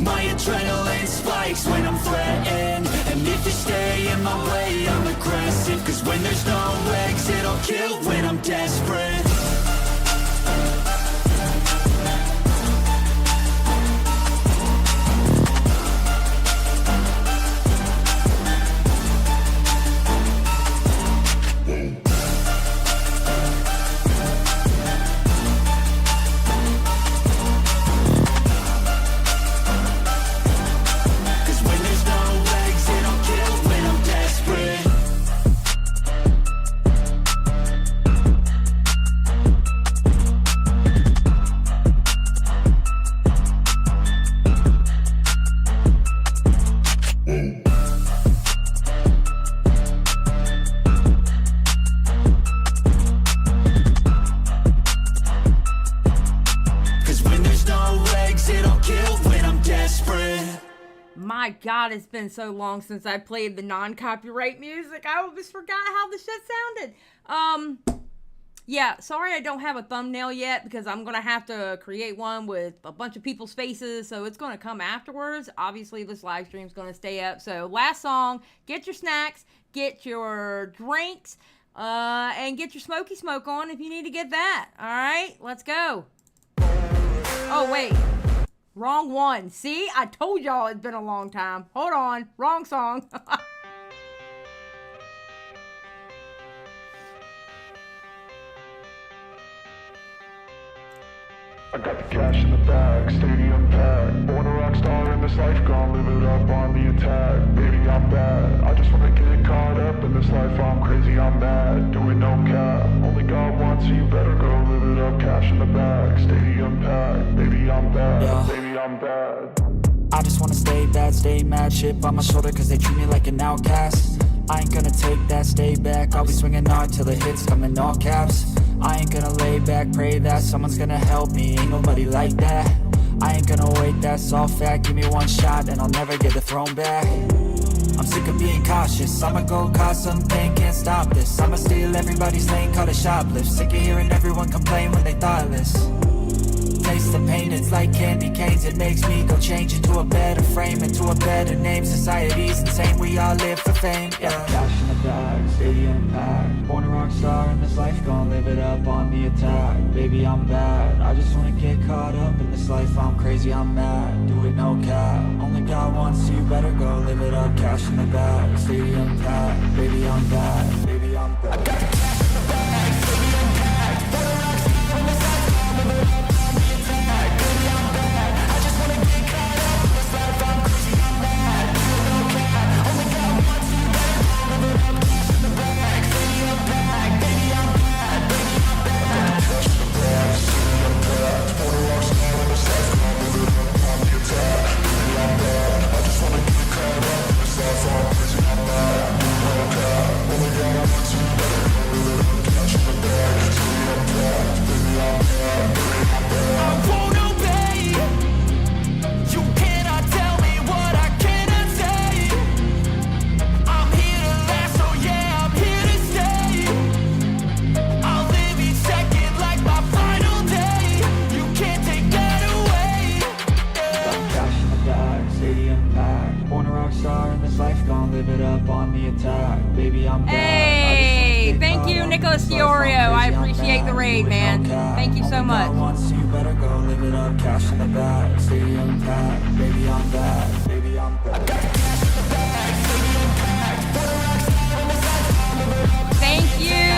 My adrenaline spikes when I'm threatened, and if you stay in my way, I'm aggressive. Cause when there's no exit, I'll kill when I'm desperate. My God, it's been so long since I played the non-copyright music. I almost forgot how the shit sounded. Yeah, sorry I don't have a thumbnail yet because I'm going to have to create one with a bunch of people's faces, so it's going to come afterwards. Obviously, this live stream is going to stay up. So, last song, get your snacks, get your drinks, and get your smoky smoke on if you need to get that. All right, let's go. Oh, wait. Wrong one. See? I told y'all it's been a long time. Hold on. Wrong song. I got the cash in the bag, stadium packed. Born a rock star in this life, gonna live it up on the attack. Baby, I'm bad. I just wanna get caught up in this life. I'm crazy, I'm mad. Doing no cap. Only God wants you, better go live it up. Cash in the bag, stadium packed. Baby, I'm bad. Yeah. Baby, I'm bad. I just wanna stay bad, stay mad. Chip on my shoulder cause they treat me like an outcast. I ain't gonna take that, stay back. I'll be swinging hard till the hits come in all caps. I ain't gonna lay back, pray that someone's gonna help me. Ain't nobody like that. I ain't gonna wait, that's all fact. Give me one shot and I'll never get the throne back. I'm sick of being cautious. I'ma go cause something, can't stop this. I'ma steal everybody's lane, call it shoplift. Sick of hearing everyone complain when they thoughtless. Taste the pain, it's like candy canes. It makes me go change into a better frame, into a better name. Society's insane, we all live for fame, yeah. Cash in the bag, stadium packed. Born a rock star in this life, gonna live it up on the attack. Baby, I'm bad, I just wanna get caught up in this life. I'm crazy, I'm mad, do it no cap. Only God wants you, better go live it up. Cash in the bag, stadium packed. Baby, I'm bad, baby, I'm bad. I got the cash in the bag, stadium packed. Born a rock star in this life, gonna live it up. Hey, thank you, DeOrio. I appreciate the raid, man. Thank you so much. Thank you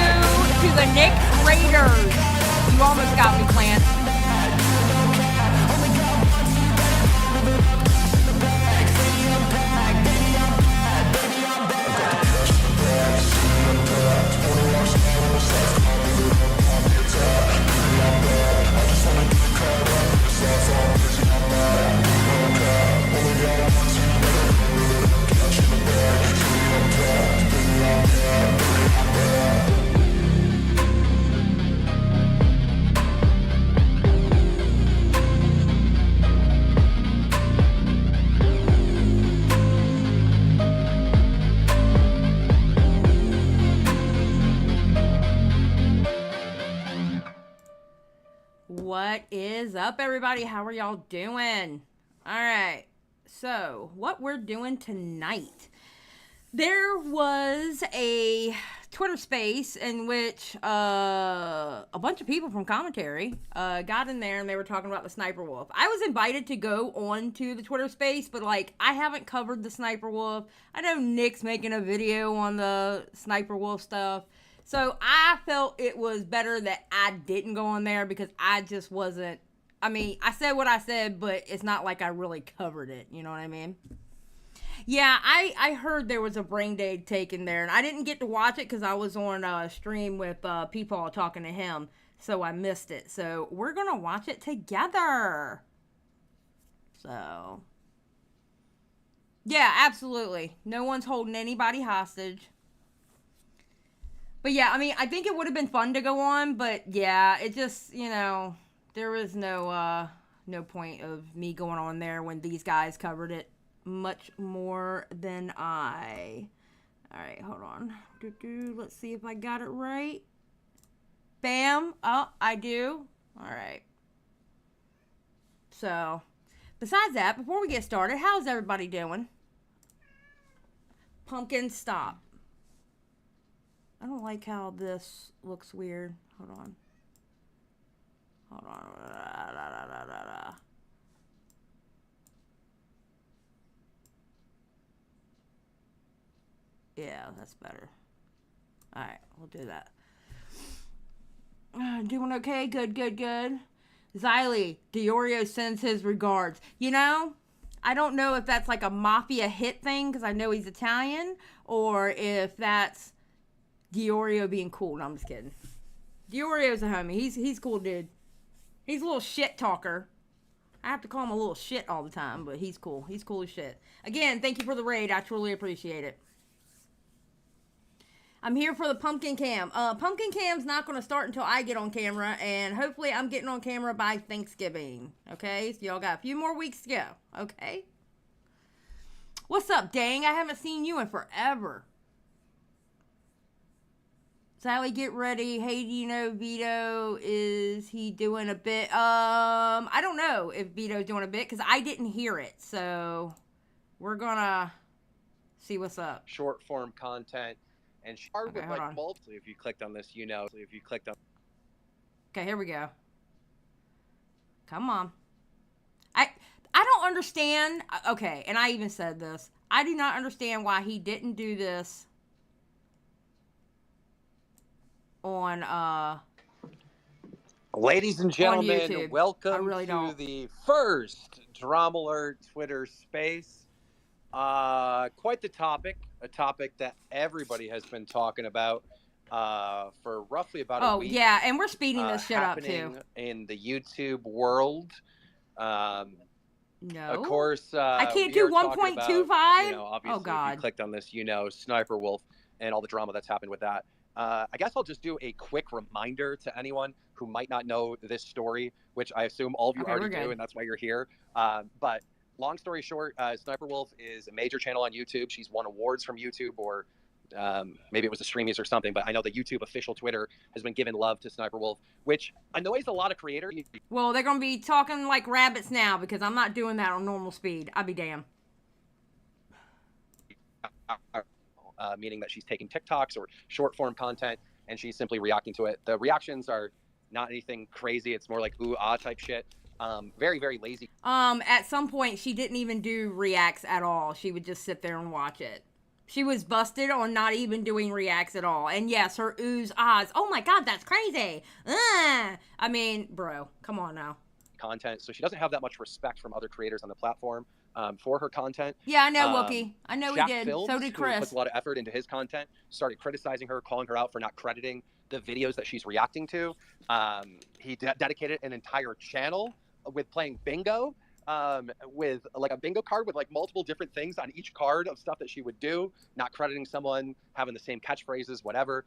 to the Nick Raiders. You almost got me, Plant. What is up, everybody? How are y'all doing? All right. So, what we're doing tonight. There was a Twitter Space in which a bunch of people from commentary got in there and they were talking about the Sniper Wolf. I was invited to go on to the Twitter Space, but like I haven't covered the Sniper Wolf. I know Nick's making a video on the Sniper Wolf stuff. So I felt it was better that I didn't go on there because I just wasn't. I mean, I said what I said, but it's not like I really covered it. You know what I mean? Yeah, I heard there was a brain day taken there, and I didn't get to watch it because I was on a stream with Peepaw talking to him, so I missed it. So we're going to watch it together. So, yeah, absolutely. No one's holding anybody hostage. But yeah, I mean, I think it would have been fun to go on, but yeah, it just, you know, there was no point of me going on there when these guys covered it much more than I. All right, hold on. Let's see if I got it right. Bam. Oh, I do. All right. So, besides that, before we get started, how's everybody doing? Pumpkin, stop. I don't like how this looks weird. Hold on. Hold on. Yeah, that's better. Alright, we'll do that. Doing okay? Good. Xylie, DeOrio sends his regards. You know, I don't know if that's like a mafia hit thing, because I know he's Italian, or if that's DeOrio being cool. No, I'm just kidding. DeOrio's a homie. He's cool, dude. He's a little shit talker. I have to call him a little shit all the time, but he's cool. He's cool as shit. Again, thank you for the raid. I truly appreciate it. I'm here for the pumpkin cam. Pumpkin cam's not going to start until I get on camera, and hopefully I'm getting on camera by Thanksgiving. Okay? So y'all got a few more weeks to go. Okay? What's up, dang? I haven't seen you in forever. Sally, get ready. Hey, do you know Vito? Is he doing a bit? I don't know if Vito's doing a bit, because I didn't hear it. So, we're going to see what's up. Short form content. And shard Okay, with hold like on. multiple. If you clicked on this, you know. If you clicked on. Okay, here we go. Come on. I don't understand. Okay, and I even said this. I do not understand why he didn't do this on Ladies and gentlemen, YouTube. I welcome really to don't. the first Drama Alert Twitter Space. Quite the topic. A topic that everybody has been talking about for roughly about a week. Oh, yeah, and we're speeding this shit up, too. Happening in the YouTube world. No. Of course, I can't we do are talking 1.25? about, you know, obviously, Oh, God. if you clicked on this, you know, Sniperwolf and all the drama that's happened with that. I guess I'll just do a quick reminder to anyone who might not know this story, which I assume all of you already do, and that's why you're here. But long story short, Sniperwolf is a major channel on YouTube. She's won awards from YouTube, or maybe it was the Streamies or something, but I know the YouTube official Twitter has been giving love to Sniperwolf, which annoys a lot of creators. Well, they're going to be talking like rabbits now, because I'm not doing that on normal speed. I'll be damned. Meaning that she's taking TikToks or short form content and she's simply reacting to it. The reactions are not anything crazy. It's more like ooh ah type shit. Very, very lazy. At some point, she didn't even do reacts at all. She would just sit there and watch it. She was busted on not even doing reacts at all. And yes, her oohs, ahs. Oh my God, that's crazy. I mean, bro, come on now. Content. So she doesn't have that much respect from other creators on the platform for her content. Yeah, I know, Wookie. I know he did. Jacksfilms, So did Chris. who puts a lot of effort into his content, started criticizing her, calling her out for not crediting the videos that she's reacting to. He dedicated an entire channel with playing bingo, with like a bingo card with like multiple different things on each card of stuff that she would do, not crediting someone, having the same catchphrases, whatever.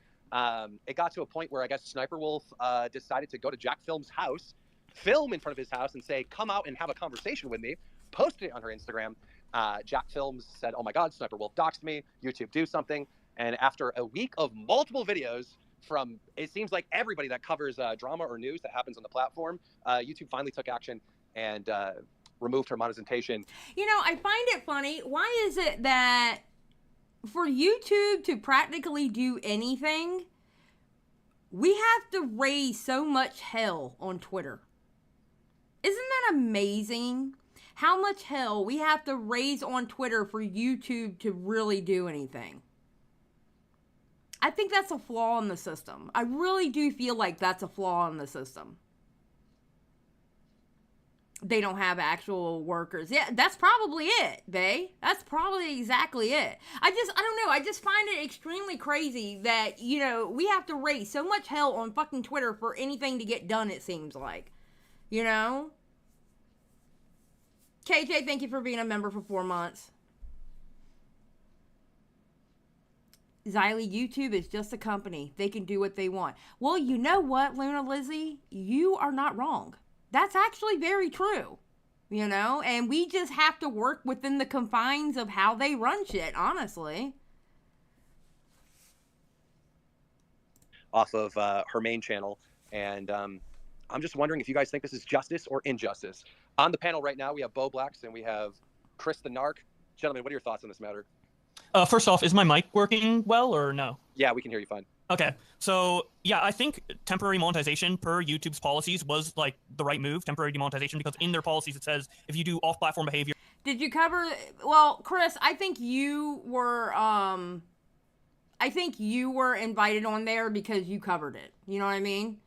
It got to a point where I guess Sniperwolf decided to go to Jacksfilms' house, film in front of his house and say, come out and have a conversation with me, posted it on her Instagram. Jacksfilms said, oh my God, Sniperwolf doxed me, YouTube do something. And after a week of multiple videos from, it seems like everybody that covers drama or news that happens on the platform, YouTube finally took action and removed her monetization. You know, I find it funny. Why is it that for YouTube to practically do anything, we have to raise so much hell on Twitter? Isn't that amazing? How much hell we have to raise on Twitter for YouTube to really do anything. I think that's a flaw in the system. I really do feel like that's a flaw in the system. They don't have actual workers. Yeah, that's probably it, That's probably exactly it. I don't know. I just find it extremely crazy that, you know, we have to raise so much hell on fucking Twitter for anything to get done, it seems like. You know? KJ, thank you for being a member for 4 months. Xylie, YouTube is just a company. They can do what they want. Well, you know what, Luna Lizzie? You are not wrong. That's actually very true. You know? And we just have to work within the confines of how they run shit, honestly. Off of her main channel. And I'm just wondering if you guys think this is justice or injustice. On the panel right now, we have Bowblax and we have Chris the Narc. Gentlemen, what are your thoughts on this matter? First off, is my mic working well or no? Yeah, we can hear you fine. Okay, so yeah, I think temporary monetization per YouTube's policies was like the right move, temporary demonetization, because in their policies it says if you do off-platform behavior. Did you cover? Well, Chris, I think you were invited on there because you covered it. You know what I mean?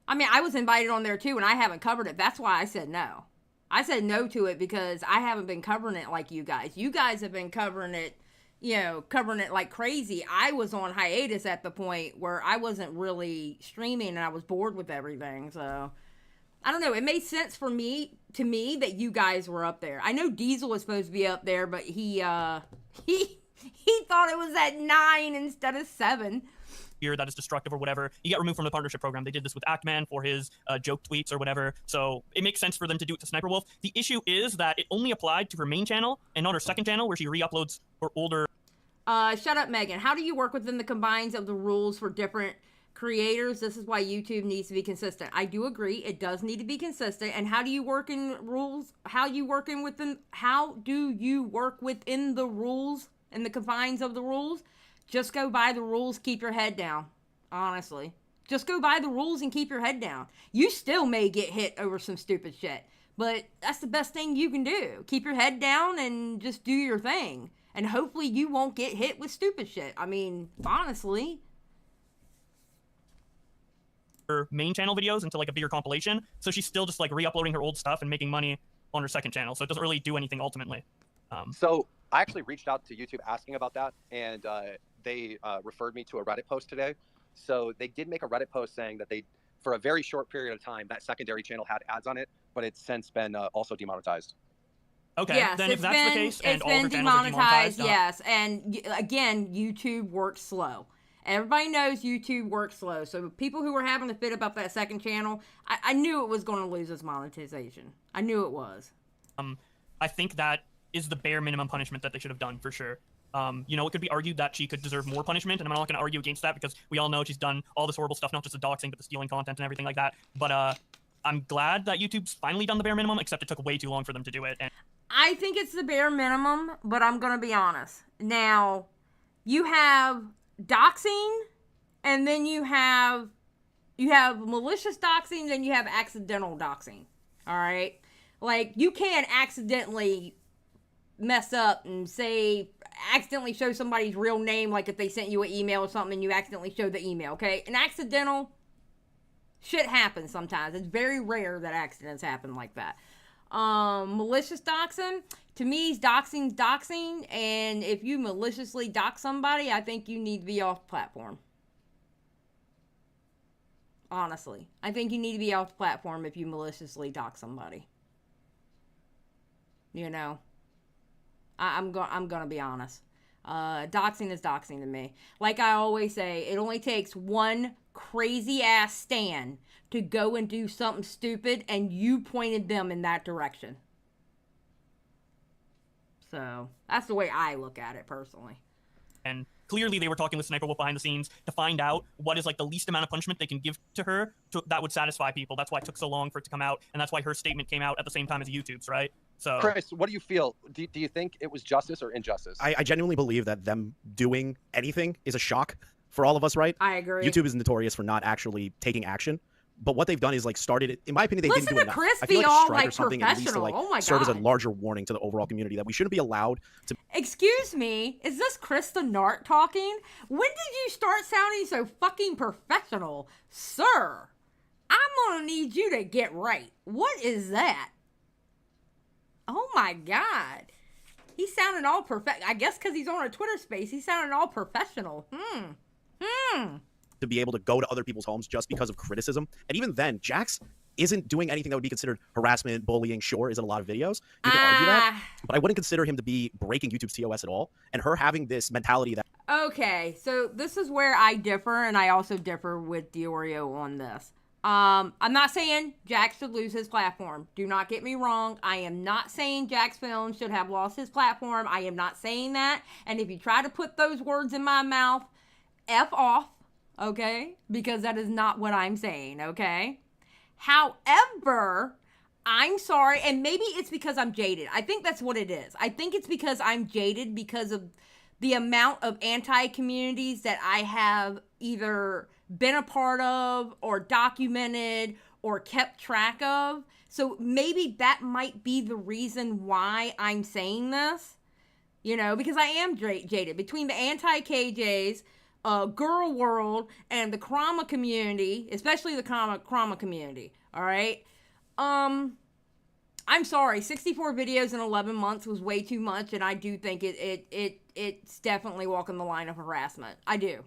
I was invited on there too, and I haven't covered it. That's why I said no. I said no to it because I haven't been covering it like you guys. You guys have been covering it, you know, covering it like crazy. I was on hiatus at the point where I wasn't really streaming and I was bored with everything. So, I don't know. It made sense to me that you guys were up there. I know Diesel was supposed to be up there, but he thought it was at 9 instead of 7. That is destructive or whatever, you get removed from the partnership program. They did this with Actman for his joke tweets or whatever, so it makes sense for them to do it to Sniperwolf. The issue is that it only applied to her main channel and not her second channel where she re-uploads her older... Shut up, Megan. How do you work within the confines of the rules for different creators? This is why YouTube needs to be consistent. I do agree. It does need to be consistent. And how do you work in rules? How do you work within the rules and the confines of the rules? Just go by the rules, keep your head down. Honestly. Just go by the rules and keep your head down. You still may get hit over some stupid shit, but that's the best thing you can do. Keep your head down and just do your thing. And hopefully you won't get hit with stupid shit. Honestly. Her main channel videos into like a bigger compilation, so she's still just like re-uploading her old stuff and making money on her second channel, so it doesn't really do anything ultimately. So I actually reached out to YouTube asking about that, and they referred me to a Reddit post today. So they did make a Reddit post saying that they, for a very short period of time, that secondary channel had ads on it, but it's since been also demonetized. Okay, yes, then if that's the case, and it's all been of her channels are demonetized, yes. And again, YouTube works slow. Everybody knows YouTube works slow. So people who were having a fit about that second channel, I knew it was going to lose its monetization. I knew it was. I think that is the bare minimum punishment that they should have done, for sure. You know, it could be argued that she could deserve more punishment, and I'm not going to argue against that because we all know she's done all this horrible stuff, not just the doxing, but the stealing content and everything like that. But I'm glad that YouTube's finally done the bare minimum, except it took way too long for them to do it. And I think it's the bare minimum, but I'm going to be honest. Now, you have doxing, and then you have malicious doxing, then you have accidental doxing. All right? Like, you can't accidentally mess up and accidentally show somebody's real name, like if they sent you an email or something and you accidentally show the email, okay? An accidental shit happens sometimes. It's very rare that accidents happen like that. Malicious doxing, to me, doxing's doxing, and if you maliciously dox somebody, I think you need to be off platform. Honestly, I think you need to be off platform if you maliciously dox somebody. You know, I'm gonna be honest. Doxing is doxing to me. Like I always say, it only takes one crazy ass stan to go and do something stupid, and you pointed them in that direction. So that's the way I look at it personally. And clearly they were talking with SSSniperwolf behind the scenes to find out what is like the least amount of punishment they can give to her that would satisfy people. That's why it took so long for it to come out, and that's why her statement came out at the same time as YouTube's, right? So, Chris, what do you feel? Do you think it was justice or injustice? I genuinely believe that them doing anything is a shock for all of us, right? I agree. YouTube is notorious for not actually taking action. But what they've done is like started it. In my opinion, they Listen didn't do to enough. Chris I feel be like a all, strike like, or something at least to professional. like Oh my serve as a God. larger warning to the overall community that we shouldn't be allowed to. Excuse me, is this Chris the Narc talking? When did you start sounding so fucking professional? Sir, I'm gonna need you to get right. What is that? Oh my God. He's sounding all perfect. I guess because he's on a Twitter space, he's sounding all professional. To be able to go to other people's homes just because of criticism. And even then, Jax isn't doing anything that would be considered harassment, bullying. Sure, is in a lot of videos. You can argue that. But I wouldn't consider him to be breaking YouTube's TOS at all. And her having this mentality that... Okay, so this is where I differ, and I also differ with DeOrio on this. I'm not saying Jax should lose his platform. Do not get me wrong. I am not saying Jacksfilms should have lost his platform. I am not saying that. And if you try to put those words in my mouth, F off. Okay? Because that is not what I'm saying, okay? However, I'm sorry, and maybe it's because I'm jaded. I think that's what it is. I think it's because I'm jaded because of the amount of anti-communities that I have either been a part of or documented or kept track of. So maybe that might be the reason why I'm saying this, you know, because I am jaded. Between the anti-KJs, girl world, and the Krama community, especially the Krama community, all right? I'm sorry, 64 videos in 11 months was way too much, and I do think it's definitely walking the line of harassment. I do.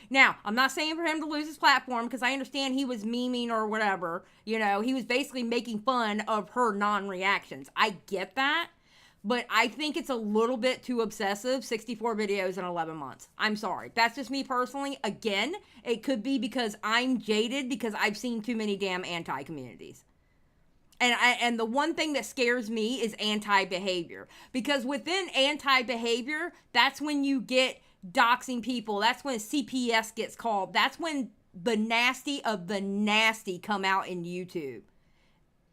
Now, I'm not saying for him to lose his platform, because I understand he was memeing or whatever. You know, he was basically making fun of her non-reactions. I get that. But I think it's a little bit too obsessive, 64 videos in 11 months. I'm sorry. That's just me personally. Again, it could be because I'm jaded because I've seen too many damn anti-communities. And the one thing that scares me is anti-behavior. Because within anti-behavior, that's when you get doxing people. That's when CPS gets called. That's when the nasty of the nasty come out in YouTube.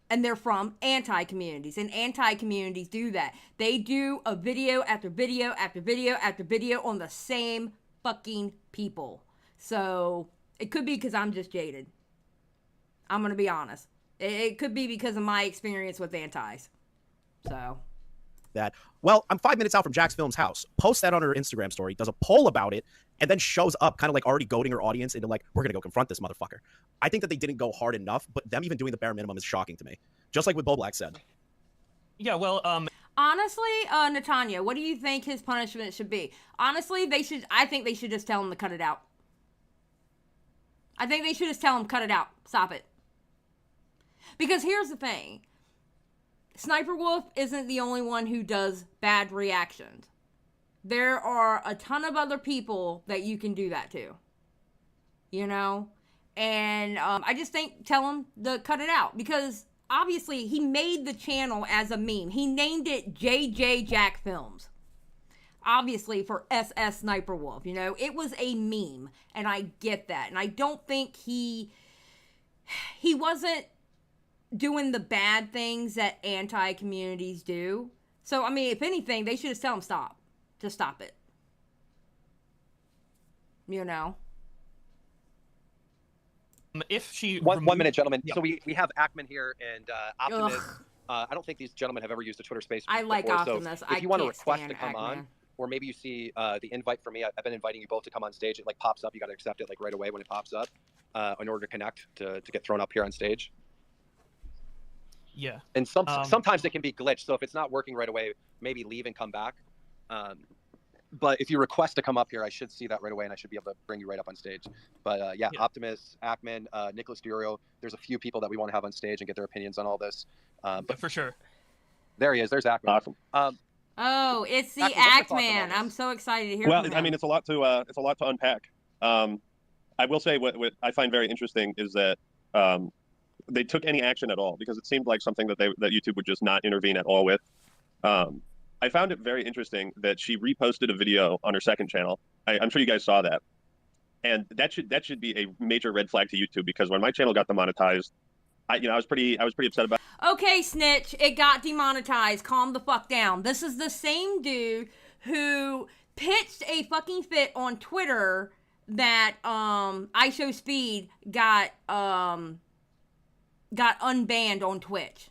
And they're from anti-communities. And anti-communities do that. They do a video after video after video after video on the same fucking people. So it could be because I'm just jaded. I'm going to be honest. It could be because of my experience with antis. So. That, well, I'm 5 minutes out from Jacksfilms' house. Posts that on her Instagram story, does a poll about it, and then shows up kind of like already goading her audience into like, we're going to go confront this motherfucker. I think that they didn't go hard enough, but them even doing the bare minimum is shocking to me. Just like what Bowblax said. Yeah, well, honestly, Natanya, what do you think his punishment should be? Honestly, I think they should just tell him to cut it out. I think they should just tell him, cut it out. Stop it. Because here's the thing. SSSniperwolf isn't the only one who does bad reactions. There are a ton of other people that you can do that to. You know? And I just think, tell him to cut it out. Because obviously, he made the channel as a meme. He named it JJ Jacksfilms. Obviously, for SSSniperwolf. You know? It was a meme. And I get that. And I don't think he wasn't doing the bad things that anti-communities do. So, I mean, if anything, they should just tell him stop. Just stop it. You know? if she one removed... minute, gentlemen. Yeah. So we have Ackman here and Optimus. I don't think these gentlemen have ever used a Twitter Space I before, like Optimus. So if you want to request stand to come Ackman. on, or maybe you see the invite from me, I've been inviting you both to come on stage. It like pops up. You got to accept it like right away when it pops up in order to connect to get thrown up here on stage. Yeah. And sometimes it can be glitched. So if it's not working right away, maybe leave and come back. But if you request to come up here, I should see that right away, and I should be able to bring you right up on stage. But yeah, Optimus, Ackman, Nicholas DeOrio. There's a few people that we want to have on stage and get their opinions on all this. But for sure. There he is. There's Ackman. Awesome. Oh, it's the Ackman, what's your thoughts on Ackman. all this? I'm so excited to hear Well, from him. I mean, it's a lot to unpack. I will say what I find very interesting is that they took any action at all, because it seemed like something that YouTube would just not intervene at all with. I found it very interesting that she reposted a video on her second channel. I'm sure you guys saw that, and that should be a major red flag to YouTube, because when my channel got demonetized, I was pretty upset about. Okay, Snitch, it got demonetized. Calm the fuck down. This is the same dude who pitched a fucking fit on Twitter that IShowSpeed got unbanned on Twitch.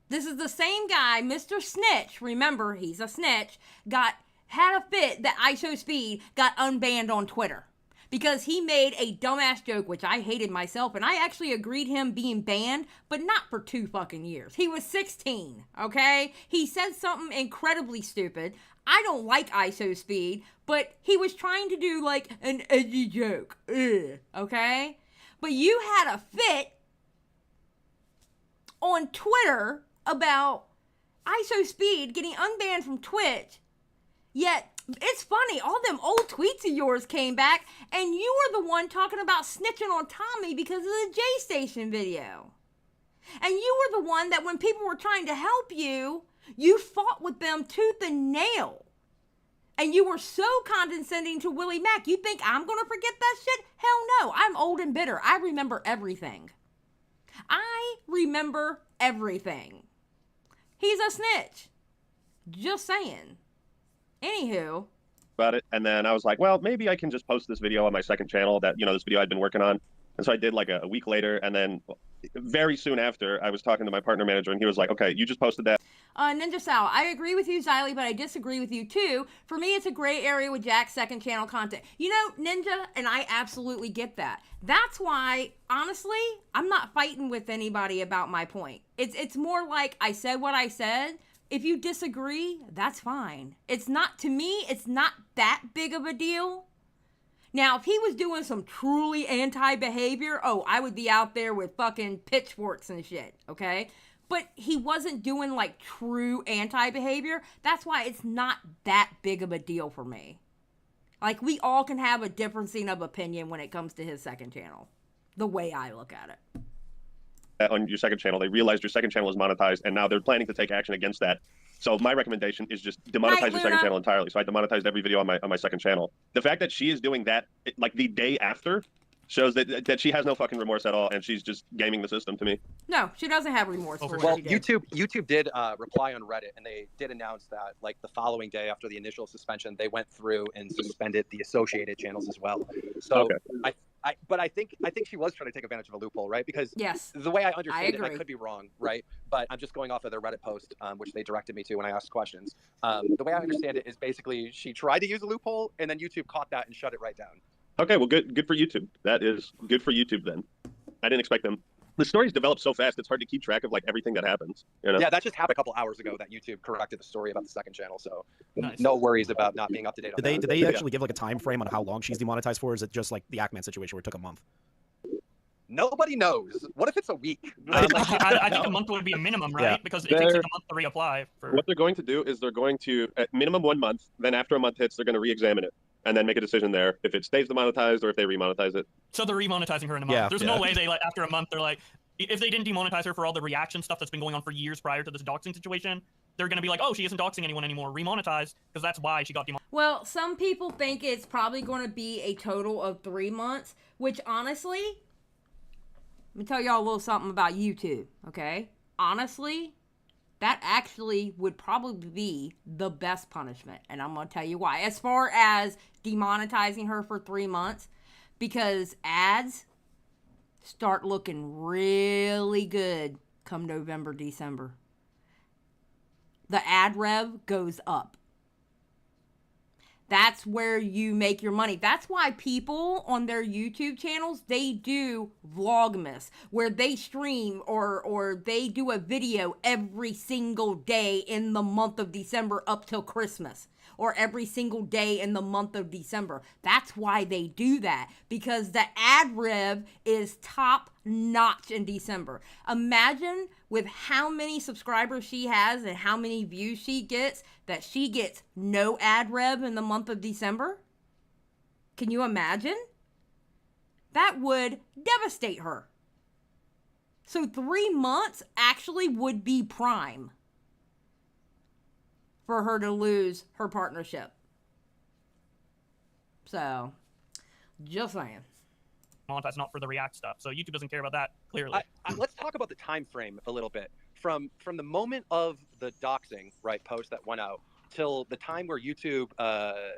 This is the same guy, Mr. Snitch. Remember, he's a snitch. Had a fit that IShowSpeed got unbanned on Twitter because he made a dumbass joke, which I hated myself, and I actually agreed him being banned, but not for 2 fucking years. He was 16, okay? He said something incredibly stupid. I don't like IShowSpeed, but he was trying to do like an edgy joke, okay? But you had a fit on Twitter about IShowSpeed getting unbanned from Twitch, yet it's funny, all them old tweets of yours came back, and you were the one talking about snitching on Tommy because of the J Station video. And you were the one that when people were trying to help you, you fought with them tooth and nail. And you were so condescending to Willie Mack. You think I'm going to forget that shit? Hell no, I'm old and bitter. I remember everything. I remember everything. He's a snitch. Just saying. Anywho. About it, and then I was like, well, maybe I can just post this video on my second channel that, this video I'd been working on. And so I did like a week later, and then very soon after, I was talking to my partner manager, and he was like, okay, you just posted that. Ninja Sal, I agree with you, Xylie, but I disagree with you too. For me, it's a gray area with Jack's second channel content. Ninja, and I absolutely get that. That's why, honestly, I'm not fighting with anybody about my point. It's more like I said what I said. If you disagree, that's fine. To me, it's not that big of a deal. Now, if he was doing some truly anti-behavior, I would be out there with fucking pitchforks and shit, okay? But he wasn't doing like true anti-behavior. That's why it's not that big of a deal for me. Like, we all can have a differencing of opinion when it comes to his second channel. The way I look at it. On your second channel, they realized your second channel is monetized, and now they're planning to take action against that. So my recommendation is just demonetize your second channel entirely. So I demonetized every video on my second channel. The fact that she is doing that like the day after shows that she has no fucking remorse at all, and she's just gaming the system to me. No, she doesn't have remorse for Well, what she did. YouTube did reply on Reddit, and they did announce that like the following day after the initial suspension, they went through and suspended the associated channels as well. So okay. But I think she was trying to take advantage of a loophole, right? Because yes, the way I understand it, agree. I could be wrong, right? But I'm just going off of their Reddit post, which they directed me to when I asked questions. The way I understand it is basically she tried to use a loophole, and then YouTube caught that and shut it right down. Okay, well, good for YouTube. That is good for YouTube then. I didn't expect them. The stories develop so fast, it's hard to keep track of like everything that happens. Yeah, that just happened a couple hours ago that YouTube corrected the story about the second channel. So no worries about not being up to date on that. Did they actually give like a time frame on how long she's demonetized for? Or is it just like the Ackman situation where it took a month? Nobody knows. What if it's a week? I think a month would be a minimum, right? Yeah. Because it takes like a month to reapply. What they're going to do is they're going to, at minimum 1 month, then after a month hits, they're going to re-examine it and then make a decision there if it stays demonetized or if they remonetize it. So they're remonetizing her in a month. Yeah, There's no way they like after a month they're like, if they didn't demonetize her for all the reaction stuff that's been going on for years prior to this doxing situation, they're going to be like, oh, she isn't doxing anyone anymore. Remonetize, because that's why she got demonetized. Well, some people think it's probably going to be a total of 3 months, which honestly, let me tell y'all a little something about YouTube, okay? Honestly, that actually would probably be the best punishment, and I'm going to tell you why. As far as demonetizing her for 3 months, because ads start looking really good come November, December. The ad rev goes up. That's where you make your money. That's why people on their YouTube channels, they do Vlogmas, where they stream or they do a video every single day in the month of December up till Christmas, or every single day in the month of December. That's why they do that, because the ad rev is top notch in December. Imagine with how many subscribers she has and how many views she gets, that she gets no ad rev in the month of December. Can you imagine? That would devastate her. So 3 months actually would be prime. for her to lose her partnership. So, just saying. Monetize, not for the React stuff. So YouTube doesn't care about that, clearly. Let's talk about the time frame a little bit. From the moment of the doxing, right, post that went out, till the time where YouTube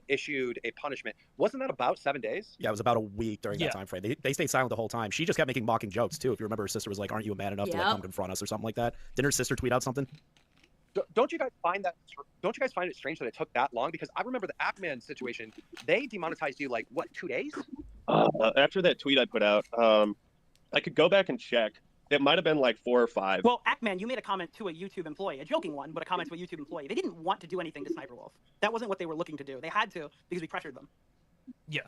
issued a punishment, wasn't that about 7 days? Yeah, it was about a week during that time frame. They stayed silent the whole time. She just kept making mocking jokes too. If you remember, her sister was like, "Aren't you man enough to like come confront us or something like that?" Didn't her sister tweet out something? Don't you guys find it strange that it took that long? Because I remember the Ackman situation. They demonetized you like what, 2 days? After that tweet I put out, I could go back and check. It might have been like 4 or 5. Well, Ackman, you made a comment to a YouTube employee, a joking one, but a comment to a YouTube employee. They didn't want to do anything to Sniperwolf. That wasn't what they were looking to do. They had to because we pressured them. Yeah.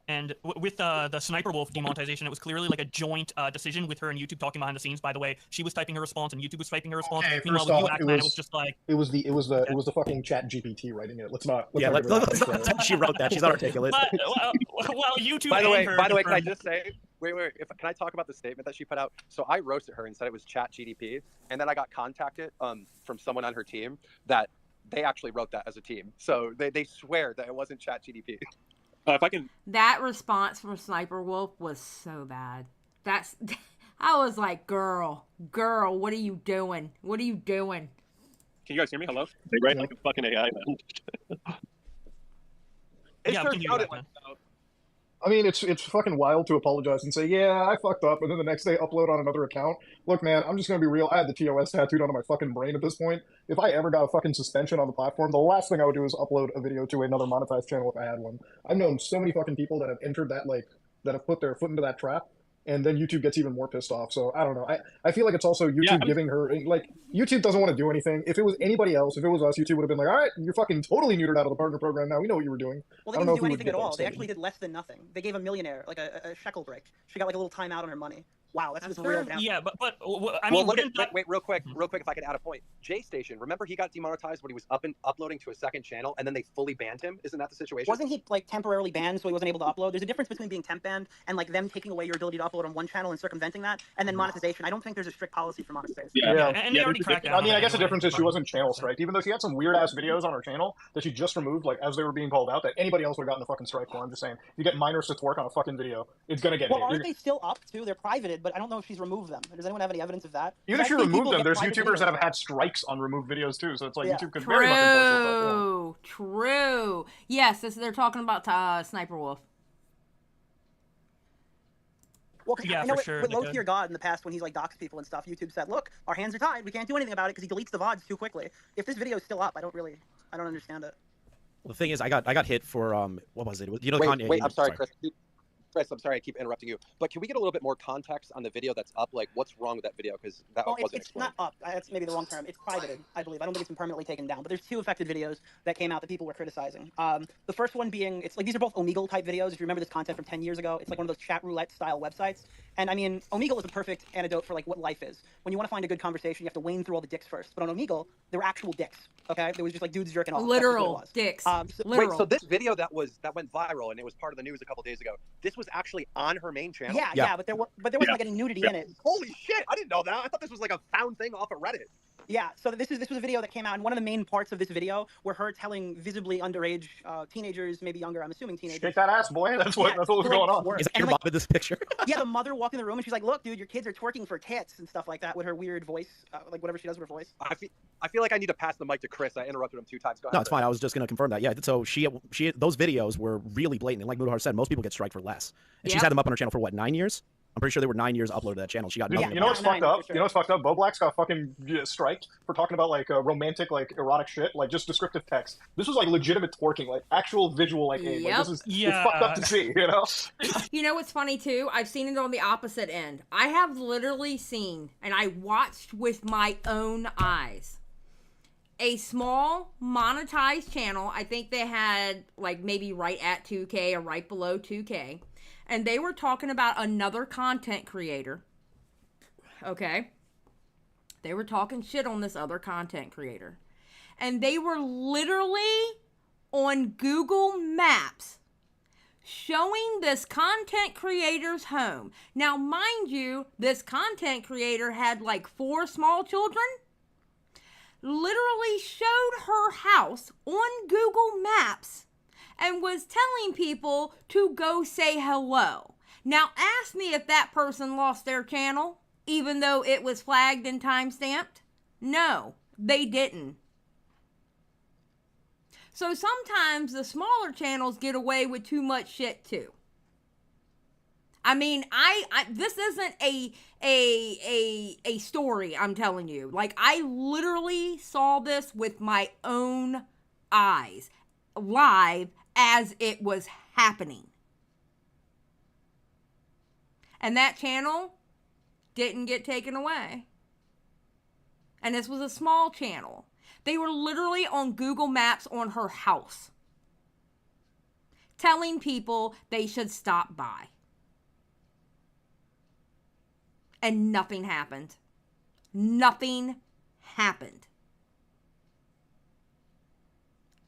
And with the Sniperwolf demonetization, it was clearly like a joint decision with her and YouTube talking behind the scenes. By the way, she was typing her response and YouTube was typing her response. Okay, Meanwhile, first with off, you, Ackman, it was just like it was the fucking Chat GPT writing it. Let's not give her that. She wrote that. She's not articulate. Well, YouTube. By the way, can I just say? Wait. Can I talk about the statement that she put out? So I roasted her and said it was Chat GDP, and then I got contacted from someone on her team that they actually wrote that as a team. So they swear that it wasn't Chat GDP. If I can. That response from Sniperwolf was so bad. I was like, girl, what are you doing? What are you doing? Can you guys hear me? Hello? They write like a fucking AI. I mean, it's fucking wild to apologize and say, yeah, I fucked up, and then the next day upload on another account. Look, man, I'm just gonna be real. I had the TOS tattooed onto my fucking brain at this point. If I ever got a fucking suspension on the platform, the last thing I would do is upload a video to another monetized channel if I had one. I've known so many fucking people that have entered that, that have put their foot into that trap, and then YouTube gets even more pissed off. So I don't know. I feel like it's also YouTube giving her, YouTube doesn't want to do anything. If it was anybody else, if it was us, YouTube would have been like, all right, you're fucking totally neutered out of the partner program now. We know what you were doing. Well, they didn't do anything at all. They actually did less than nothing. They gave a millionaire like a shekel break. She got like a little timeout on her money. Wow, that's just real. Yeah, but I mean, wait, real quick, if I could add a point. J Station, remember he got demonetized when he was uploading to a second channel, and then they fully banned him. Isn't that the situation? Wasn't he like temporarily banned, so he wasn't able to upload? There's a difference between being temp banned and like them taking away your ability to upload on one channel and circumventing that, and then monetization. I don't think there's a strict policy for monetization. And they already cracked down. I mean, I guess the difference is she wasn't channel striked, even though she had some weird ass videos on her channel that she just removed, like as they were being called out, that anybody else would have gotten a fucking strike for. I'm just saying, if you get minors to twerk on a fucking video, it's gonna get. Well, aren't they still up too? They're privated, but I don't know if she's removed them. Does anyone have any evidence of that? Even if you remove them, there's YouTubers that have had strikes on removed videos too, so it's like YouTube could very much enforce it. True. Yes, they're talking about Sniperwolf. Well, yeah, I know for sure. With Low Tier God in the past, when he's like doxed people and stuff, YouTube said, "Look, our hands are tied. We can't do anything about it because he deletes the VODs too quickly." If this video is still up, I don't understand it. Well, the thing is, I got hit for what was it? You know, wait, I'm sorry, Chris. Chris, I'm sorry I keep interrupting you, but can we get a little bit more context on the video that's up? Like, what's wrong with that video? Because that wasn't it's not up. That's maybe the wrong term. It's privated, I believe. I don't think it's been permanently taken down. But there's 2 affected videos that came out that people were criticizing. The first one being, it's like these are both Omegle type videos. If you remember this content from 10 years ago, it's like one of those chat roulette style websites. And I mean, Omegle is a perfect antidote for like what life is. When you want to find a good conversation, you have to wane through all the dicks first. But on Omegle, there were actual dicks. Okay, there was just like dudes jerking off. Literal dicks. Wait, so this video that went viral and it was part of the news a couple days ago, this was actually on her main channel? Yeah, but there wasn't like any nudity in it. Holy shit! I didn't know that. I thought this was like a found thing off of Reddit. Yeah, so this was a video that came out, and one of the main parts of this video were her telling visibly underage teenagers, maybe younger, I'm assuming teenagers. Shake that ass, boy. That's what was going on. Is that your mom in this picture? Yeah, the mother walked in the room and she's like, "Look, dude, your kids are twerking for tits and stuff like that," with her weird voice, like whatever she does with her voice. I feel like I need to pass the mic to Chris. I interrupted him 2 times. No, it's fine. I was just going to confirm that. Yeah, so she those videos were really blatant. And like Mutahar said, most people get striked for less. And she's had them up on her channel for what, 9 years? I'm pretty sure they were 9 years uploaded to that channel. She got nothing. You know what's fucked up? Sure. You know what's fucked up? Bowblax got fucking striked for talking about like romantic, like erotic shit, like just descriptive text. This was like legitimate twerking, like actual visual, like aim. Like, this is it's fucked up to see, you know? You know what's funny too? I've seen it on the opposite end. I have literally seen, and I watched with my own eyes, a small monetized channel. I think they had like maybe right at 2K or right below 2K. And they were talking about another content creator. Okay? They were talking shit on this other content creator. And they were literally on Google Maps showing this content creator's home. Now, mind you, this content creator had like 4 small children. literally showed her house on Google Maps and was telling people to go say hello. Now, ask me if that person lost their channel, even though it was flagged and timestamped. No, they didn't. So sometimes the smaller channels get away with too much shit too. I mean, this isn't a story I'm telling you. Like, I literally saw this with my own eyes, live, as it was happening. And that channel didn't get taken away. And this was a small channel. They were literally on Google Maps on her house, telling people they should stop by. And nothing happened. Nothing happened.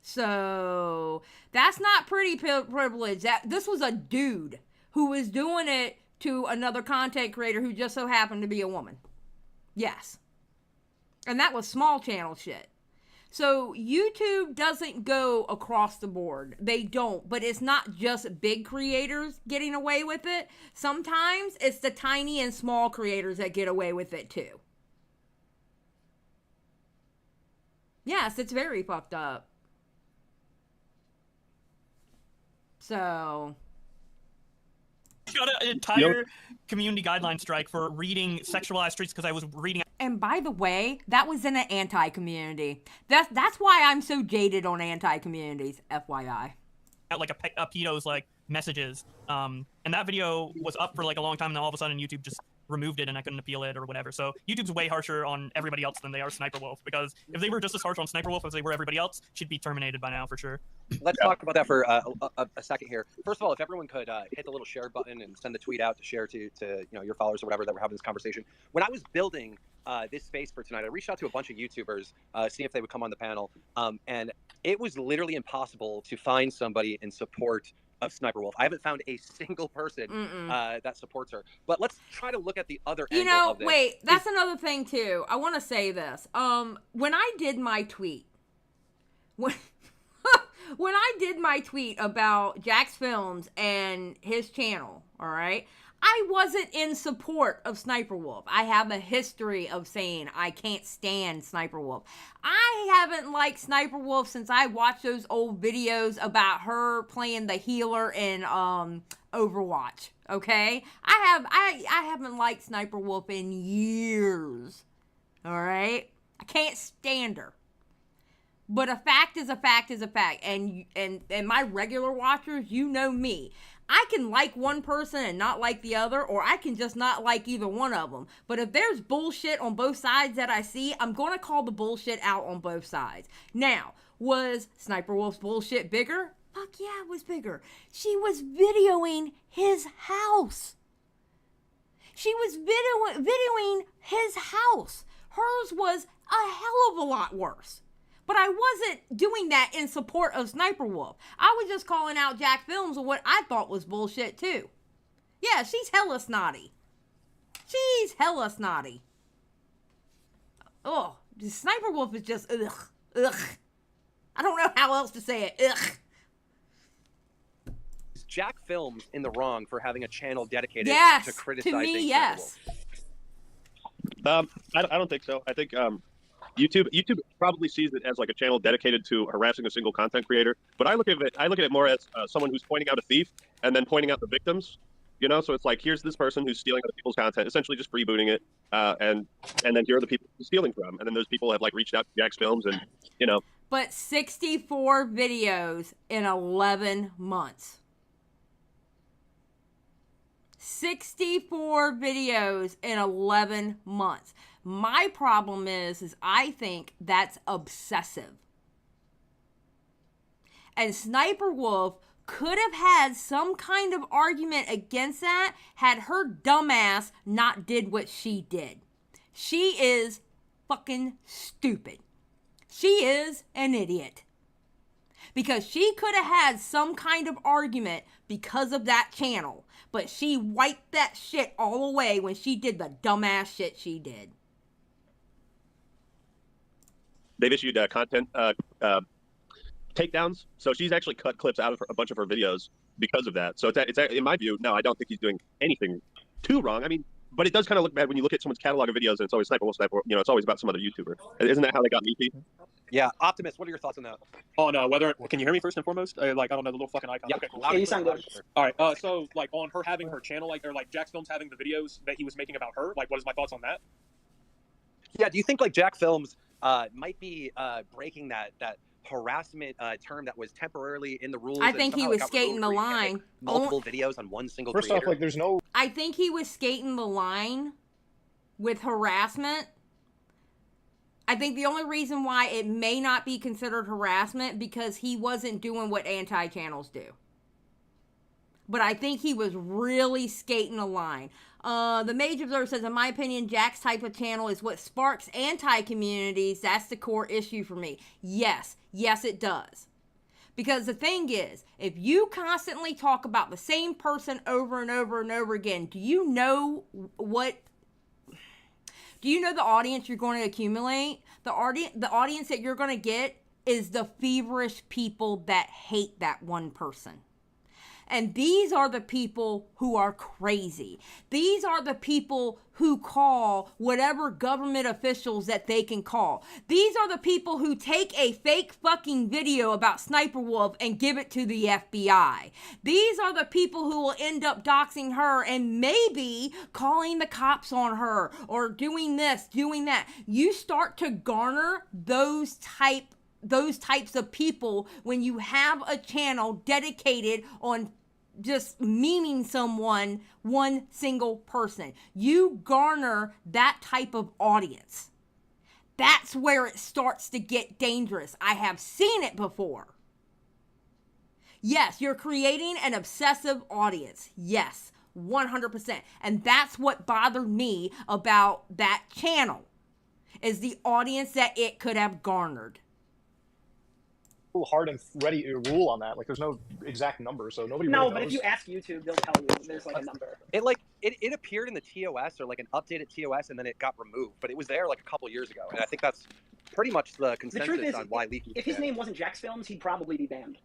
So that's not pretty privilege. This was a dude who was doing it to another content creator who just so happened to be a woman. Yes. And that was small channel shit. So YouTube doesn't go across the board. They don't. But it's not just big creators getting away with it. Sometimes it's the tiny and small creators that get away with it too. Yes, it's very fucked up. So... got an entire community guideline strike for reading sexualized streets because I was reading. And by the way, that was in an anti-community. That's why I'm so jaded on anti-communities, FYI. Like a pedo's like messages, and that video was up for like a long time, and then all of a sudden YouTube just removed it, and I couldn't appeal it or whatever. So YouTube's way harsher on everybody else than they are SniperWolf, because if they were just as harsh on SniperWolf as they were everybody else, she'd be terminated by now for sure. Let's talk about that for a second here. First of all, if everyone could hit the little share button and send the tweet out to share to your followers or whatever that we're having this conversation. When I was building this space for tonight, I reached out to a bunch of YouTubers, see if they would come on the panel, and it was literally impossible to find somebody in support of SniperWolf. I haven't found a single person that supports her. But let's try to look at the other angle of this. Wait, that's another thing too. I want to say this. When I did my tweet, when I did my tweet about Jacksfilms and his channel, all right, I wasn't in support of SniperWolf. I have a history of saying I can't stand SniperWolf. I haven't liked SniperWolf since I watched those old videos about her playing the healer in Overwatch. Okay, I haven't liked SniperWolf in years. All right, I can't stand her. But a fact is a fact is a fact, and my regular watchers, you know me. I can like one person and not like the other, or I can just not like either one of them. But if there's bullshit on both sides that I see, I'm going to call the bullshit out on both sides. Now, was SniperWolf's bullshit bigger? Fuck yeah, it was bigger. She was videoing his house. She was videoing his house. Hers was a hell of a lot worse. But I wasn't doing that in support of SniperWolf. I was just calling out Jacksfilms on what I thought was bullshit too. Yeah, she's hella snotty. She's hella snotty. Oh, SniperWolf is just ugh. I don't know how else to say it. Ugh. Is Jacksfilms in the wrong for having a channel dedicated to criticizing to me, yes. I don't think so. I think YouTube probably sees it as like a channel dedicated to harassing a single content creator. But I look at it more as someone who's pointing out a thief and then pointing out the victims. You know, so it's like, here's this person who's stealing other people's content, essentially just freebooting it, and then here are the people he's stealing from, and then those people have like reached out to Jacksfilms, and you know. But 64 videos in 11 months. 64 videos in 11 months. My problem is I think that's obsessive. And SniperWolf could have had some kind of argument against that had her dumbass not did what she did. She is fucking stupid. She is an idiot. Because she could have had some kind of argument because of that channel. But she wiped that shit all away when she did the dumbass shit she did. they've issued content takedowns. So she's actually cut clips out of a bunch of her videos because of that. So it's in my view, no, I don't think he's doing anything too wrong. I mean, but it does kind of look bad when you look at someone's catalog of videos and it's always Sniperwolf, it's always about some other YouTuber. Isn't that how they got me? Yeah, Optimus, what are your thoughts on that? On whether can you hear me first and foremost? I don't know the little fucking icon. Yeah, Okay, cool. Yeah, you sound good. All right. So like on her having her channel, like Jacksfilms having the videos that he was making about her. Like, what is my thoughts on that? Yeah, do you think like Jacksfilms might be breaking that harassment term that was temporarily in the rules? I think he was skating the line. Multiple videos on one single First creator. off, like, there's no. I think he was skating the line with harassment. I think the only reason why it may not be considered harassment because he wasn't doing what anti-channels do. But I think he was really skating a line. The Mage Observer says, in my opinion, Jack's type of channel is what sparks anti-communities. That's the core issue for me. Yes, it does. Because the thing is, if you constantly talk about the same person over and over and over again, do you know the audience you're going to accumulate? The audience that you're going to get is the feverish people that hate that one person. And these are the people who are crazy. These are the people who call whatever government officials that they can call. These are the people who take a fake fucking video about Sniperwolf and give it to the FBI. These are the people who will end up doxing her and maybe calling the cops on her or doing this, doing that. You start to garner those types of people when you have a channel dedicated on just memeing someone, one single person. You garner that type of audience. That's where it starts to get dangerous. I have seen it before. Yes, you're creating an obsessive audience. Yes, 100%. And that's what bothered me about that channel, is the audience that it could have garnered. Hard and ready rule on that. Like, there's no exact number, so nobody No, really but knows. if you ask YouTube, they'll tell you there's like a number. It appeared in the TOS or like an updated TOS and then it got removed, but it was there like a couple years ago, and I think that's pretty much the The consensus truth is, on why leaking. if his name wasn't Jacksfilms, he'd probably be banned.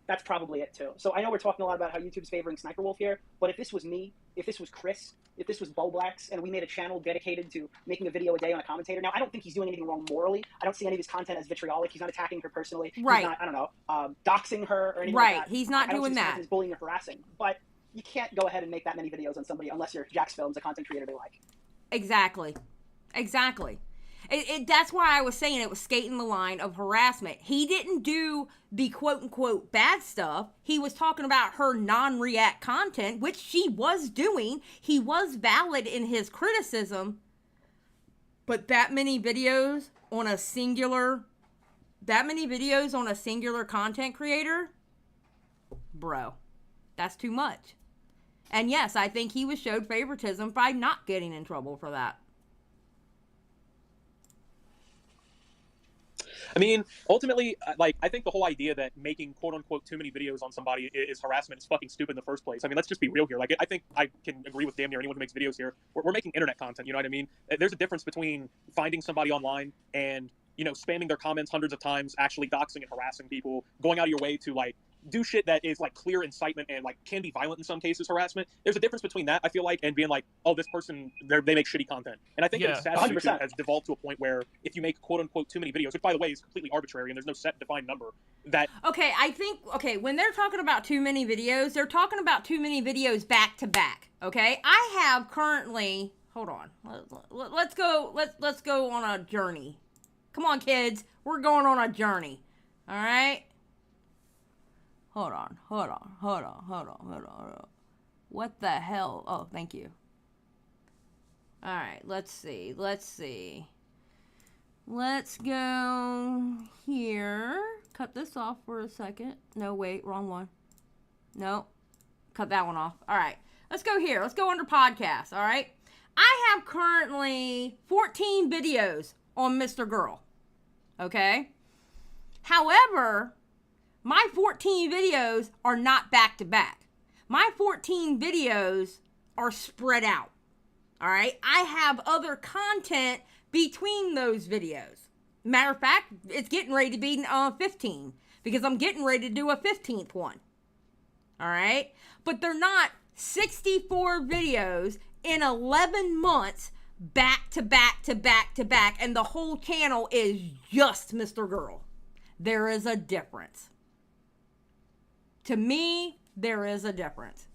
That's probably it too. So I know we're talking a lot about how YouTube's favoring Sniperwolf here, but if this was me, if this was Chris, if this was Bowblax, and we made a channel dedicated to making a video a day on a commentator, now I don't think he's doing anything wrong morally. I don't see any of his content as vitriolic. He's not attacking her personally. Right. He's not, I don't know, doxing her or anything Right. like that. He's not I don't doing see his that. content as bullying or harassing. But you can't go ahead and make that many videos on somebody unless you're Jacksfilms, a content creator they like. Exactly. That's why I was saying it was skating the line of harassment. He didn't do the quote-unquote bad stuff. He was talking about her non-react content, which she was doing. He was valid in his criticism. But that many videos on a singular content creator? Bro, that's too much. And yes, I think he was showed favoritism by not getting in trouble for that. I mean, ultimately, I think the whole idea that making quote-unquote too many videos on somebody is harassment is fucking stupid in the first place. I mean, let's just be real here. Like, I think I can agree with damn near anyone who makes videos here. We're making internet content, you know what I mean? There's a difference between finding somebody online and, spamming their comments hundreds of times, actually doxing and harassing people, going out of your way to, do shit that is, clear incitement and, can be violent in some cases, harassment. There's a difference between that, I feel like, and being like, oh, this person, they make shitty content. And I think that it's sad that YouTube has devolved to a point where if you make quote-unquote too many videos, which, by the way, is completely arbitrary and there's no set defined number, that... Okay, when they're talking about too many videos, they're talking about too many videos back to back, okay? I have currently... Hold on. Let's go on a journey. Come on, kids. We're going on a journey. All right? Hold on. What the hell? Oh, thank you. All right, let's see. Let's go here. Cut this off for a second. No, wait, wrong one. No, cut that one off. All right, let's go here. Let's go under podcasts, all right? I have currently 14 videos on Mr. Girl, okay? However, my 14 videos are not back to back. My 14 videos are spread out. All right. I have other content between those videos. Matter of fact, it's getting ready to be 15 because I'm getting ready to do a 15th one. All right? But they're not 64 videos in 11 months back to back to back to back, and the whole channel is just Mr. Girl. There is a difference. To me, there is a difference.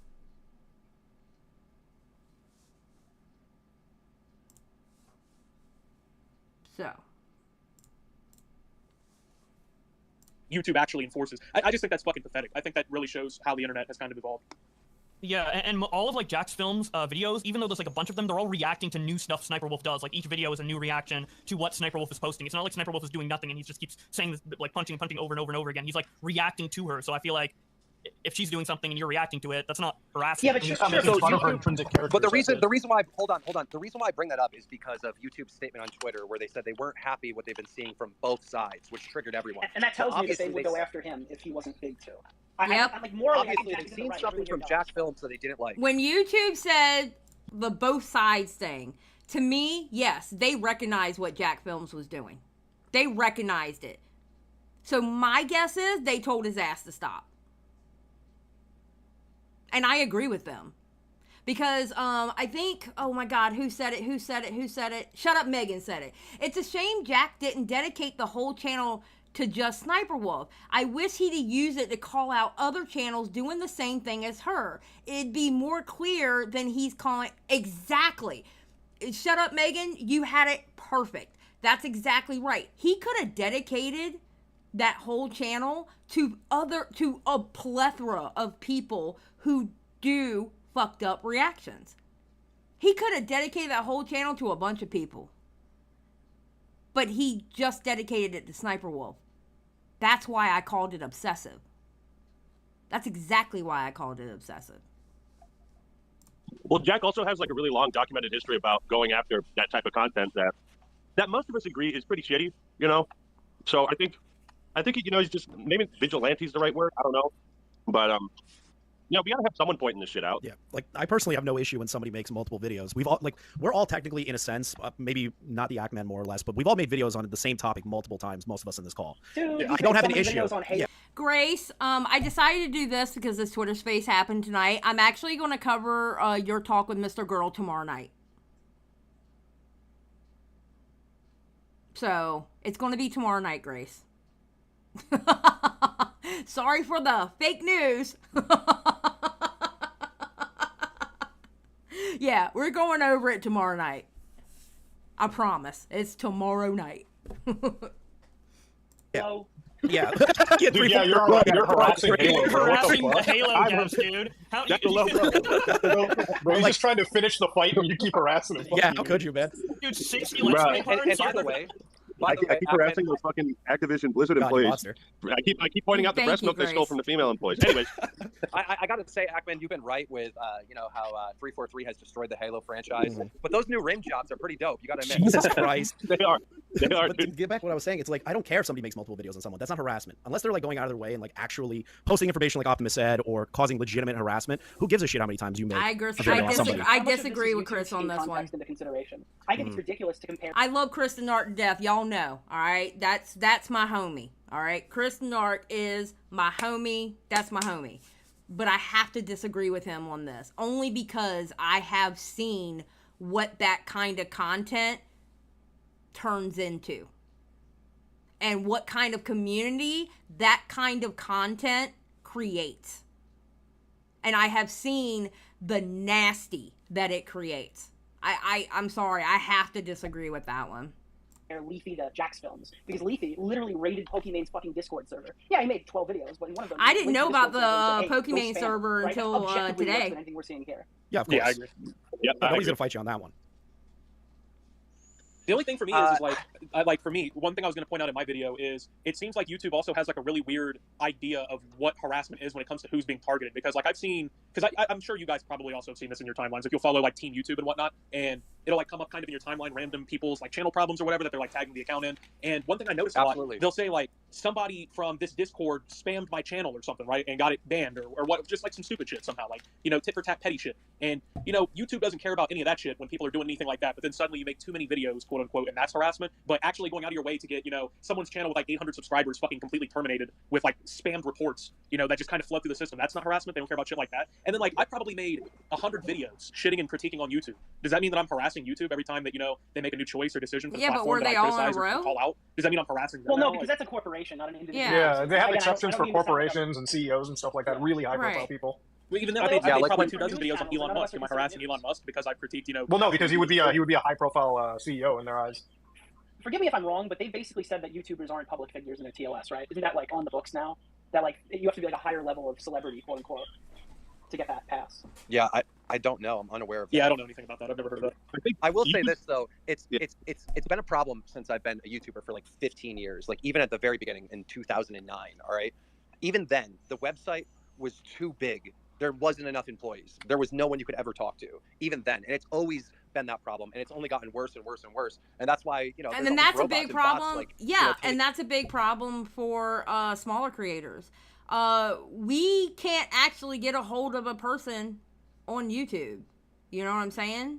So. YouTube actually enforces. I just think that's fucking pathetic. I think that really shows how the internet has kind of evolved. Yeah, and all of like Jacksfilms videos, even though there's like a bunch of them, they're all reacting to new stuff Sniperwolf does. Like each video is a new reaction to what Sniperwolf is posting. It's not like Sniperwolf is doing nothing and he just keeps saying this, like punching over and over and over again. He's like reacting to her. So I feel like if she's doing something and you're reacting to it, that's not harassment. Yeah, but sure. But the reason why hold on. The reason why I bring that up is because of YouTube's statement on Twitter where they said they weren't happy what they've been seeing from both sides, which triggered everyone. And that tells me that they would go after him if he wasn't big too. I'm like morally, obviously they've seen something from Jacksfilms that they didn't like. When YouTube said the both sides thing, to me, yes, they recognized what Jacksfilms was doing. They recognized it. So my guess is they told his ass to stop. And I agree with them. Because I think, oh my God, who said it? Shut Up Megan said it. It's a shame Jack didn't dedicate the whole channel to just Sniperwolf. I wish he'd use it to call out other channels doing the same thing as her. It'd be more clear than he's calling. Exactly. Shut Up Megan, you had it perfect. That's exactly right. He could have dedicated that whole channel to a plethora of people who do fucked up reactions. He could have dedicated that whole channel to a bunch of people. But he just dedicated it to Sniperwolf. That's why I called it obsessive. That's exactly why I called it obsessive. Well, Jack also has like a really long documented history about going after that type of content that most of us agree is pretty shitty, you know? So I think he's just, maybe vigilante is the right word. I don't know. But, you know, we gotta have someone pointing this shit out. Yeah, like I personally have no issue when somebody makes multiple videos. We're all technically, in a sense, maybe not the Ackman more or less, but we've all made videos on the same topic multiple times. Most of us in this call. Dude, I don't have an issue. Yeah. Grace, I decided to do this because this Twitter Space happened tonight. I'm actually going to cover your talk with Mr. Girl tomorrow night. So it's going to be tomorrow night, Grace. Sorry for the fake news. Yeah, we're going over it tomorrow night. I promise. It's tomorrow night. Yeah. Yeah. Dude, yeah, you're harassing Halo, bro. What the fuck? Halo guys, dude. How, That's a low blow. Bro, he's just trying to finish the fight and you keep harassing him. Yeah, how could you, man? dude, 60 Bro. likes. And by the way, I keep harassing those fucking Activision Blizzard God, you employees. monster. I keep pointing out the Thank breast you, milk they stole Grace. from the female employees. Anyways, I gotta say, Ackman, you've been right with you know how 343 has destroyed the Halo franchise, but those new rim jobs are pretty dope. You gotta admit. Jesus Christ. they are. But to Dude. get back to what I was saying, it's like I don't care if somebody makes multiple videos on someone. That's not harassment. Unless they're like going out of their way and like actually posting information like Optimus said or causing legitimate harassment. Who gives a shit how many times you make I a video on somebody? disagree with Chris on this one. Into consideration. I think it's ridiculous to compare. I love Kristen Art to death. Y'all know. All right. That's my homie. All right. Kristen Art is my homie. That's my homie. But I have to disagree with him on this. Only because I have seen what that kind of content turns into. And what kind of community that kind of content creates. And I have seen the nasty that it creates. I'm sorry, I have to disagree with that one. Leafy to Jacksfilms because Leafy literally raided Pokemon's fucking Discord server. Yeah, he made 12 videos, but in one of them, I didn't know about the Pokemon Pokemon server until today. Anything we're seeing here. Yeah, of course. Yeah, I agree. Yep, I Nobody's agree. gonna fight you on that one. The only thing for me is like for me, one thing I was going to point out in my video is it seems like YouTube also has like a really weird idea of what harassment is when it comes to who's being targeted. Because like I've seen, because I'm sure you guys probably also have seen this in your timelines. If you'll follow like Team YouTube and whatnot, and it'll like come up kind of in your timeline, random people's like channel problems or whatever that they're like tagging the account in. And one thing I noticed a lot, they'll say like somebody from this Discord spammed my channel or something, right, and got it banned or what, just like some stupid shit somehow, like, you know, tit for tat petty shit. And, you know, YouTube doesn't care about any of that shit when people are doing anything like that, but then suddenly you make too many videos, quote unquote, and that's harassment. But actually going out of your way to get, you know, someone's channel with like 800 subscribers fucking completely terminated with like spammed reports, you know, that just kind of flood through the system. That's not harassment. They don't care about shit like that. And then like, I probably made 100 videos shitting and critiquing on YouTube. Does that mean that I'm harassing YouTube every time that, you know, they make a new choice or decision for the Yeah, but were platform they that I all in a criticize or row? call out? Does that mean I'm harassing them? Well, no, now? because Like, that's a corporation, not an individual. Yeah. Yeah, they have Again, exceptions I for don't mean to sound like corporations and CEOs and stuff like that. Really high profile Right. people. well, even then, But I made yeah, probably like 2 dozen news videos on channels, Elon none of us Musk. are Am I considered harassing news. Elon Musk because I critiqued, you know? Well, no, because he would be a high profile CEO in their eyes. Forgive me if I'm wrong, but they basically said that YouTubers aren't public figures in their TOS, right? Isn't that like on the books now? That like you have to be like a higher level of celebrity, quote unquote, to get that pass. Yeah, I don't know. I'm unaware of that. Yeah, I don't know anything about that. I've never heard of that. I think I will say YouTube- this though, it's been a problem since I've been a YouTuber for like 15 years. Like even at the very beginning in 2009, all right? Even then, the website was too big. There wasn't enough employees. There was no one you could ever talk to. Even then, and it's always been that problem, and it's only gotten worse and worse and worse. And that's why, you know, And there's then all these that's a robots big and bots, problem. like, Yeah, you know, and that's a big problem for smaller creators. We can't actually get a hold of a person on YouTube. You know what I'm saying?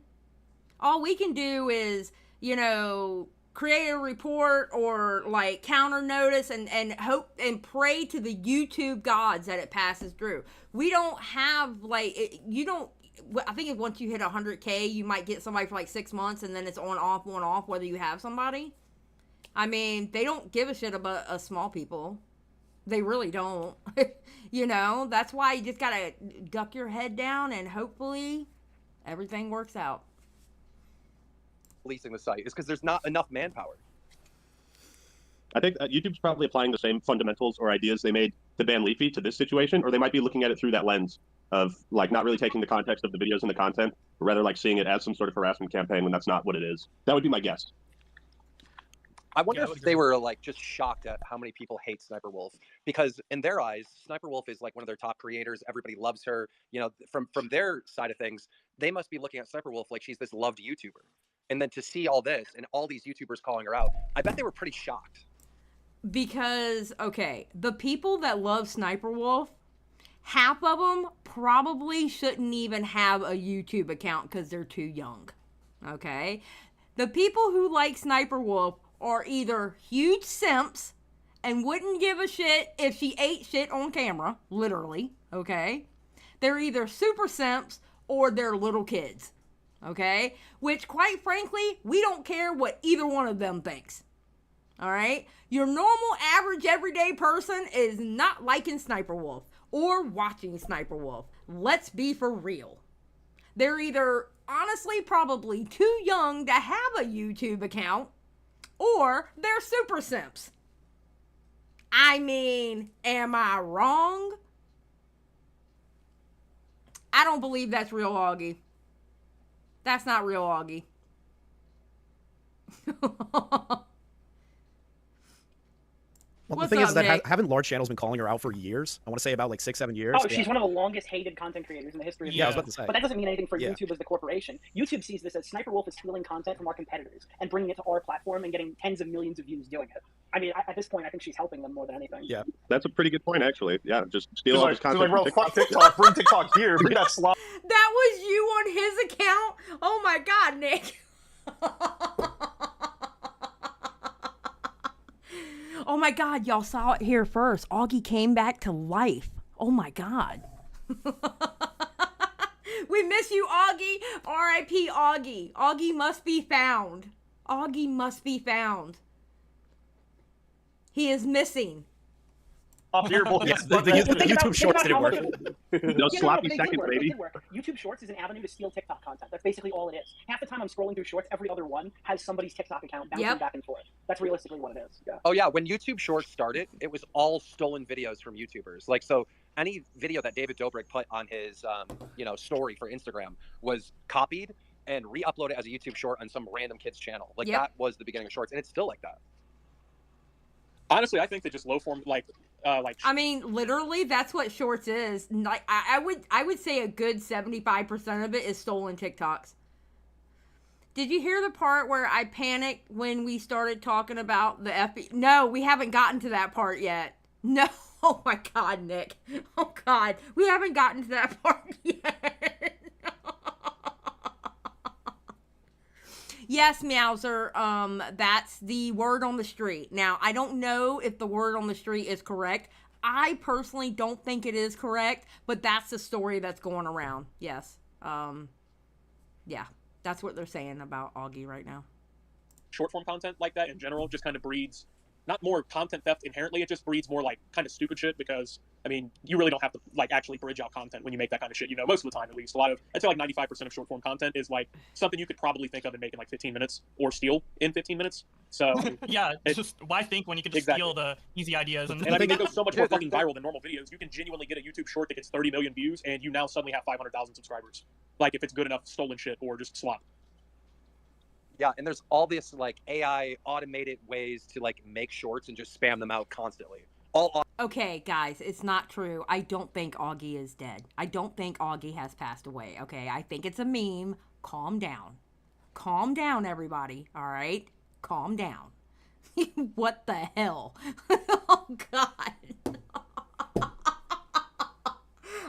All we can do is, you know, create a report or like counter notice and hope and pray to the YouTube gods that it passes through. We don't have like you don't. I think if once you hit 100K, you might get somebody for like 6 months, and then it's on off whether you have somebody. I mean, they don't give a shit about us small people. They really don't. You know, that's why you just gotta duck your head down and hopefully everything works out. policing the site is because there's not enough manpower. I think YouTube's probably applying the same fundamentals or ideas they made to ban Leafy to this situation, or they might be looking at it through that lens of like not really taking the context of the videos and the content, but rather like seeing it as some sort of harassment campaign when that's not what it is. That would be my guess. I wonder Yeah, I would if they agree. were like just shocked at how many people hate SniperWolf, because in their eyes, SniperWolf is like one of their top creators. Everybody loves her. You know, from their side of things, they must be looking at SniperWolf like she's this loved YouTuber. And then to see all this and all these YouTubers calling her out, I bet they were pretty shocked. Because, okay, the people that love Sniperwolf, half of them probably shouldn't even have a YouTube account because they're too young. Okay? The people who like Sniperwolf are either huge simps and wouldn't give a shit if she ate shit on camera, literally, okay? They're either super simps or they're little kids, okay? Which, quite frankly, we don't care what either one of them thinks. All right? Your normal, average, everyday person is not liking Sniperwolf or watching Sniperwolf. Let's be for real. They're either, honestly, probably too young to have a YouTube account, or they're super simps. I mean, am I wrong? I don't believe that's real Augie. That's not real Augie. Well, What's the thing is up, that Nick? haven't large channels been calling her out for years? I want to say about like 6-7 years. Oh, she's one of the longest hated content creators in the history of Yeah, I was YouTube. about to say. But that doesn't mean anything for Yeah. YouTube as the corporation. YouTube sees this as Sniperwolf is stealing content from our competitors and bringing it to our platform and getting tens of millions of views doing it. I mean, at this point, I think she's helping them more than anything. Yeah. That's a pretty good point, actually. Yeah, just steal She's all like, this content. bro, from TikTok. fuck TikTok. Bring TikTok here. Bring that slot. That was you on his account? Oh my god, Nick. Oh my god, y'all saw it here first. Augie came back to life. Oh my god. We miss you, Augie. R.I.P. Augie. Augie must be found. Augie must be found. He is missing. Up here, boys. Yeah, the YouTube Shorts didn't work. Those sloppy they did seconds, work. They baby. did work. YouTube Shorts is an avenue to steal TikTok content. That's basically all it is. Half the time I'm scrolling through Shorts, every other one has somebody's TikTok account bouncing Yep. back and forth. That's realistically what it is. Yeah. Oh yeah, when YouTube Shorts started, it was all stolen videos from YouTubers. Like, so any video that David Dobrik put on his story for Instagram was copied and re-uploaded as a YouTube short on some random kid's channel. Like Yep. that was the beginning of Shorts, and it's still like that. Honestly, I think that just low form, I mean, literally, that's what Shorts is. Like, I would say a good 75% of it is stolen TikToks. Did you hear the part where I panicked when we started talking about the FBI? No, we haven't gotten to that part yet. No. Oh my God, Nick. Oh God. We haven't gotten to that part yet. Yes, Meowser, that's the word on the street. Now, I don't know if the word on the street is correct. I personally don't think it is correct, but that's the story that's going around. Yes. Yeah. That's what they're saying about Augie right now. Short form content like that in general just kind of breeds not more content theft inherently, it just breeds more like kind of stupid shit because I mean you really don't have to like actually bridge out content when you make that kind of shit, you know, most of the time at least. I'd say like 95% of short form content is like something you could probably think of and make in like 15 minutes or steal in 15 minutes. So yeah, it's just why think when you can just steal the easy ideas and I mean it goes so much more fucking viral than normal videos. You can genuinely get a YouTube short that gets 30 million views and you now suddenly have 500,000 subscribers. Like if it's good enough stolen shit or just slop. Yeah, and there's all this like AI automated ways to like make shorts and just spam them out constantly. Okay, guys, it's not true. I don't think Augie is dead. I don't think Augie has passed away, okay? I think it's a meme. Calm down. Calm down, everybody, all right? Calm down. What the hell? Oh, God.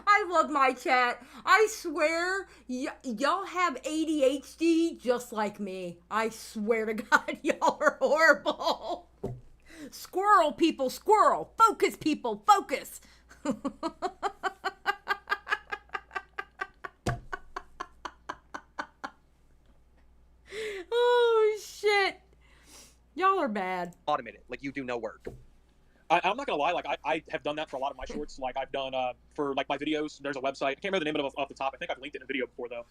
I love my chat. I swear, y'all have ADHD just like me. I swear to God, y'all are horrible. Squirrel, people, squirrel. Focus, people, focus. Oh, shit. Y'all are bad. Automated, like you do no work. I'm not gonna lie, like I have done that for a lot of my shorts. Like I've done for like my videos. There's a website. I can't remember the name of it off the top. I think I've linked it in a video before though.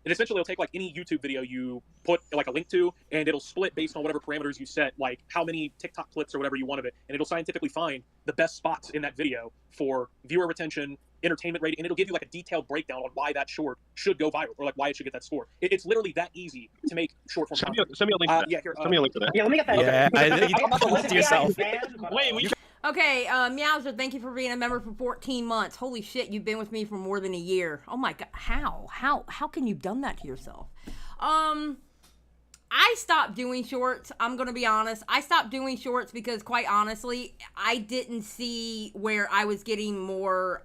And essentially it'll take like any YouTube video you put like a link to, and it'll split based on whatever parameters you set, like how many TikTok clips or whatever you want of it, and it'll scientifically find the best spots in that video for viewer retention, entertainment rating, and it'll give you like a detailed breakdown on why that short should go viral or like why it should get that score. It's literally that easy to make short form content. Send me a link to that. Yeah, here, send me a link to that. Yeah, let me get that. Yeah, Okay. you can do it to yourself. Wait, Okay, Meowser, thank you for being a member for 14 months. Holy shit, you've been with me for more than a year. Oh my God, how can you have done that to yourself? I stopped doing shorts. I'm gonna be honest. I stopped doing shorts because, quite honestly, I didn't see where I was getting more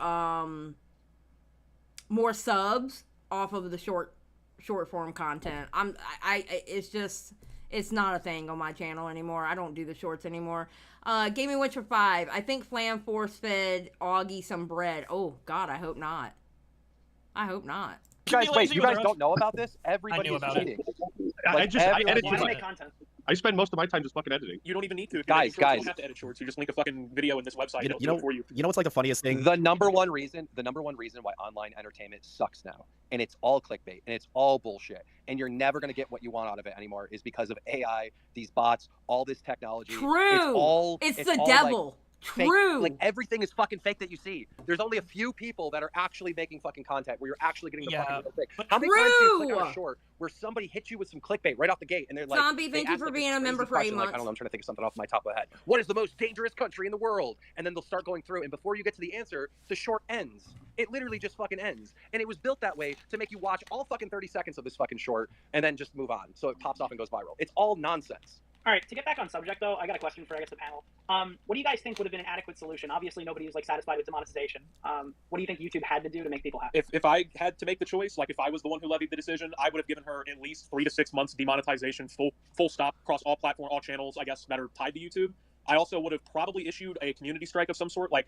subs off of the short form content. It's not a thing on my channel anymore. I don't do the shorts anymore. Gaming Witcher 5. I think Flam Force fed Augie some bread. Oh God, I hope not. I hope not. You guys, wait, you guys don't know about this? Everybody is cheating. I edit make content. I spend most of my time just fucking editing. You don't even need to. Guys, you don't have to edit shorts. You just link a fucking video in this website. You know what's like the funniest thing? The number one reason why online entertainment sucks now, and it's all clickbait and it's all bullshit, and you're never gonna get what you want out of it anymore, is because of AI, these bots, all this technology. True. It's the devil. Like, fake. True. Like everything is fucking fake that you see. There's only a few people that are actually making fucking content where you're actually getting the fucking fake. How many times do you click on a short where somebody hits you with some clickbait right off the gate and they're like, Zombie, thank you for being a member for 8 months. Like, I don't know, I'm trying to think of something off my top of my head. What is the most dangerous country in the world? And then they'll start going through, and before you get to the answer, the short ends. It literally just fucking ends. And it was built that way to make you watch all fucking 30 seconds of this fucking short and then just move on. So it pops off and goes viral. It's all nonsense. All right, to get back on subject, though, I got a question for, I guess, the panel. What do you guys think would have been an adequate solution? Obviously, nobody was, like, satisfied with demonetization. What do you think YouTube had to do to make people happy? If I had to make the choice, like, if I was the one who levied the decision, I would have given her at least 3 to 6 months demonetization, full stop, across all platforms, all channels, I guess, that are tied to YouTube. I also would have probably issued a community strike of some sort, like,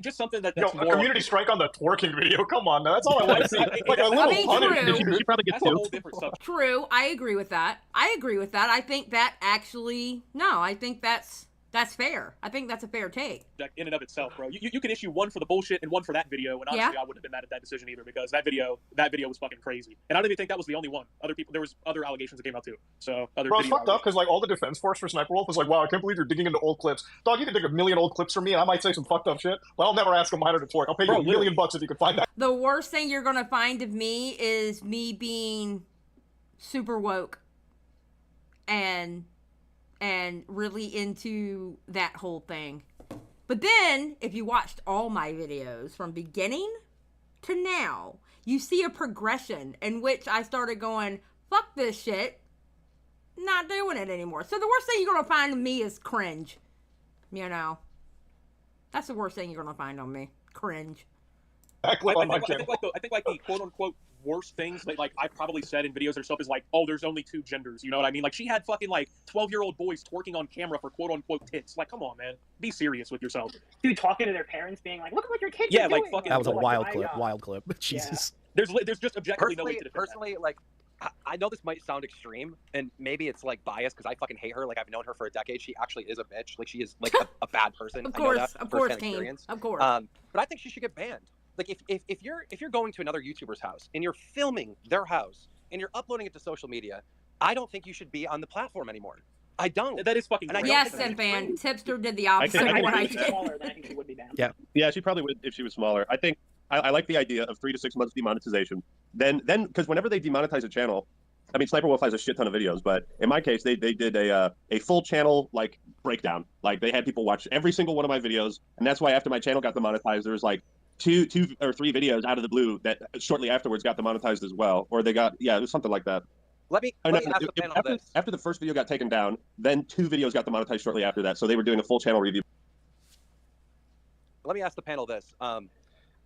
just something that's a community strike on the twerking video. Come on, that's all I want to see. Like a little punishment. She probably gets that's a whole different subject. True, I agree with that. I think that actually, no, I think that's fair. I think that's a fair take. In and of itself, bro. You can issue one for the bullshit and one for that video, and honestly, I wouldn't have been mad at that decision either, because that video was fucking crazy. And I don't even think that was the only one. There was other allegations that came out too. So Bro, it's fucked up because like all the defense force for Sniperwolf was like, wow, I can't believe you're digging into old clips. Dog, you can dig a million old clips from me, and I might say some fucked up shit, but I'll never ask a miner to twerk. I'll pay you $1 million if you can find that. The worst thing you're gonna find of me is me being super woke and really into that whole thing. But then, if you watched all my videos from beginning to now, you see a progression in which I started going, Fuck this shit. Not doing it anymore. So the worst thing you're gonna find of me is cringe. You know. That's the worst thing you're gonna find on me. Cringe. Well, I think like the quote unquote worst things that like I probably said in videos or stuff is like, oh, there's only 2 genders. You know what I mean? Like she had fucking like 12-year-old boys twerking on camera for quote unquote tits. Like, come on, man, be serious with yourself. Dude, talking to their parents, being like, "Look at what your kids Yeah, are like doing." fucking. That was a Like, wild my clip. God. Wild clip. Jesus. There's just objectively no way to defend that. Personally, like, I know this might sound extreme, and maybe it's like biased because I fucking hate her. Like, I've known her for a decade. She actually is a bitch. Like, she is like a bad person. Of I know course, that of course, firsthand Kane. experience. Of course. But I think she should get banned. Like, if you're going to another YouTuber's house and you're filming their house and you're uploading it to social media, I don't think you should be on the platform anymore. I don't. That is fucking. And I don't Yes, think Simpan. that's Tipster did the opposite I of can what I If she's did. smaller, then I think she would be banned. Yeah, she probably would if she was smaller. I think I like the idea of 3 to 6 months demonetization. Then because whenever they demonetize a channel, I mean, Sniperwolf has a shit ton of videos, but in my case, they did a full channel like breakdown. Like they had people watch every single one of my videos, and that's why after my channel got demonetized, there was like two or 3 videos out of the blue that shortly afterwards got demonetized as well, or they got it was something like that. Let me ask the panel this. After the first video got taken down, then 2 videos got demonetized shortly after that, so they were doing a full channel review. Let me ask the panel this.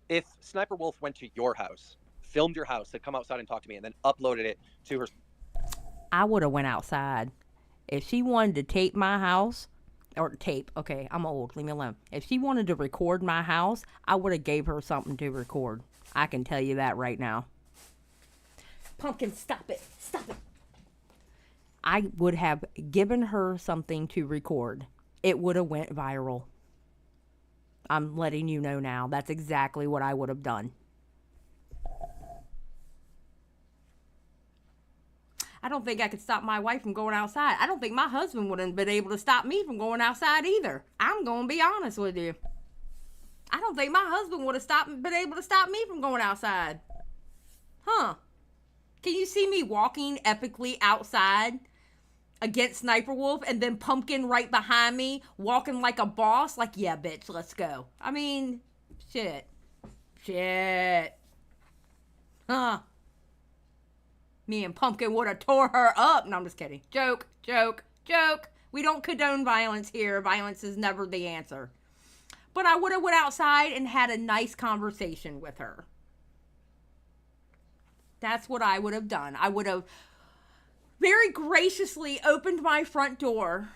If Sniperwolf went to your house, filmed your house, had come outside and talked to me, and then uploaded it to her... I would have went outside. If she wanted to tape my house, or tape, okay, I'm old, leave me alone. If she wanted to record my house, I would have gave her something to record. I can tell you that right now. Pumpkin, stop it. Stop it. I would have given her something to record. It would have went viral. I'm letting you know now. That's exactly what I would have done. I don't think I could stop my wife from going outside. I don't think my husband would have been able to stop me from going outside either. I'm going to be honest with you. I don't think my husband would have been able to stop me from going outside. Huh. Can you see me walking epically outside against Sniperwolf and then Pumpkin right behind me walking like a boss? Like, yeah, bitch, let's go. I mean, shit. Huh. Me and Pumpkin would have tore her up. No, I'm just kidding. Joke. We don't condone violence here. Violence is never the answer. But I would have went outside and had a nice conversation with her. That's what I would have done. I would have very graciously opened my front door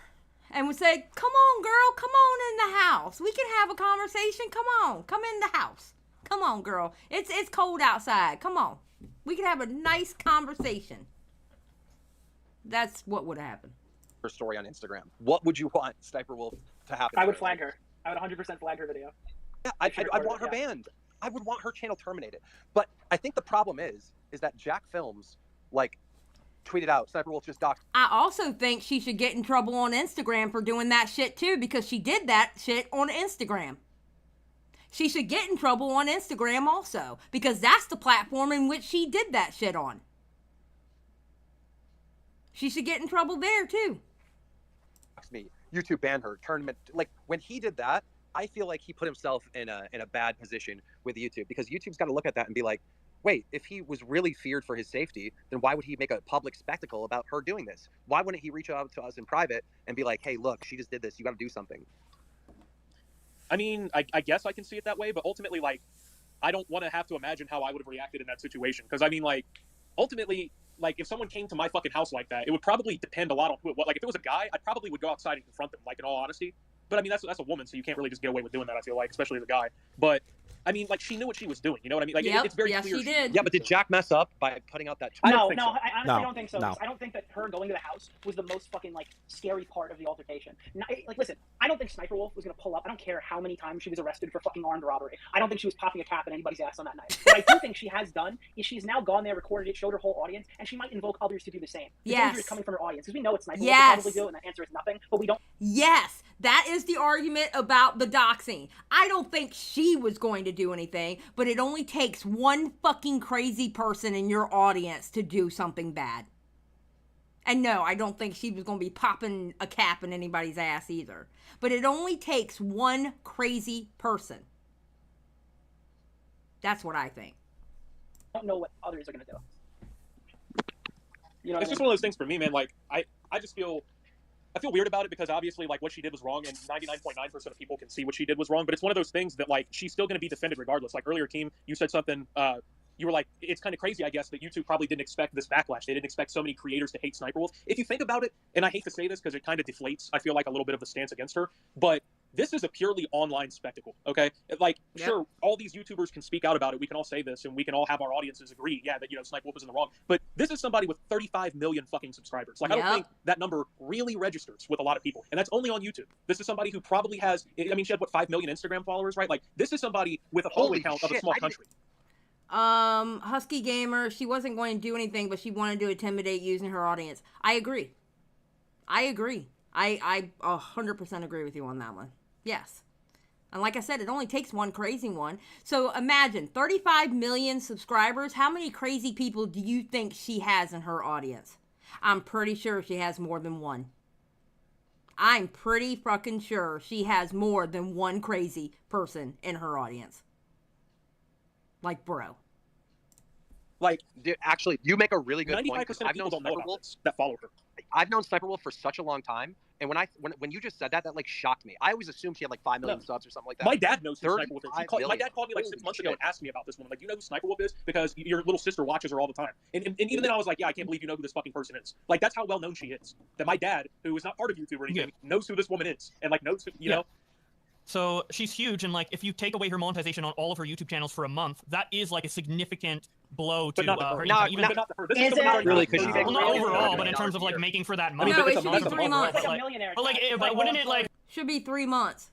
and would say, come on, girl, come on in the house. We can have a conversation. Come on, come in the house. Come on, girl. It's cold outside. Come on. We can have a nice conversation. That's what would happen. Her story on Instagram. What would you want Sniperwolf to happen? I would flag her. I would 100% flag her video. Yeah, I'd want her banned. I would want her channel terminated. But I think the problem is that Jacksfilms, like, tweeted out, Sniperwolf just doxed. I also think she should get in trouble on Instagram for doing that shit too, because she did that shit on Instagram. She should get in trouble on Instagram also, because that's the platform in which she did that shit on. She should get in trouble there too. Me. YouTube banned her. Tournament. Like, when he did that, I feel like he put himself in a bad position with YouTube, because YouTube's got to look at that and be like, wait, if he was really feared for his safety, then why would he make a public spectacle about her doing this? Why wouldn't he reach out to us in private and be like, hey, look, she just did this. You got to do something. I mean, I guess I can see it that way, but ultimately, like, I don't want to have to imagine how I would have reacted in that situation. Because, I mean, like, ultimately, like, if someone came to my fucking house like that, it would probably depend a lot on who it was. Like, if it was a guy, I probably would go outside and confront them, like, in all honesty. But, I mean, that's a woman, so you can't really just get away with doing that, I feel like, especially as a guy. But, I mean, like, she knew what she was doing, you know what I mean? Like, Yep. it's very yes, clear. she did. Yeah, but did Jack mess up by putting out that? I don't no, think no, so. I honestly No, don't think so. no. I don't think that her going to the house was the most fucking, like, scary part of the altercation. Like, listen, I don't think Sniperwolf was going to pull up. I don't care how many times she was arrested for fucking armed robbery. I don't think she was popping a cap in anybody's ass on that night. What I do think she has done is she's now gone there, recorded it, showed her whole audience, and she might invoke others to do the same. The danger is coming from her audience, because we know what Sniperwolf will probably do, and the answer is nothing, but we don't. Yes, that is the argument about the doxing. I don't think she was going to do anything, but it only takes one fucking crazy person in your audience to do something bad. And no, I don't think she was going to be popping a cap in anybody's ass either. But it only takes one crazy person. That's what I think. Don't know what others are going to do. You know, it's just one of those things for me, man. Like I just feel weird about it because obviously like what she did was wrong, and 99.9% of people can see what she did was wrong. But it's one of those things that like she's still going to be defended regardless. Like earlier, Keem, you said something. You were like, it's kind of crazy, I guess, that YouTube probably didn't expect this backlash. They didn't expect so many creators to hate SSSniperwolf. If you think about it, and I hate to say this because it kind of deflates, I feel like, a little bit of the stance against her, but this is a purely online spectacle, okay? Like, sure, all these YouTubers can speak out about it. We can all say this, and we can all have our audiences agree, yeah, that, you know, SSSniperwolf is in the wrong. But this is somebody with 35 million fucking subscribers. Like, I don't think that number really registers with a lot of people. And that's only on YouTube. This is somebody who probably has, I mean, she had, what, 5 million Instagram followers, right? Like, this is somebody with a follower count of a small country. Husky Gamer, she wasn't going to do anything, but she wanted to intimidate using her audience. I agree. I 100% agree with you on that one. Yes. And like I said, it only takes one crazy one. So imagine, 35 million subscribers. How many crazy people do you think she has in her audience? I'm pretty sure she has more than one. I'm pretty fucking sure she has more than one crazy person in her audience. Like, bro. Like, dude, actually, you make a really good point. 95% of people don't know about this that follow her. I've known SSSniperwolf for such a long time, and when you just said that, that like shocked me. I always assumed she had like 5 million subs or something like that. My dad knows who SSSniperwolf is. My dad called me like 6 months ago and asked me about this woman. Like, do you know who SSSniperwolf is? Because your little sister watches her all the time. And even then I was like, yeah, I can't believe you know who this fucking person is. Like, that's how well known she is. That my dad, who is not part of YouTube or anything, knows who this woman is, and like knows who, you know. So she's huge, and like if you take away her monetization on all of her YouTube channels for a month, that is like a significant blow to her income. Even not to her. This is it? Really, because well, not overall, but in terms of like making for that money. No, it should be 3 months. Like a millionaire. But like, but wouldn't it like? Should be 3 months.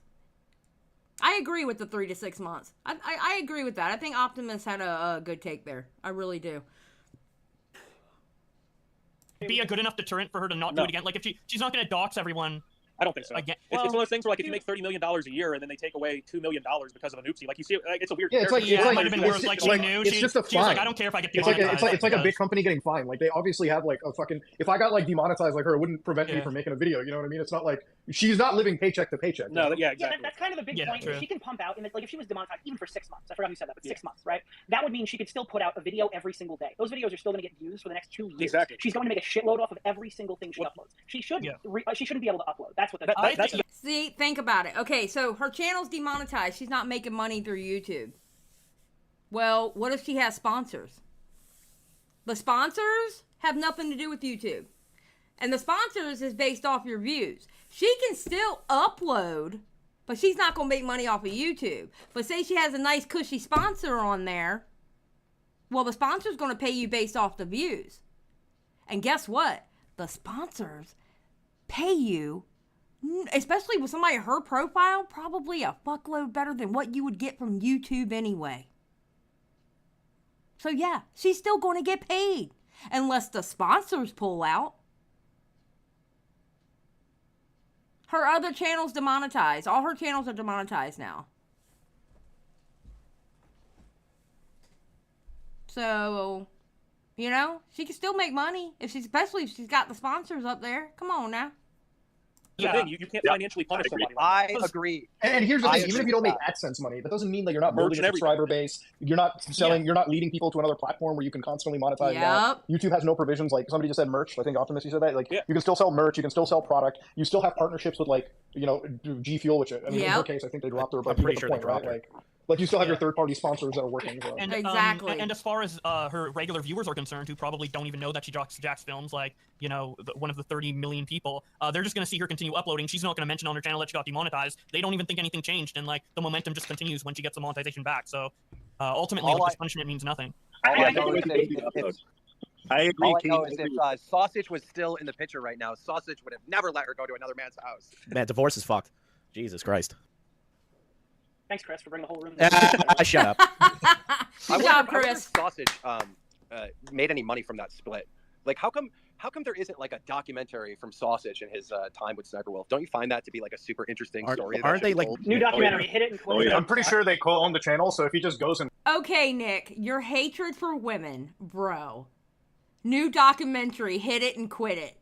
I agree with the 3 to 6 months. I agree with that. I think Optimus had a good take there. I really do. Be a good enough deterrent for her to not do it again. Like if she's not going to dox everyone. I don't think so. Again, it's one of those things where, like, if you make $30 million a year and then they take away $2 million because of an oopsie, like, you see, like, it's a weird. Yeah, it's like, it might have been worse. Like, she knew. It's just a she was like, fine. I don't care if I get It's demonetized. like a big company getting fined. Like, they obviously have like a fucking. If I got like demonetized like her, it wouldn't prevent me from making a video. You know what I mean? It's not like she's not living paycheck to paycheck. No, know? yeah, exactly. Yeah, that's kind of the big point. True. She can pump out, and like if she was demonetized even for 6 months, I forgot who said that, but 6 months, right? That would mean she could still put out a video every single day. Those videos are still going to get views for the next 2 years. Exactly. She's going to make a shitload off of every single thing she uploads. She should. She shouldn't be able to upload. That's what that's. See, think about it. Okay, so her channel's demonetized. She's not making money through YouTube. Well, what if she has sponsors? The sponsors have nothing to do with YouTube. And the sponsors is based off your views. She can still upload, but she's not going to make money off of YouTube. But say she has a nice cushy sponsor on there, well, the sponsor's going to pay you based off the views. And guess what? The sponsors pay you, especially with somebody her profile, probably a fuckload better than what you would get from YouTube anyway. So yeah, she's still going to get paid unless the sponsors pull out. Her other channel's demonetized. All her channels are demonetized now. So, you know, she can still make money especially if she's got the sponsors up there. Come on now. Yeah, you can't financially punish somebody. I agree. And here's the thing: even if you don't make AdSense money, that doesn't mean that you're not building a subscriber base. You're not selling. You're not leading people to another platform where you can constantly monetize that. YouTube has no provisions. Like somebody just said, merch. I think Optimus, you said that. Like you can still sell merch. You can still sell product. You still have partnerships with like G Fuel, which I mean in her case, I think they dropped her. But I'm pretty sure they dropped her. Like you still have your third-party sponsors that are working. So. And, exactly. And as far as her regular viewers are concerned, who probably don't even know that she drops Jacksfilms, like one of the 30 million people, they're just going to see her continue uploading. She's not going to mention on her channel that she got demonetized. They don't even think anything changed, and like the momentum just continues when she gets the monetization back. So ultimately, this punishment means nothing. I agree. All I know is if Sausage was still in the picture right now, Sausage would have never let her go to another man's house. Man, divorce is fucked. Jesus Christ. Thanks, Chris, for bringing the whole room. Shut up. Good job, Chris. I wonder if Sausage made any money from that split. Like, how come there isn't like a documentary from Sausage and his time with SSSniperwolf? Don't you find that to be like a super interesting story? Aren't they like new documentary? Hit it and quit it. I'm pretty sure they co-own the channel, so if he just goes and. Okay, Nick, your hatred for women, bro. New documentary, Hit It and Quit It.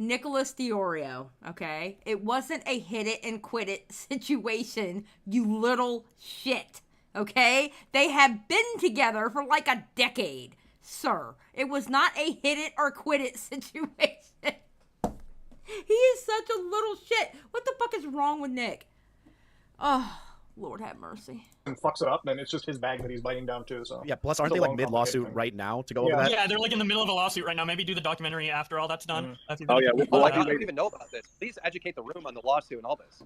Nicholas DeOrio, okay? It wasn't a hit it and quit it situation, you little shit, okay? They have been together for like a decade. sir. It was not a hit it or quit it situation. He is such a little shit. What the fuck is wrong with Nick? Oh, Lord have mercy. And fucks it up, then it's just his bag that he's biting down too. So Yeah, plus aren't It's they a like long, mid-lawsuit complicated right now to go over that? Yeah, they're like in the middle of a lawsuit right now. Maybe do the documentary after all that's done. Oh, yeah, Oh my Well, god, I don't even know about this. Please educate the room on the lawsuit and all this.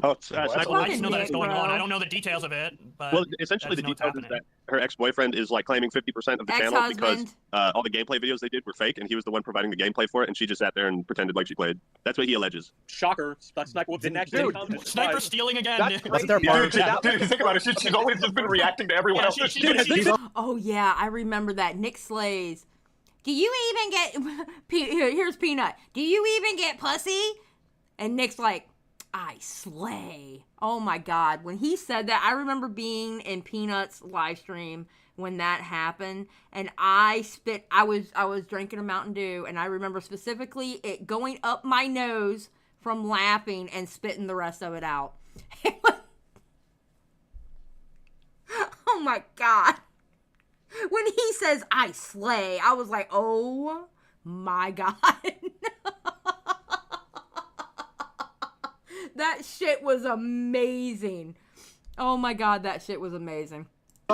Oh, I Fucking just know that it's Nick, going on. bro. I don't know the details of it. But well, I essentially just the know it's details is happening. that her ex-boyfriend is like claiming 50% of the channel because Ex-husband. all the gameplay videos they did were fake, and he was the one providing the gameplay for it, and she just sat there and pretended like she played. That's what he alleges. Shocker. Sniperwolf didn't actually come. Just Sniper surprised. stealing again. That's Wasn't there a crazy. part? dude, think about it. She's always just been reacting to everyone Yeah, else. she's Oh yeah, I remember that. Nick Slays. Do you even get here's Peanut. Do you even get pussy? And Nick's like, I slay. Oh my god. When he said that, I remember being in Peanut's live stream when that happened, and I was drinking a Mountain Dew, and I remember specifically it going up my nose from laughing and spitting the rest of it out. Oh my god. When he says I slay, I was like, oh my god. That shit was amazing. Oh my god, that shit was amazing.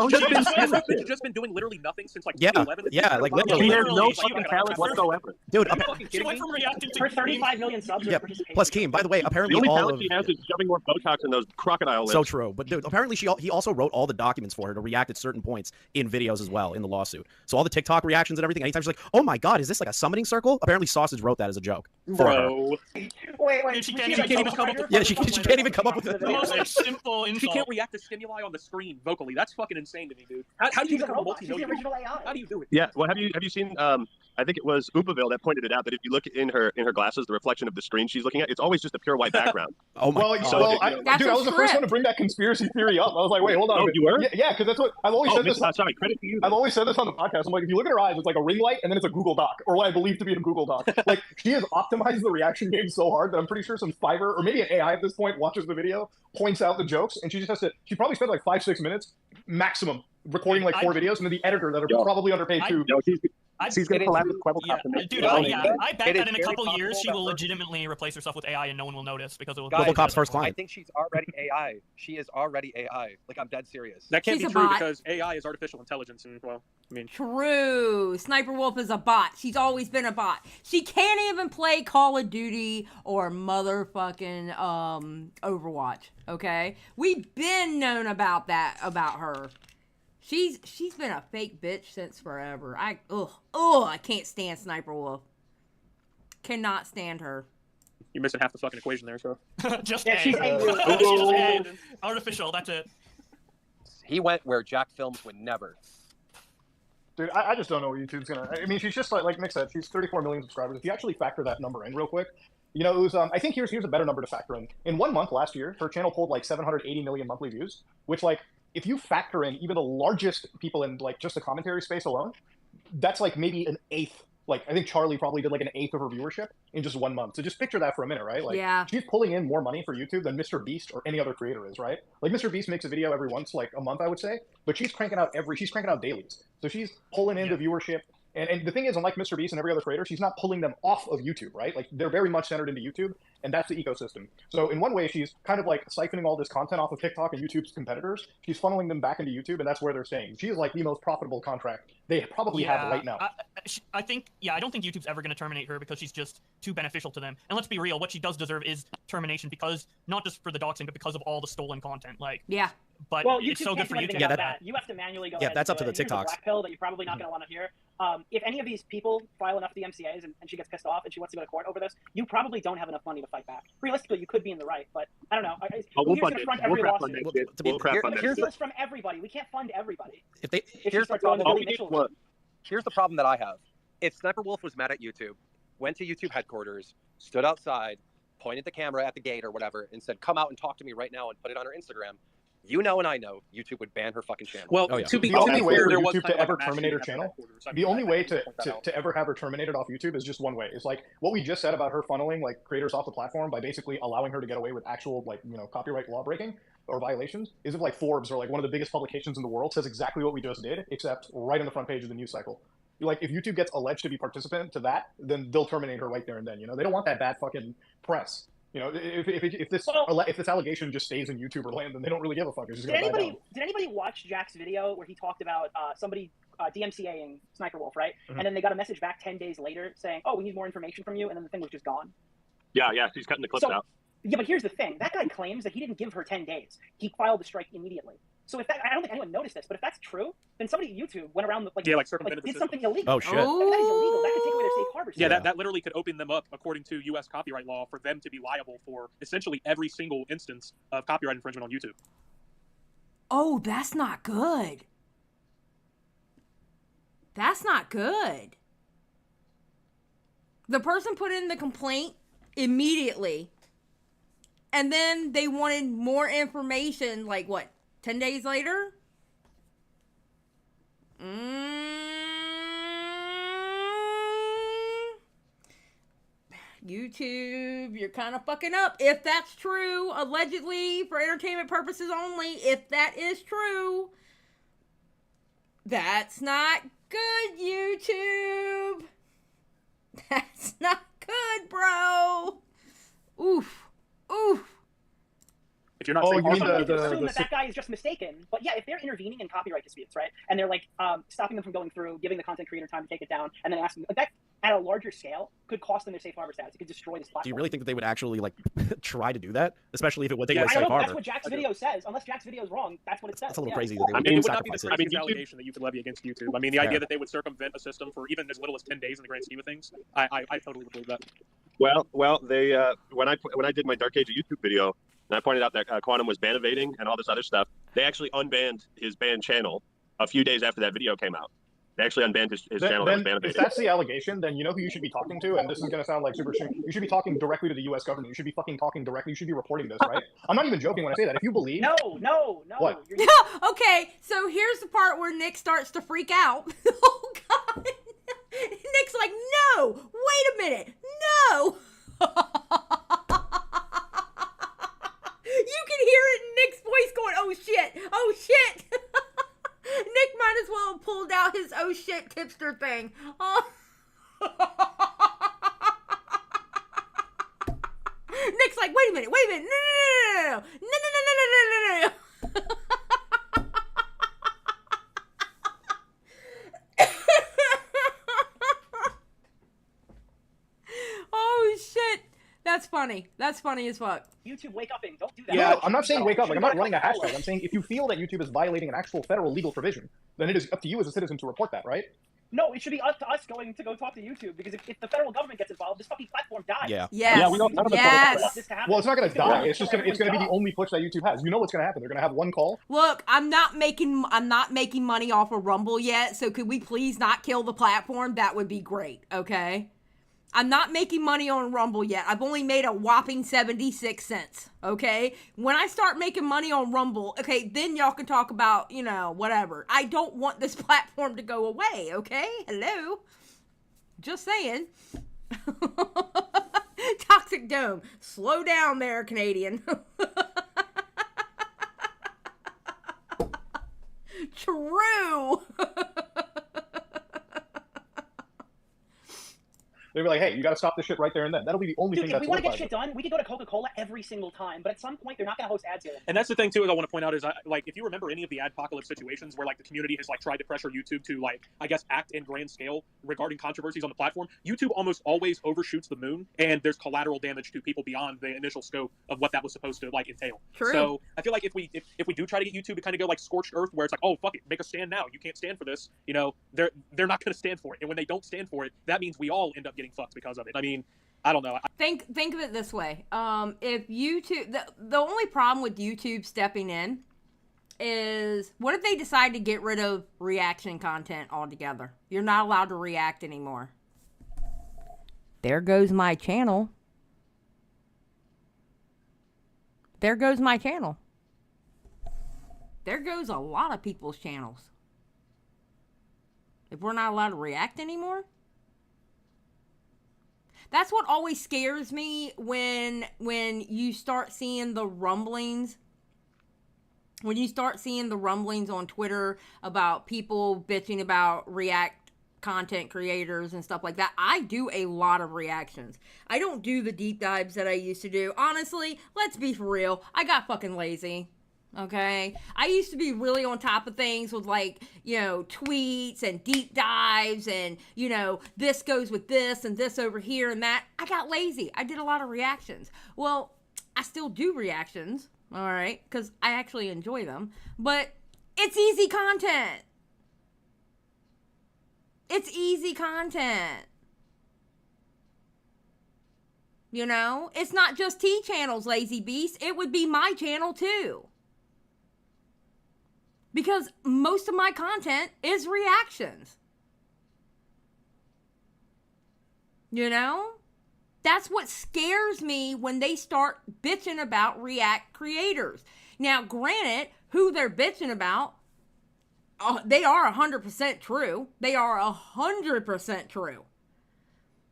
She's just been doing literally nothing since like Yeah, 2011. yeah, like Literally. literally. She has no Literally, fucking she- talent whatsoever. Dude, Are you fucking She kidding went me? from reacting to Her 35 million subs yeah, are participation. plus Keem, by the way, The apparently only all talent of she has is shoving more Botox in those crocodile lips. so true. But dude, apparently he also wrote all the documents for her to react at certain points in videos as well in the lawsuit. So all the TikTok reactions and everything. Anytime she's like, "Oh my god, is this like a summoning circle?" Apparently Sausage wrote that as a joke for her. Bro. Wait. She can't even come up with Yeah, she can't even come up with it. the most like, simple She insult. can't react to stimuli on the screen vocally. That's fucking insane to me, dude. How do you She's a become a robot. She's the multi-millionaire? original AI. How do you do it? Yeah, well, have you seen? I think it was Upaville that pointed it out that if you look in her glasses, the reflection of the screen she's looking at, it's always just a pure white background. Oh my Well, god. well, That's dude, a I was the first script. one to bring that conspiracy theory up. I was like, wait, hold on. a Oh, minute. you were? Yeah, because that's what I've always said. This. Sorry, credit to you. I've always said this on the podcast. I'm like, if you look at her eyes, it's like a ring light, and then it's a Google Doc, or what I believe to be a Google Doc. Like, she has optimized the reaction game so hard that I'm pretty sure some Fiverr, or maybe an AI at this point, watches the video, points out the jokes, and she just has to. She probably spent like 5-6 minutes maximum recording like 4 videos, and then the editor that are probably underpaid too. No, she's gonna collab with Quibble Yeah, Cop and make dude, it all I bet It is that in a very couple years possible she that will her- legitimately replace herself with AI and no one will notice because it will. Guys, Cop's first I client. think she's already AI. She is already AI. Like, I'm dead serious. That can't She's be a true bot. because AI is artificial intelligence, and well, I mean, True. Sniper Wolf is a bot. She's always been a bot. She can't even play Call of Duty or motherfucking Overwatch. Okay? We've been known about that about her. She's been a fake bitch since forever. I can't stand Sniper Wolf. Cannot stand her. you're missing half the fucking equation there. So just Yeah, A. she's A. She's just A. Artificial. That's it. He went where Jacksfilms would never. Dude, I just don't know what YouTube's gonna. I mean, she's just like Nick said, she's 34 million subscribers. If you actually factor that number in real quick, you know, it was. I think here's a better number to factor in. In 1 month last year, her channel pulled like 780 million monthly views, which like if you factor in even the largest people in like just the commentary space alone, that's like maybe an eighth. Like I think Charlie probably did like an eighth of her viewership in just 1 month. So just picture that for a minute, right? Like Yeah. she's pulling in more money for YouTube than Mr. Beast or any other creator is, right? Like Mr. Beast makes a video every once like a month, I would say, but she's cranking out dailies. So she's pulling in the viewership. And the thing is, unlike Mr. Beast and every other creator, she's not pulling them off of YouTube, right? Like they're very much centered into YouTube, and that's the ecosystem. So in one way, she's kind of like siphoning all this content off of TikTok and YouTube's competitors. She's funneling them back into YouTube, and that's where they're staying. She is like the most profitable contract they probably have right now. I think, I don't think YouTube's ever going to terminate her because she's just too beneficial to them. And let's be real, what she does deserve is termination because, not just for the doxing, but because of all the stolen content. Like, Yeah. but Well, YouTube it's so can't good for do anything YouTube. about that. You have to manually go ahead that's and up do to it. the And here's TikToks. black pill that you're probably not going to want to hear. If any of these people file enough DMCAs and she gets pissed off and she wants to go to court over this, you probably don't have enough money to fight back. Realistically, you could be in the right, but I don't know. We'll Who's fund going to it. front We'll every crap on lawsuit? that shit. To be- We'll crap on that Here's shit. It's from everybody. We can't fund everybody. If they If she Here's the starts going to problem. Billy Mitchell. Look, Here's the problem that I have. If Sniper Wolf was mad at YouTube, went to YouTube headquarters, stood outside, pointed the camera at the gate or whatever, and said, "Come out and talk to me right now," and put it on her Instagram, you know and I know YouTube would ban her fucking channel. well, Oh, yeah. to be The only way fair, for there was YouTube kind to of ever like a mass terminate her shooting at channel, headquarters. I the mean, only I way need point that out. to ever have her terminated off YouTube is just one way. It's like what we just said about her funneling like creators off the platform by basically allowing her to get away with actual like copyright law breaking. or violations is if like Forbes or like one of the biggest publications in the world says exactly what we just did, except right on the front page of the news cycle. Like if YouTube gets alleged to be participant to that, then they'll terminate her right there and then. You know, they don't want that bad fucking press. You know, if this allegation just stays in YouTuber land, then they don't really give a fuck. It's just Did gonna die anybody down. did anybody watch Jack's video where he talked about somebody DMCAing Sniperwolf, right? And then they got a message back 10 days later saying, "Oh, we need more information from you," and then the thing was just gone. Yeah, he's cutting the clips out. Yeah, but here's the thing: that guy claims that he didn't give her 10 days. He filed the strike immediately. So if that, I don't think anyone noticed this, but if that's true, then somebody at YouTube went around circumvented the did system. something illegal. Oh shit! I mean, that is illegal. That could take away their safe harbor. Yeah, status. that literally could open them up, according to U.S. copyright law, for them to be liable for essentially every single instance of copyright infringement on YouTube. Oh, that's not good. That's not good. The person put in the complaint immediately, and then they wanted more information, like what, 10 days later? YouTube, you're kind of fucking up. If that's true, allegedly, for entertainment purposes only, if that is true, that's not good, YouTube. That's not good, bro. Oof. Oof. If you're not Oh, saying you mean Also, the- you can assume the that guy is just mistaken. But yeah, if they're intervening in copyright disputes, right, and they're like stopping them from going through, giving the content creator time to take it down, and then asking, that at a larger scale could cost them their safe harbor status. It could destroy this platform. Do you really think that they would actually like try to do that, especially if it would take Yeah, away I safe don't know. But that's harbor? what Jack's video says. Unless Jack's video is wrong, that's what it says. That's a little Yeah. crazy that they I would mean, it would not be the sacrifice it. craziest allegation that you could levy against YouTube. I mean, the Fair. idea that they would circumvent a system for even as little as 10 days in the grand scheme of things, I totally would believe that. Well, they when I did my Dark Age of YouTube video, and I pointed out that Quantum was ban evading and all this other stuff, they actually unbanned his banned channel a few days after that video came out. They actually unbanned his channel that was ban If evading. that's the allegation, then you know who you should be talking to, and this is going to sound like super shitty. You should be talking directly to the U.S. government. You should be fucking talking directly. You should be reporting this, right? I'm not even joking when I say that. If you believe... No. What? You're Okay, so here's the part where Nick starts to freak out. Oh, God. Nick's like, no, wait a minute, no. You can hear it in Nick's voice going, oh, shit. Nick might as well have pulled out his oh, shit tipster thing. Oh. Nick's like, wait a minute, no. Oh shit, that's funny. That's funny as fuck. YouTube, wake up and don't do that. Yeah, No, I'm not saying no, wake up. you Like, I'm not gotta running a cut hashtag. I'm saying if you feel that YouTube is violating an actual federal legal provision, then it is up to you as a citizen to report that, right? No, it should be up to us going to go talk to YouTube, because if the federal government gets involved, this fucking platform dies. Yeah. Yes. Yeah, we don't- none of us want Yes. This to happen. Well, it's not going to gonna die. It's just going to be the only push that YouTube has. You know what's going to happen. They're going to have one call. Look, I'm not making money off of Rumble yet, so could we please not kill the platform? That would be great, okay? I'm not making money on Rumble yet. I've only made a whopping 76 cents, okay? When I start making money on Rumble, okay, then y'all can talk about, you know, whatever. I don't want this platform to go away, okay? Hello? Just saying. Toxic Dome. Slow down there, Canadian. True. They'll be like, hey, you got to stop this shit right there and then. That'll be the only Dude, thing if that's we want to get solidifies shit done, we could go to Coca-Cola every single time. But at some point, they're not going to host ads here. And that's the thing too. Is I want to point out is like if you remember any of the adpocalypse situations where like the community has like tried to pressure YouTube to like I guess act in grand scale regarding controversies on the platform, YouTube almost always overshoots the moon, and there's collateral damage to people beyond the initial scope of what that was supposed to like entail. True. So I feel like if we do try to get YouTube to kind of go like scorched earth, where it's like, oh fuck it, make a stand now. You can't stand for this. You know, they're not going to stand for it, and when they don't stand for it, that means we all end up getting fucked because of it. I mean, I don't know. Think of it this way. If YouTube, the only problem with YouTube stepping in is, what if they decide to get rid of reaction content altogether? You're not allowed to react anymore. There goes my channel. There goes my channel. There goes a lot of people's channels. If we're not allowed to react anymore. That's what always scares me when you start seeing the rumblings when you start seeing the rumblings on Twitter about people bitching about React content creators and stuff like that, I do a lot of reactions. I don't do the deep dives that I used to do. Honestly, let's be for real. I got fucking lazy. Okay? I used to be really on top of things with, like, you know, tweets and deep dives and, you know, this goes with this and this over here and that. I got lazy. I did a lot of reactions. Well, I still do reactions. All right, because I actually enjoy them, but it's easy content. It's easy content. You know, it's not just T channel's lazy beast. It would be my channel too. Because most of my content is reactions. You know? That's what scares me when they start bitching about React creators. Now, granted, who they're bitching about, they are 100% true. They are 100% true.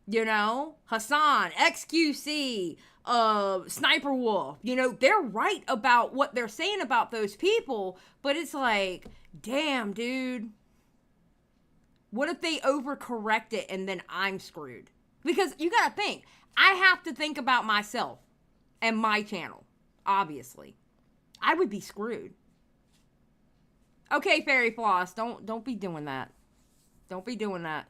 You know, Hassan, XQC, Sniperwolf, you know, they're right about what they're saying about those people, but it's like, damn, dude. What if they overcorrect it and then I'm screwed? Because you gotta think, I have to think about myself and my channel, obviously. I would be screwed. Okay, Fairy Floss, don't be doing that. Don't be doing that.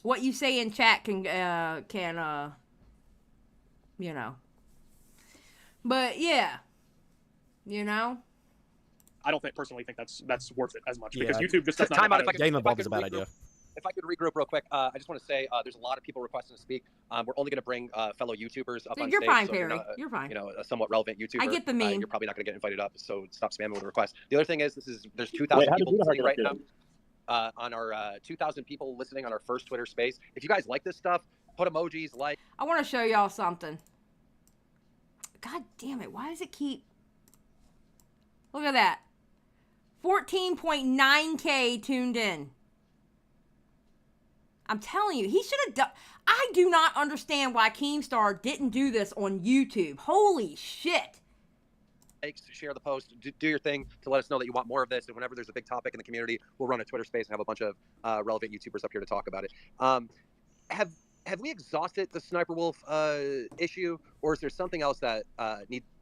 What you say in chat can you know. But yeah, you know. I don't personally think that's worth it as much Yeah. because YouTube just does not. Time out. If I Getting could, involved is a bad idea. If I could regroup real quick, I just want to say there's a lot of people requesting to speak. We're only going to bring fellow YouTubers up on You're stage. fine, so Perry. You're, You're fine. You know, a somewhat relevant YouTuber. I get the meme. You're probably not going to get invited up, so stop spamming with the request. The other thing is, there's 2,000 Wait, how did people Mutahar listening get right up now. On our 2,000 people listening on our first Twitter Space. If you guys like this stuff, put emojis, like. I want to show y'all something. God damn it. Why does it keep... Look at that. 14.9K tuned in. I'm telling you, he should have done... I do not understand why Keemstar didn't do this on YouTube. Holy shit. Likes, share the post, do your thing to let us know that you want more of this. And whenever there's a big topic in the community, we'll run a Twitter Space and have a bunch of relevant YouTubers up here to talk about it. Have we exhausted the Sniper Wolf issue, or is there something else that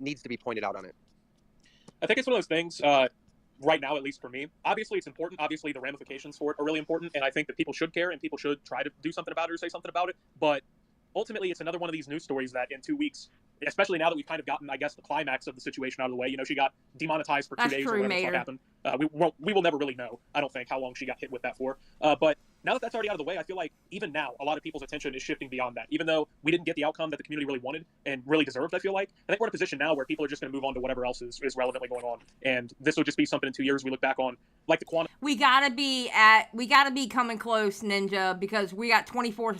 needs to be pointed out on it? I think it's one of those things, right now, at least for me. Obviously, it's important. Obviously, the ramifications for it are really important, and I think that people should care and people should try to do something about it or say something about it. But ultimately, it's another one of these news stories that in 2 weeks, especially now that we've kind of gotten, I guess, the climax of the situation out of the way. You know, she got demonetized for 2 days or whatever the fuck happened. We will never really know, I don't think, how long she got hit with that for. But now that that's already out of the way, I feel like even now, a lot of people's attention is shifting beyond that. Even though we didn't get the outcome that the community really wanted and really deserved, I feel like. I think we're in a position now where people are just going to move on to whatever else is relevantly going on. And this will just be something in 2 years we look back on, like the quantum. We gotta be coming close, Ninja, because we got 24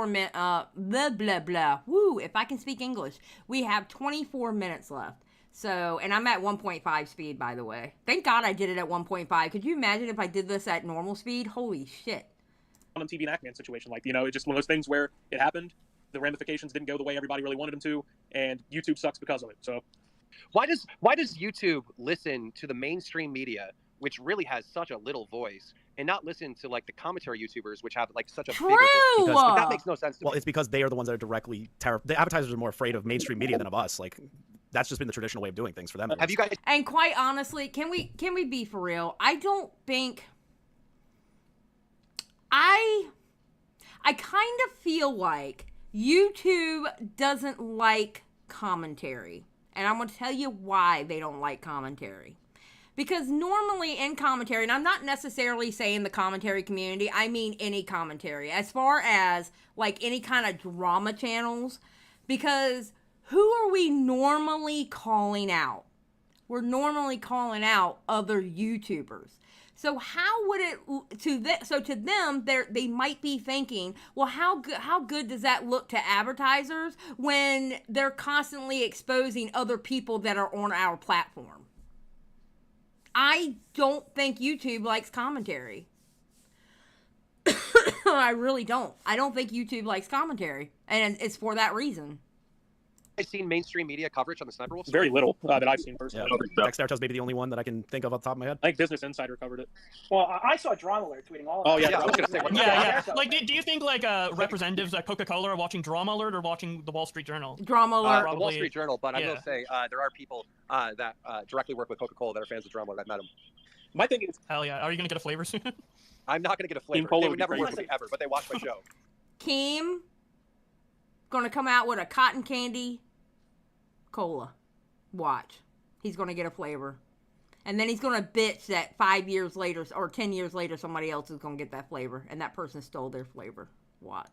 minutes, blah, blah, blah. Woo, if I can speak English. We have 24 minutes left. So, and I'm at 1.5 speed, by the way. Thank God I did it at 1.5. Could you imagine if I did this at normal speed? Holy shit. Quantum TV and Ackman situation, like, you know, it's just one of those things where it happened, the ramifications didn't go the way everybody really wanted them to, and YouTube sucks because of it. So, why does YouTube listen to the mainstream media, which really has such a little voice, and not listen to like the commentary YouTubers, which have like such a bigger voice? Because that makes no sense to me. Well, it's because they are the ones that are directly the advertisers are more afraid of mainstream media than of us. Like, that's just been the traditional way of doing things for them. Have you guys? And quite honestly, can we be for real? I don't think I kind of feel like YouTube doesn't like commentary. And I'm going to tell you why they don't like commentary. Because normally in commentary, and I'm not necessarily saying the commentary community, I mean any commentary, as far as like any kind of drama channels, because who are we normally calling out? We're normally calling out other YouTubers. So how would it to them they might be thinking, well, how good does that look to advertisers when they're constantly exposing other people that are on our platform? I don't think YouTube likes commentary. I really don't. I don't think YouTube likes commentary, and it's for that reason. I've seen mainstream media coverage on the Sniperwolf. Very little that I've seen personally. Yeah. Jacksfilms maybe the only one that I can think of off the top of my head. I think Business Insider covered it. Well, I saw Drama Alert tweeting all of Oh, that. yeah, I was gonna say, what- Yeah. Like, do you think like representatives at Coca-Cola are watching Drama Alert or watching the Wall Street Journal? Drama Alert. The Wall Probably- Street Journal, but I yeah. will say there are people that directly work with Coca-Cola that are fans of Drama that met him. My thing is, Hell yeah. Are you gonna get a flavor soon? I'm not going to get a flavor. Polo They would would be never great. work with me ever, but they watch my show. Keem gonna come out with a cotton candy cola. Watch. He's gonna get a flavor. And then he's gonna bitch that 5 years later or 10 years later somebody else is gonna get that flavor. And that person stole their flavor. Watch.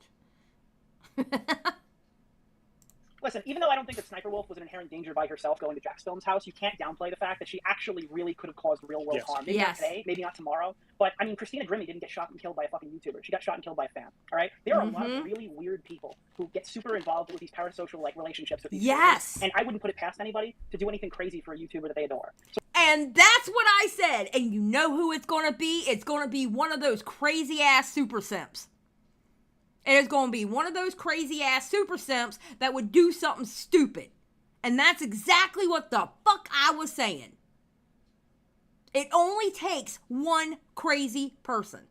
Listen, even though I don't think that Sniperwolf was an inherent danger by herself going to Jacksfilms' house, you can't downplay the fact that she actually really could have caused real-world Yes. harm. Maybe Yes. not today, maybe not tomorrow, but, I mean, Christina Grimmie didn't get shot and killed by a fucking YouTuber. She got shot and killed by a fan, all right? There are a lot of really weird people who get super involved with these parasocial, like, relationships with these Yes. streamers, and I wouldn't put it past anybody to do anything crazy for a YouTuber that they adore. So, And that's what I said. And you know who it's gonna be? It's gonna be one of those crazy-ass super simps. It is going to be one of those crazy-ass super simps that would do something stupid. And that's exactly what the fuck I was saying. It only takes one crazy person.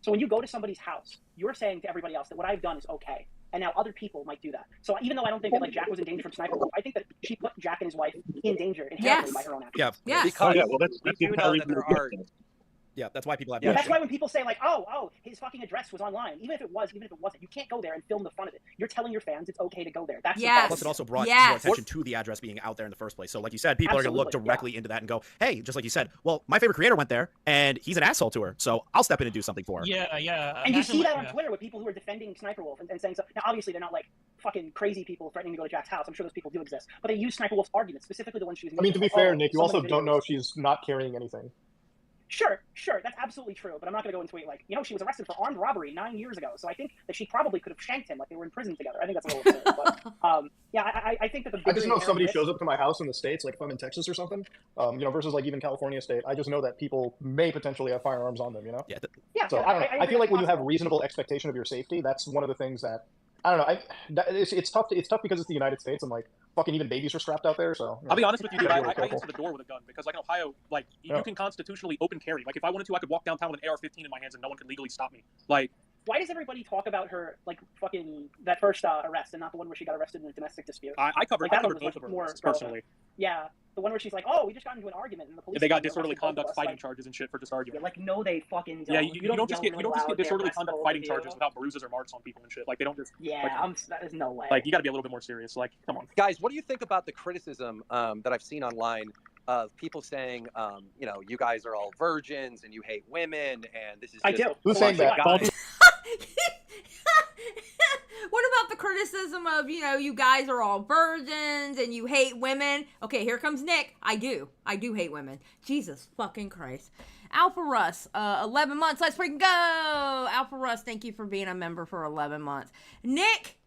so when you go to somebody's house, you're saying to everybody else that what I've done is okay. And now other people might do that. So even though I don't think that like Jack was in danger from Sniperwolf, I think that she put Jack and his wife in danger inherently by her own actions. Yeah. Yes. Because yeah, well, that's we the do entire know that there are. Yeah, that's why people have. Yeah. That's why when people say like, oh, his fucking address was online, even if it wasn't, you can't go there and film the fun of it. You're telling your fans it's okay to go there. That's the Yes. problem. Plus, it also brought Yes. more attention to the address being out there in the first place. So, like you said, people are going to look Absolutely, directly into that and go, "Hey, just like you said, well, my favorite creator went there, and he's an asshole to her, so I'll step in and do something for her." Yeah. And you Imagine, see like, that on Twitter with people who are defending Sniperwolf and saying so. Now, obviously, they're not like fucking crazy people threatening to go to Jack's house. I'm sure those people do exist, but they use Sniperwolf's arguments, specifically the ones she was. I mean, to be making, fair, like, Nick, you so also many don't know videos. if she's not carrying anything. Sure, that's absolutely true, but I'm not going to go into it like, she was arrested for armed robbery 9 years ago, so I think that she probably could have shanked him, like they were in prison together. I think that's a little absurd, but, yeah, I think that the I just know if somebody risk- shows up to my house in the States, like if I'm in Texas or something, versus like even California State, I just know that people may potentially have firearms on them, Yeah. Yeah, So yeah, I don't know. I think feel like that's when you have possible. reasonable expectation of your safety, that's one of the things that I don't know. It's tough. It's tough because it's the United States and like fucking even babies are strapped out there. So I'll be honest with you, dude. gotta I be really careful. answer the door with a gun because, like in Ohio, like Yeah. you can constitutionally open carry. Like if I wanted to, I could walk downtown with an AR-15 in my hands and no one could legally stop me. Like Why does everybody talk about her, like, fucking, that first arrest and not the one where she got arrested in a domestic dispute? I covered Like, that one both was, of her more arrests relevant. personally. Yeah, the one where she's like, oh, we just got into an argument and the police... They got came and disorderly arrested both of conduct us. fighting like, charges and shit for just arguing. like, no, they fucking don't. Yeah, you don't just get yell really loud, they disorderly arrest conduct both fighting of charges you. without bruises or marks on people and shit. Like they don't just Yeah, like, that is no way. like you got to be a little bit more serious. Like come on. Guys, what do you think about the criticism that I've seen online of people saying, you guys are all virgins and you hate women and this is just I do. Who's a saying bunch of that? guys. What about the criticism of, you guys are all virgins and you hate women? Okay, here comes Nick. I do hate women. Jesus fucking Christ. Alpha Russ, 11 months. Let's freaking go. Alpha Russ, thank you for being a member for 11 months. Nick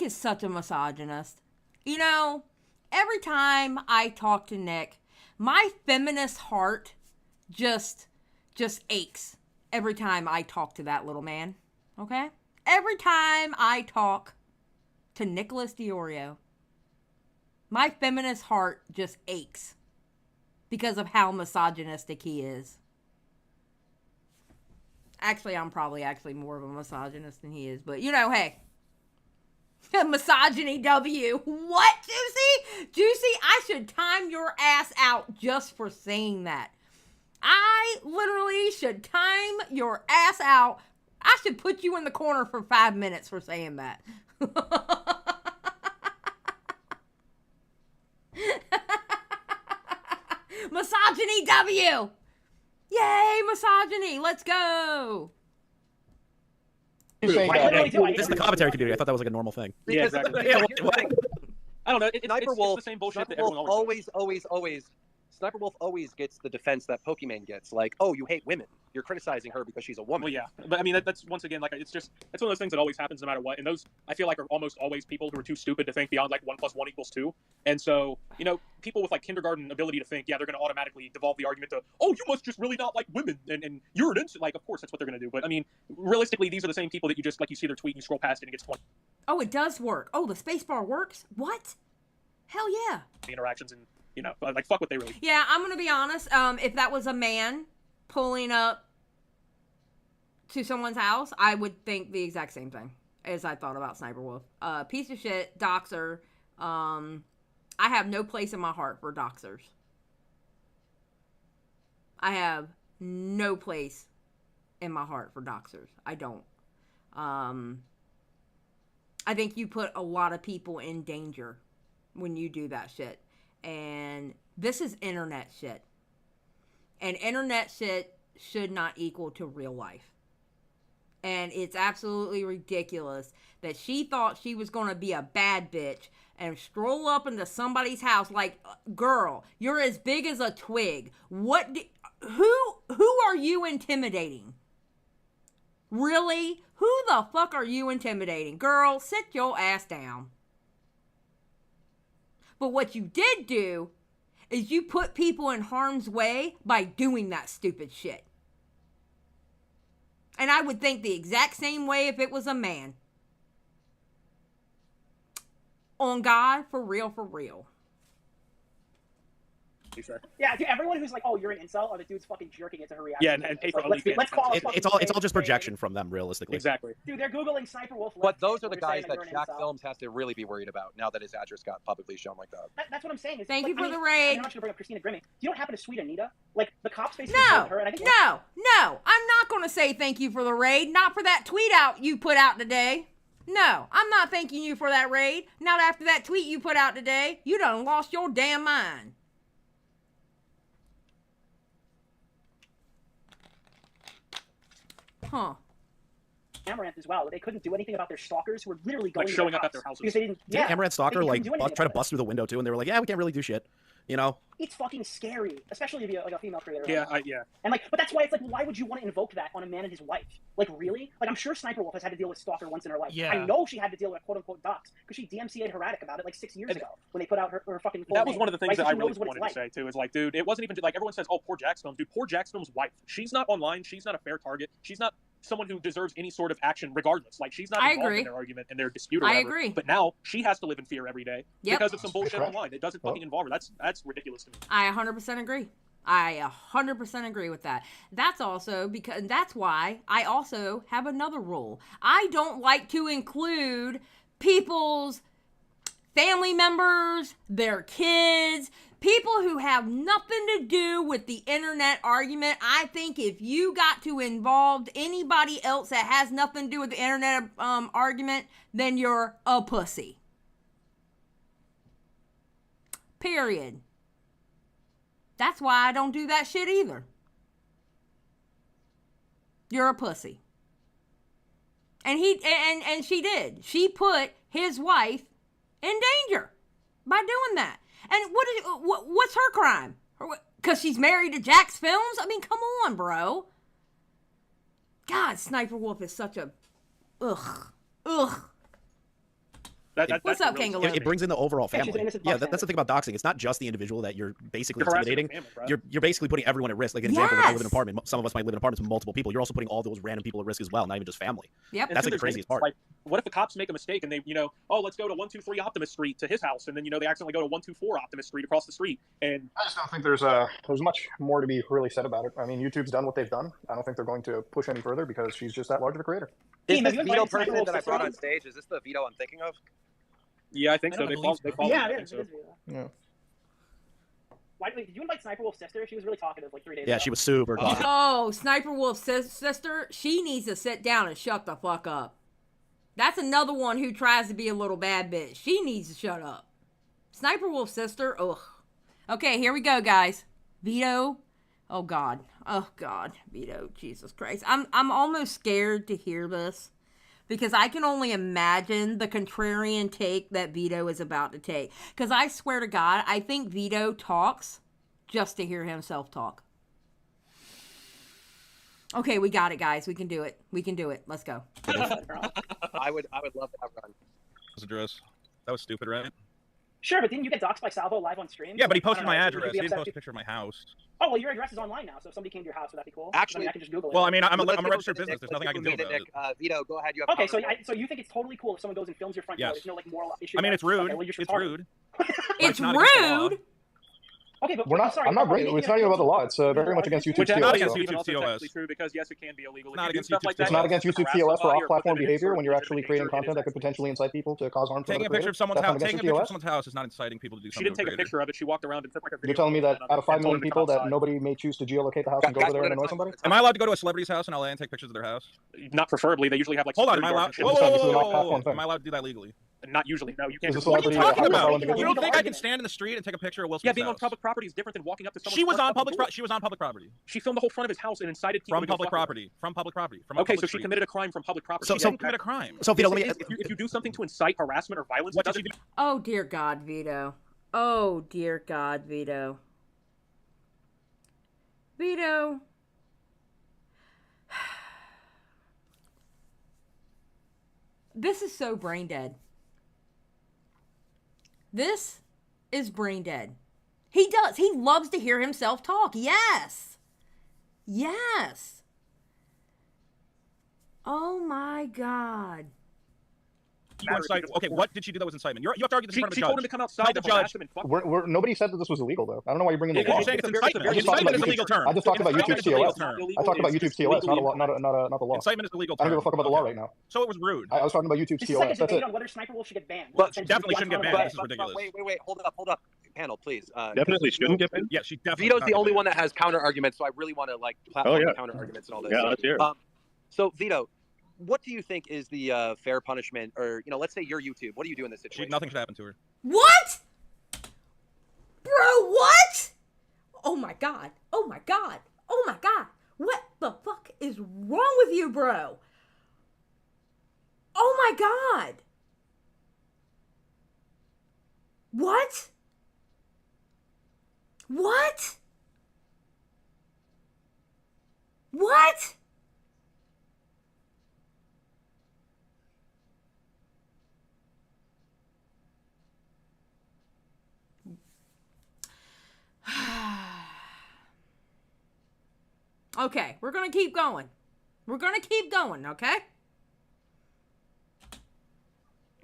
is such a misogynist. Every time I talk to Nick, my feminist heart just aches every time I talk to that little man. Okay? Every time I talk to Nicholas DeOrio, my feminist heart just aches because of how misogynistic he is. Actually, I'm probably more of a misogynist than he is, but hey. Misogyny W. What, Juicy? Juicy, I should time your ass out just for saying that. I literally should time your ass out. I should put you in the corner for 5 minutes for saying that. Misogyny W. Yay, misogyny. Let's go. Who's saying I that? literally do. This is the commentary community. I thought that was like a normal thing. Yeah, Because exactly. here's the thing. I don't know. It's Sniperwolf, the same bullshit that Sniperwolf everyone always always Sniperwolf always gets the defense that Pokemon gets, like, oh, you hate women. You're criticizing her because she's a woman. Well, yeah, but I mean that's once again like it's one of those things that always happens no matter what, and those I feel like are almost always people who are too stupid to think beyond like 1 + 1 = 2, and so people with like kindergarten ability to think, yeah, they're going to automatically devolve the argument to, oh, you must just really not like women, and you're an instant. Like, of course that's what they're going to do, but I mean realistically, these are the same people that you just like you see their tweet and you scroll past it and it gets 20. Oh, it does work. Oh, the spacebar works? What? Hell yeah. interactions and, you know, like, fuck what they really... Yeah, I'm going to be honest. If that was a man pulling up to someone's house, I would think the exact same thing as I thought about Sniperwolf. Piece of shit, doxer. I have no place in my heart for doxers. I have no place in my heart for doxers. I don't. I think you put a lot of people in danger when you do that shit. And this is internet shit. And internet shit should not equal to real life. And it's absolutely ridiculous that she thought she was going to be a bad bitch and stroll up into somebody's house like, girl, you're as big as a twig. Who are you intimidating? Really? Who the fuck are you intimidating? Girl, sit your ass down. But what you did do is you put people in harm's way by doing that stupid shit. And I would think the exact same way if it was a man. On God, for real, for real. Yeah, dude, everyone who's like, "Oh, you're an incel," or the dude's fucking jerking it to her reaction. Yeah, and pay for like, let's call it's all just projection from them, realistically. Exactly. Dude, they're googling Sniperwolf. But those are the guys that Jacksfilms has to really be worried about now that his address got publicly shown like that. That's what I'm saying. Thank you for the I'm raid. not just gonna bring up Christina Grimmie. You don't happen to sweet Anita? Like the cops basically No, told her, and I think no. I'm not going to say thank you for the raid. Not for that tweet out you put out today. No, I'm not thanking you for that raid. Not after that tweet you put out today. You done lost your damn mind. Huh. Amaranth as well. They couldn't do anything about their stalkers who were literally going Like showing to up their at their houses. because they didn't. Didn't Amaranth Stalker they like couldn't do anything try to about bust through the window too, and they were like, "Yeah, we can't really do shit," you know? It's fucking scary, especially if you're like a female creator. Yeah, yeah. And like, but that's why it's like, why would you want to invoke that on a man and his wife? Like, really? Like, I'm sure Sniperwolf has had to deal with stalker once in her life. Yeah. I know she had to deal with quote unquote dox because she DMCA'd Heradic about it like 6 years ago when they put out her fucking. Full That was name, one of the things right? that So I she really knows what it's wanted to say too. Is like, dude, it wasn't even like everyone says, "Oh, poor Jacksfilms." Dude, poor Jacksfilms' wife. She's not online. She's not a fair target. She's not someone who deserves any sort of action regardless. Like, she's not I involved agree. in their argument and their dispute or I whatever. agree. But now she has to live in fear every day Yep. because of some bullshit online. It doesn't fucking involve her. That's ridiculous to me. I 100% agree. I 100% agree with that. That's also because that's why I also have another rule. I don't like to include people's family members, their kids, people who have nothing to do with the internet argument. I think if you got to involve anybody else that has nothing to do with the internet argument, then you're a pussy. Period. That's why I don't do that shit either. You're a pussy. And and she did. She put his wife in danger by doing that. And what's her crime? Because she's married to Jacksfilms? I mean, come on, bro. God, Sniperwolf is such a ugh. What's up, Kangaloo? It brings in the overall Yeah, she's family. an innocent Yeah, bystander. that's the thing about doxing. It's not just the individual that you're basically You're harassing intimidating. the family, bro. You're basically putting everyone at risk. Like an example, if I live in an Yes. apartment. Some of us might live in apartments with multiple people. You're also putting all those random people at risk as well, not even just family. Yep. And That's too, like the there's craziest things part. Like, what if the cops make a mistake and they, oh, let's go to 123 Optimus Street to his house, and then they accidentally go to 124 Optimus Street across the street, and I just don't think there's much more to be really said about it. I mean, YouTube's done what they've done. I don't think they're going to push any further because she's just that large of a creator. Is Team, this have you Vito invited person Sniperwolf that I brought on sisters? stage? Is this the Vito I'm thinking of? yeah, I think I so. don't They believe follow. Yeah, I it think is. so. It is. Yeah. Wait, did you invite Sniperwolf's sister? She was really talkative like 3 days ago. Yeah, she was super talkative. Oh, Sniperwolf's sister, she needs to sit down and shut the fuck up. That's another one who tries to be a little bad bitch. She needs to shut up. Sniperwolf's sister, ugh. Okay, here we go, guys. Vito. Oh, God. Oh, God. Vito, Jesus Christ. I'm almost scared to hear this because I can only imagine the contrarian take that Vito is about to take. Because I swear to God, I think Vito talks just to hear himself talk. Okay, we got it, guys. We can do it. We can do it. Let's go. I would love that run. Address. That was stupid, right? Sure, but didn't you get doxxed by Salvo live on stream? Yeah, but he I don't posted my know, would address. you He be didn't upset post a if- picture of my house. Oh, well, your address is online now, so if somebody came to your house, would that be cool? Actually- I can just Google it. Well, I mean, I'm a Let's go registered to Nick. business. There's Let's nothing I go can to do about Nick. it. Vito, go ahead. You have Okay, counter- so you think it's totally cool if someone goes and films your front door? Yes. There's no like moral issue. I mean, there? it's rude. Okay, well, you're just It's retarded. rude. It's not against the law. rude. Okay, but We're not. sorry, I'm not we're bringing. making It's not even about the law. It's very much against YouTube's Which not TOS. against so- YouTube. even also TOS. technically true because yes, it can be illegal. If Not you do against stuff YouTube like TOS. that, It's not against YouTube harass TOS for somebody or off-platform put them in behavior sort when of you're actually danger, creating it content is that could potentially incite people to cause harm to Taking other a picture creators. of someone's That's house, not taking a against picture of TOS. someone's house is not inciting people to do She something. didn't take a picture of it. She walked around and took like a video. You're telling me that out of 5 and told million him to come people that outside. nobody may choose to geolocate the house and go Guys, over there we're and gonna annoy somebody? Am I allowed to go to a celebrity's house and LA and take pictures of their house? Not preferably. They usually have like. Hold on, am I security allowed? guards and Whoa, shit. whoa, This is whoa, not whoa, platform whoa. thing. Am I allowed to do that legally? Not usually. No, you can't. Is this just What are walk you celebrity around. talking harassment about? fall into You don't video? think I can stand in the street and take a picture of Will Yeah, Smith's being on house? public property is different than walking up to someone's She was front on public. door. She was on public property. She filmed the whole front of his house and incited people From to go public fuck with her. property. From public property. From a Okay, public so she street. committed a crime from public property. She So- didn't commit a crime. So Vito, let me. If you do something to incite harassment or violence, What it did she doesn't. do? Oh dear God, Vito. Oh dear God, Vito. Vito. This is so brain dead. This is brain dead. He does. He loves to hear himself talk. Yes. Yes. Oh my God. You incited. Okay, what did she do that was incitement? You have to argue this in front of a She judge. told him to come outside Tell to the judge. harass him and fuck. Nobody said that this was illegal, though. I don't know why you're bringing the If law. You're saying it's incitement. It's a Incitement is a very- legal term. I just talked about Incitement YouTube's is a legal TOS. term. I talked about YouTube's TOS, not the law. Incitement is a legal I term. don't give a fuck about the law right now. So it was rude. I was talking about YouTube's This is like a TOS. That's debate it. on whether Sniperwolf should get banned. But She definitely shouldn't get banned. This is ridiculous. Wait. Hold up. Panel, please. Definitely shouldn't get banned. Yeah, she definitely. Vito's the only one that has counter arguments, so I really want to like platform yeah. the counter arguments and all this. Yeah, let's hear it. So Vito, what do you think is the fair punishment, or let's say you're YouTube. What do you do in this situation? Nothing should happen to her. What? Bro, what? Oh my God. Oh my God. Oh my God. What the fuck is wrong with you, bro? Oh my God. What? What? What? Okay, we're gonna keep going. We're gonna keep going, okay?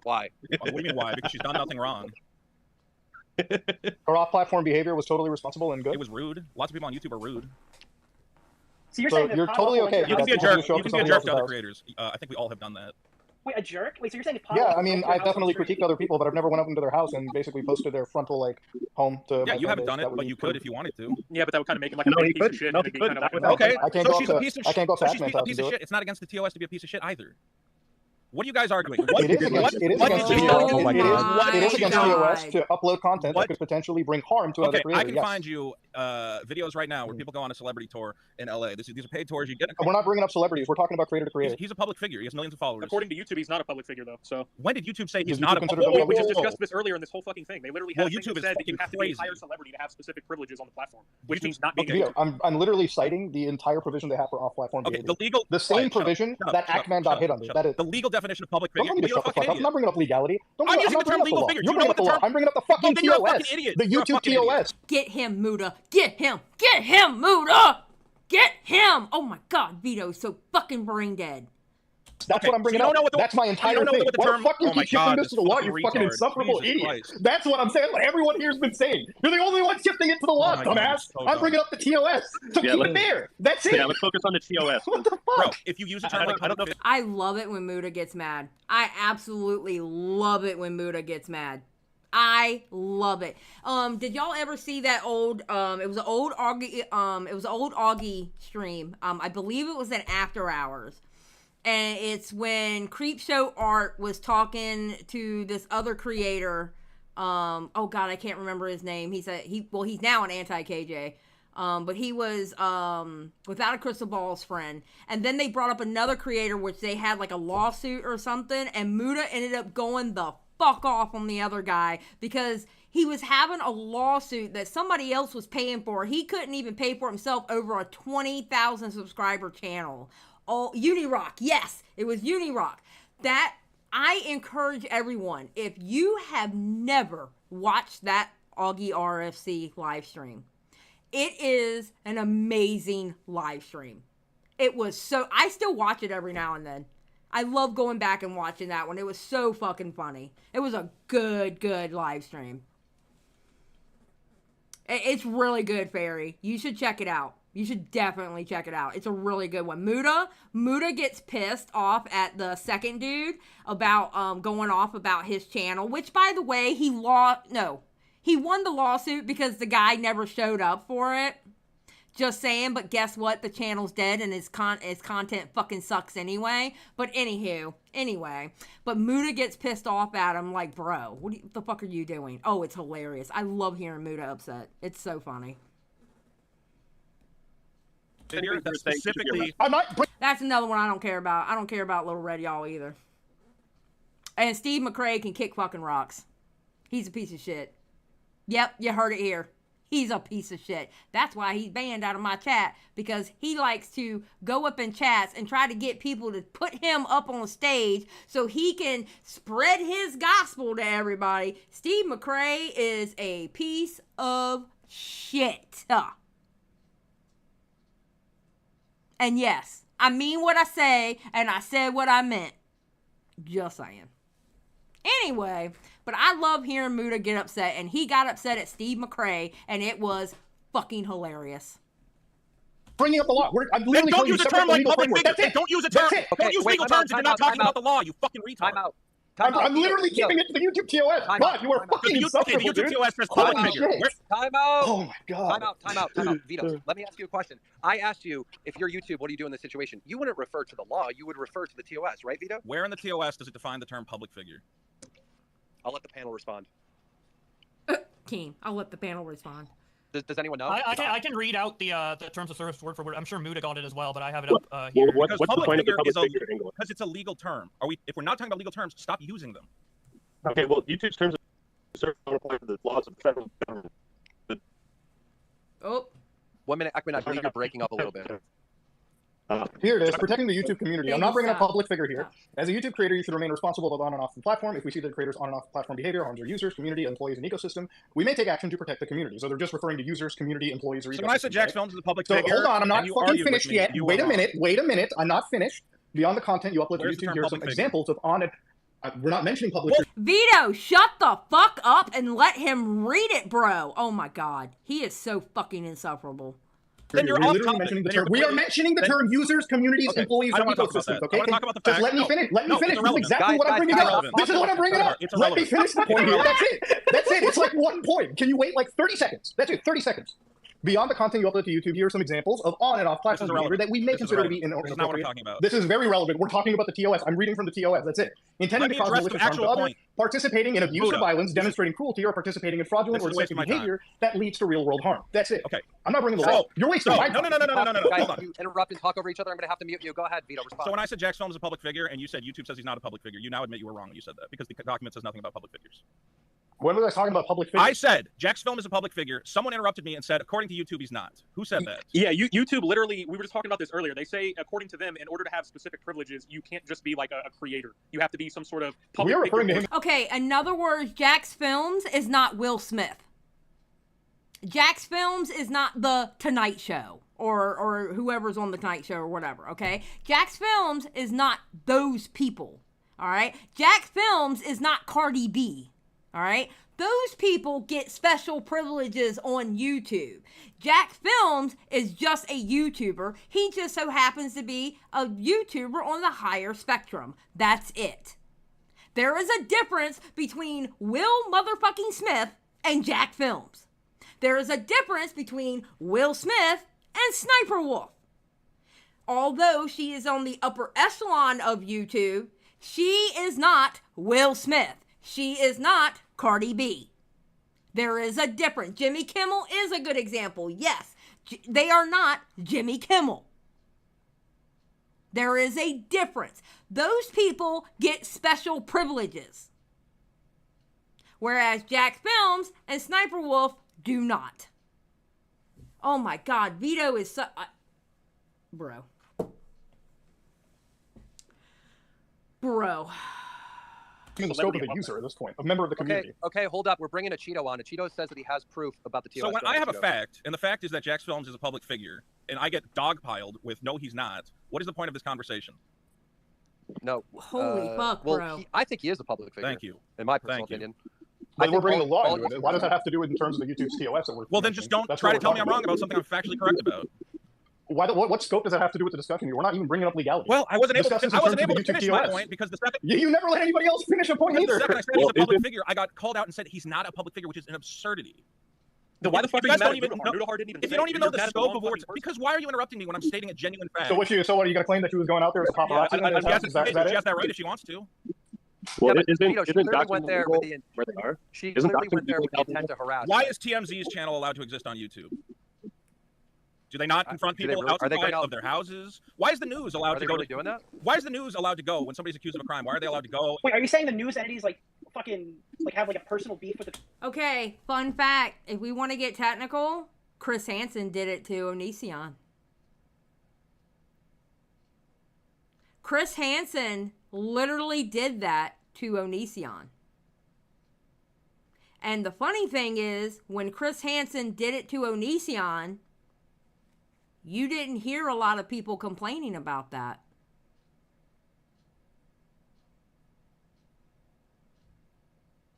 Why? What do you mean why? Because she's done nothing wrong. Her off-platform behavior was totally responsible and good. It was rude. Lots of people on YouTube are rude. So you're So saying that you're Pablo totally went okay to You your can be a house- That's jerk. show You for can be a somebody jerk else's to other house. creators. I think we all have done that. Wait, a jerk? Wait, so you're saying that Pablo Yeah, I mean, went to your I house definitely on stream? critiqued other people, but I've never went up into their house and basically posted their frontal home to. Yeah, my you haven't fan done base. it, That would but be you could if you wanted to. Yeah, but that would kind of make him like a No, big he piece of couldn't. shit. No, and he it'd be couldn't. kind of like No, Okay, I can't so go she's up a to- piece of I can't go up to so she's Hackman's a house piece and of do shit. it. It's not against the TOS to be a piece of shit either. What are you guys arguing? What It is against what it is what against did the you TOS. do? Oh my God. It is against God. TOS to upload content What? that could potentially bring harm to another Okay, creator. I can Yes. find you videos right now where people go on a celebrity tour in LA. These are paid tours. You get. We're not bringing up celebrities. We're talking about creator to creator. He's a public figure. He has millions of followers. According to YouTube, he's not a public figure though. So When did YouTube say he's Is not YouTube a considered public a we public just figure? discussed this earlier in this whole fucking thing. They literally Well, have a thing YouTube that is said that you fucking have to be a crazy. higher celebrity to have specific privileges on the platform, which YouTube- means not being okay. a Vito, I'm literally citing the entire provision they have for off-platform Okay, behavior. the legal. The same Quiet, shut up, provision shut up, that shut up, Ackman shut got up, hit under. shut That up. is. The legal definition of public Don't figure. tell me to You're a shut the fucking fuck up. I'm idiot. not bringing up legality. I'm I'm using not the term bringing up legal law. figure. You're You know bringing what up the the law. term- I'm bringing up the Well, fucking then you're a TOS. fucking idiot. The You're a YouTube fucking idiot. TOS. Get him, Muta. Get him. Get him, Muta. Get him. Oh my God, Vito's so fucking brain dead. That's Okay, what I'm bringing so you don't up. know what the- That's my you entire don't know thing. what the Why term- the fuck you oh my keep shifting God, this this to the law, fucking you fucking retard. insufferable Jesus idiot? Christ. That's what I'm saying. What everyone here's been saying. You're the only one shifting it to the law, Oh my God, dumbass. so I'm dumb. bringing up the TOS. So Yeah, keep it let's- there. That's it. Yeah, let's focus on the TOS. What the fuck? Bro, if you use a term I like don't know public if- I love it when Muta gets mad. I absolutely love it when Muta gets mad. I love it. Did y'all ever see that old it was an old Augie stream. I believe it was an After Hours. And it's when Creepshow Art was talking to this other creator. Oh God, I can't remember his name. He's now an anti-KJ. But he was Without a Crystal Ball's friend. And then they brought up another creator which they had like a lawsuit or something, and Muta ended up going the fuck off on the other guy because he was having a lawsuit that somebody else was paying for. He couldn't even pay for himself over a 20,000 subscriber channel. Oh, Unirock. Yes, it was Unirock. That I encourage everyone, if you have never watched that Augie RFC live stream, it is an amazing live stream. It was so, I still watch it every now and then. I love going back and watching that one. It was so fucking funny. It was a good live stream. It's really good, Fairy. You should check it out. You should definitely check it out. It's a really good one. Muta gets pissed off at the second dude about going off about his channel, which, by the way, he won the lawsuit because the guy never showed up for it. Just saying, but guess what? The channel's dead and his content fucking sucks anyway. But anyway. But Muta gets pissed off at him like, bro, what the fuck are you doing? Oh, it's hilarious. I love hearing Muta upset. It's so funny. Specifically, That's another one I don't care about. I don't care about Little Red Y'all either. And Steve McRae can kick fucking rocks. He's a piece of shit. Yep, you heard it here. He's a piece of shit. That's why he's banned out of my chat, because he likes to go up in chats and try to get people to put him up on stage so he can spread his gospel to everybody. Steve McRae is a piece of shit. And yes, I mean what I say, and I said what I meant. Just saying. Anyway, but I love hearing Muta get upset, and he got upset at Steve McRae, and it was fucking hilarious. Bringing up the law. I'm literally don't use a term like public framework. figure. Don't use a term. Don't use legal terms if you're not talking about the law, you fucking retard. Time out. I'm literally keeping it to the YouTube TOS. God, you are fucking insufferable, the YouTube dude. TOS says public Holy figure. shit. Time out. Oh my god. Time out. Vito, let me ask you a question. I asked you, if you're YouTube, what do you do in this situation? You wouldn't refer to the law. You would refer to the TOS, right, Vito? Where in the TOS does it define the term public figure? I'll let the panel respond. Keem, I'll let the panel respond. Does anyone know? I can read out the terms of service word for word. I'm sure Muta got it as well, but I have it up here. What's the point of the public figure in English? Because it's a legal term. If we're not talking about legal terms, stop using them. Okay, well, YouTube's terms of service don't apply to the laws of the federal government. Oh. 1 minute, Ekman, I believe you're breaking up a little bit. Here it is, protecting the YouTube community. I'm not bringing up public figure here. As a YouTube creator, you should remain responsible of on and off the platform. If we see that creators on and off platform behavior harms our users, community, employees, and ecosystem, we may take action to protect the community. So they're just referring to users, community, employees, or ecosystem. So when I said Jacksfilms is a public so figure, hold on, I'm not fucking finished yet. Wait a minute. I'm not finished. Beyond the content you upload to YouTube, here are some examples of on it. We're not mentioning public figure. Vito, shut the fuck up and let him read it, bro. Oh my god. He is so fucking insufferable. Then you're literally mentioning the term. We are mentioning the term users, communities, employees, and ecosystems. Okay, just let me finish. Let me finish. This is exactly what I'm bringing up. This is what I'm bringing up. Let me finish the point here. That's it. That's it. It's like 1 point. Can you wait like 30 seconds? That's it. 30 seconds. Beyond the content you upload to YouTube, here are some examples of on and off platform behavior that we may consider to be inappropriate. This is not what I'm talking about. This is very relevant. We're talking about the TOS. I'm reading from the TOS. That's it. Intending to cause malicious harm to others, participating in abuse or violence, demonstrating cruelty, or participating in fraudulent or deceptive behavior that leads to real-world harm. That's it. Okay. I'm not bringing the law. You're wasting my time. No. Guys, you interrupt and talk over each other. I'm going to have to mute you. Go ahead, Vito, respond. So when I said Jacksfilms is a public figure, and you said YouTube says he's not a public figure, you now admit you were wrong when you said that, because the document says nothing about public figures. When was I talking about public figures? I said Jacksfilm is a public figure. Someone interrupted me and said, according to YouTube, he's not. Who said that? Yeah, YouTube literally, we were just talking about this earlier. They say, according to them, in order to have specific privileges, you can't just be like a creator. You have to be some sort of public figure. Referring to him. Okay, in other words, Jacksfilms is not Will Smith. Jacksfilms is not the Tonight Show or whoever's on the Tonight Show or whatever, okay? Jacksfilms is not those people, all right? Jacksfilms is not Cardi B. All right, those people get special privileges on YouTube. Jacksfilms is just a YouTuber. He just so happens to be a YouTuber on the higher spectrum. That's it. There is a difference between Will motherfucking Smith and Jacksfilms. There is a difference between Will Smith and SSSniperwolf. Although she is on the upper echelon of YouTube, she is not Will Smith. She is not Cardi B. There is a difference. Jimmy Kimmel is a good example. Yes, they are not Jimmy Kimmel. There is a difference. Those people get special privileges. Whereas Jacksfilms and SSniperwolf do not. Oh my God, Vito is so... Bro. in the scope of the user at this point, a member of the community. Okay, hold up. We're bringing a Cheeto on. A Cheeto says that he has proof about the TOS. So when I have a fact, and the fact is that Jacksfilms is a public figure, and I get dogpiled with no, he's not. What is the point of this conversation? No. Holy fuck, well, bro. I think he is a public figure. Thank you. In my personal opinion. But we're bringing the law into it. Why does that have to do in terms of the YouTube's TOS that we're? Well, then just don't try to tell me I'm wrong about something I'm factually correct about. What scope does that have to do with the discussion here? We're not even bringing up legality. Well, I wasn't able to finish my point because the second you never let anybody else finish a point either. The second I said he's a public figure, I got called out and said he's not a public figure, which is an absurdity. Then why the fuck If are you you guys mad don't at even know, Mutahar didn't even if say you don't it. even know You're the mad at scope of wrong words, fucking because why are you interrupting me when I'm stating a genuine fact? So what? Are you gonna claim that she was going out there as a paparazzi? She has that right if she wants to. Well, yeah, isn't she literally doxing went there legal with the where they are? She Isn't literally doxing went there with the legal? intent to harass. Why is TMZ's channel allowed to exist on YouTube? Do they not confront people outside of their houses? Why is the news allowed to go? Really doing that? Why is the news allowed to go when somebody's accused of a crime? Why are they allowed to go? Wait, are you saying the news entities have a personal beef with the? Okay, fun fact. If we want to get technical, Chris Hansen did it to Onision. Chris Hansen literally did that to Onision. And the funny thing is, when Chris Hansen did it to Onision, you didn't hear a lot of people complaining about that.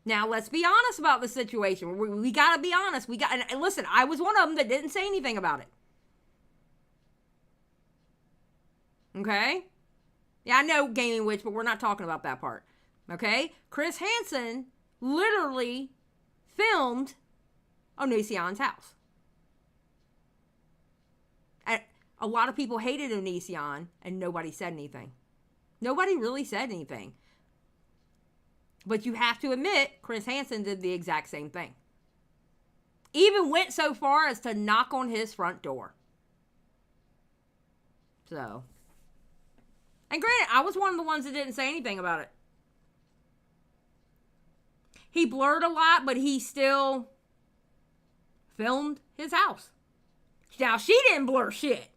Now, let's be honest about the situation. We got to be honest. And listen, I was one of them that didn't say anything about it. Okay? Yeah, I know Gaming Witch, but we're not talking about that part. Okay? Chris Hansen literally filmed Onision's house. And a lot of people hated Onision, and nobody said anything. Nobody really said anything. But you have to admit, Chris Hansen did the exact same thing. Even went so far as to knock on his front door. So. And granted, I was one of the ones that didn't say anything about it. He blurred a lot, but he still filmed his house. Now, she didn't blur shit.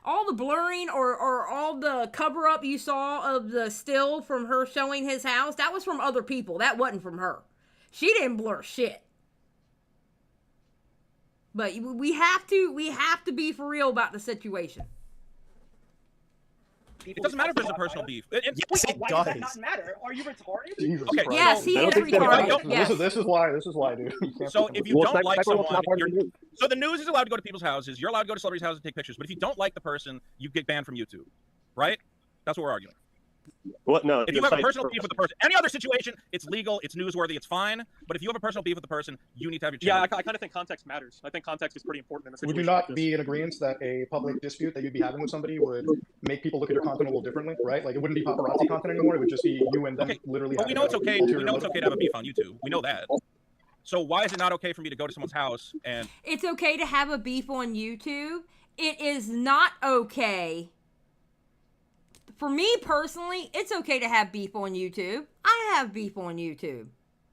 All the blurring or all the cover-up you saw of the still from her showing his house, that was from other people. That wasn't from her. She didn't blur shit. But we have to be for real about the situation. It doesn't matter if there's a personal beef. Yes, it Why does that not matter? Are you retarded? Jesus Okay, Christ. Yes, he is retarded. Yes. This is why, dude. So if you don't like someone, you're... so the news is allowed to go to people's houses. You're allowed to go to celebrities' houses and take pictures. But if you don't like the person, you get banned from YouTube, right? That's what we're arguing. What? No. If you have a personal beef with the person, any other situation, it's legal, it's newsworthy, it's fine. But if you have a personal beef with the person, you need to have your channel. Yeah, I kind of think context matters. I think context is pretty important in a situation. Would you not like be in agreement that a public dispute that you'd be having with somebody would make people look at your content a little differently, right? Like it wouldn't be paparazzi content anymore. It would just be you and them literally. But we know it's okay. We know it's okay to have a beef on YouTube. We know that. So why is it not okay for me to go to someone's house and? It's okay to have a beef on YouTube. It is not okay. For me personally, it's okay to have beef on YouTube. I have beef on YouTube.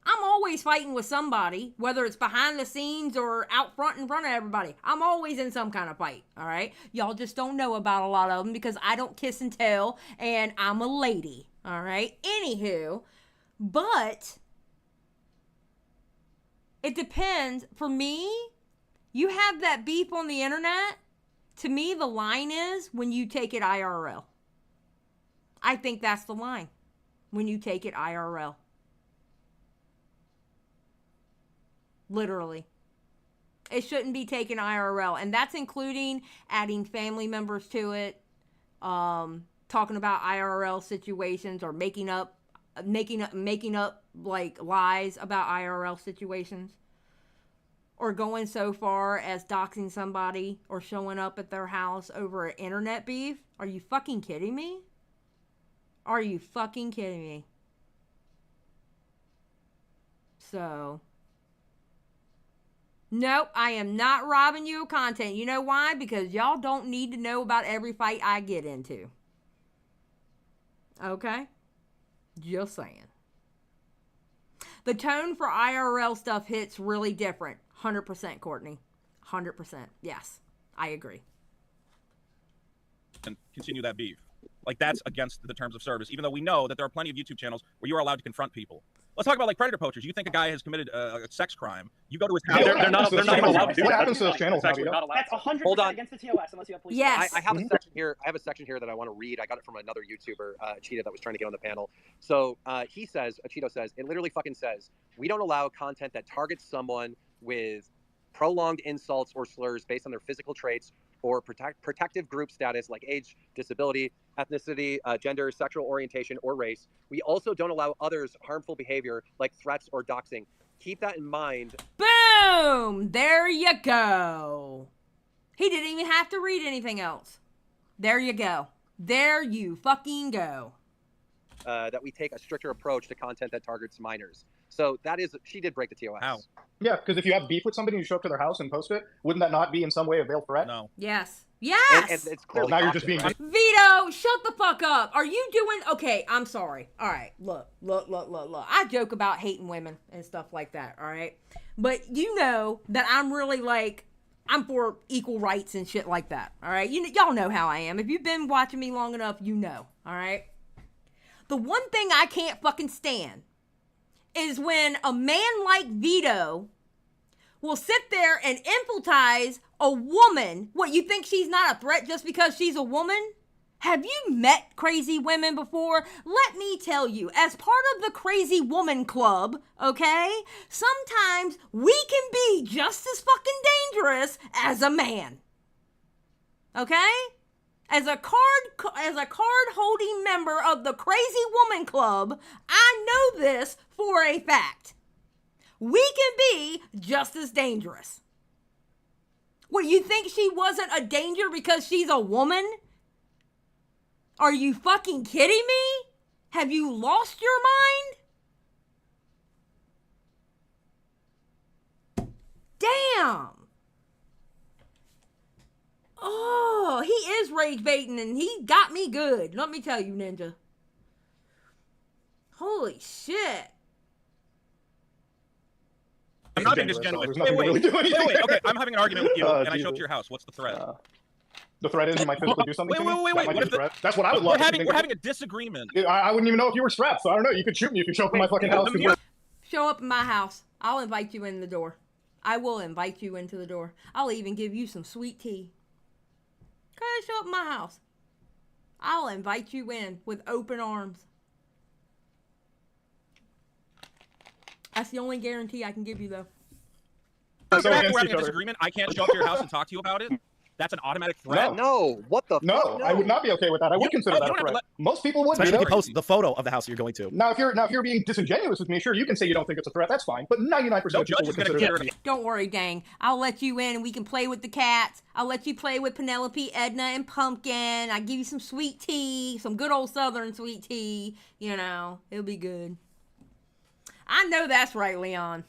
I'm always fighting with somebody, whether it's behind the scenes or out front in front of everybody. I'm always in some kind of fight, all right? Y'all just don't know about a lot of them because I don't kiss and tell, and I'm a lady, all right? Anywho, but it depends. For me, you have that beef on the internet. To me, the line is when you take it IRL. I think that's the line. When you take it IRL. Literally. It shouldn't be taken IRL. And that's including adding family members to it. Talking about IRL situations or making up like lies about IRL situations. Or going so far as doxing somebody or showing up at their house over an internet beef. Are you fucking kidding me? Are you fucking kidding me? So, nope, I am not robbing you of content. You know why? Because y'all don't need to know about every fight I get into. Okay? Just saying. The tone for IRL stuff hits really different. 100%, Courtney. 100%. Yes, I agree. And continue that beef. Like, that's against the terms of service, even though we know that there are plenty of YouTube channels where you are allowed to confront people. Let's talk about like predator poachers. You think a guy has committed a sex crime? You go to his house. They're not allowed to do that. What happens to those channels? That's actually not allowed. That's 100% Hold on. against the TOS unless you have police. Yes. I have a section here. I have a section here that I want to read. I got it from another YouTuber, Cheetah, that was trying to get on the panel. So he says, Cheeto says, it literally fucking says, we don't allow content that targets someone with prolonged insults or slurs based on their physical traits or protective group status like age, disability, ethnicity, gender, sexual orientation, or race. We also don't allow others harmful behavior like threats or doxing. Keep that in mind. Boom! There you go. He didn't even have to read anything else. There you go. There you fucking go. That we take a stricter approach to content that targets minors. So that is, she did break the TOS. How? Yeah, because if you have beef with somebody and you show up to their house and post it, wouldn't that not be in some way a veiled threat? No. Yes. Yes! And it's clearly Well, now you're just being... Vito, shut the fuck up. Are you doing... Okay, I'm sorry. All right, look. I joke about hating women and stuff like that, all right? But you know that I'm really like... I'm for equal rights and shit like that, all right? Y'all know how I am. If you've been watching me long enough, you know, all right? The one thing I can't fucking stand is when a man like Vito will sit there and infantilize a woman. What, you think she's not a threat just because she's a woman? Have you met crazy women before? Let me tell you, as part of the Crazy Woman Club, okay, sometimes we can be just as fucking dangerous as a man. Okay? As a card-holding member of the Crazy Woman Club, I know this for a fact. We can be just as dangerous. What, you think she wasn't a danger because she's a woman? Are you fucking kidding me? Have you lost your mind? Damn. Oh, he is rage baiting and he got me good. Let me tell you, Ninja. Holy shit. I'm not being disingenuous. There's nothing to really do anything. Wait. Okay, I'm having an argument with you, and I show up Jesus. to your house. What's the threat? The threat is you might physically do something to me? Wait. That might be What the if the- threat. That's what I would love. We're having a disagreement. I wouldn't even know if you were strapped, so I don't know. You could shoot me if you show up at my fucking house. 'cause we're- Show up at my house. I'll invite you in the door. I will invite you into the door. I'll even give you some sweet tea. Come and show up at my house. I'll invite you in with open arms. That's the only guarantee I can give you, though. So So after against we're having each a other. disagreement, I can't show up to your house and talk to you about it? That's an automatic threat? No, what the No, fuck? I would not be okay with that. I would consider that a don't have to threat. Most people would. Especially if Vito. you post the photo of the house you're going to. Now, if you're being disingenuous with me, sure, you can say you don't think it's a threat. That's fine. But 99% No of people judge is would going to consider consider that. it. Don't worry, gang. I'll let you in and we can play with the cats. I'll let you play with Penelope, Edna, and Pumpkin. I'll give you some sweet tea, some good old Southern sweet tea. You know, it'll be good. I know that's right, Leon.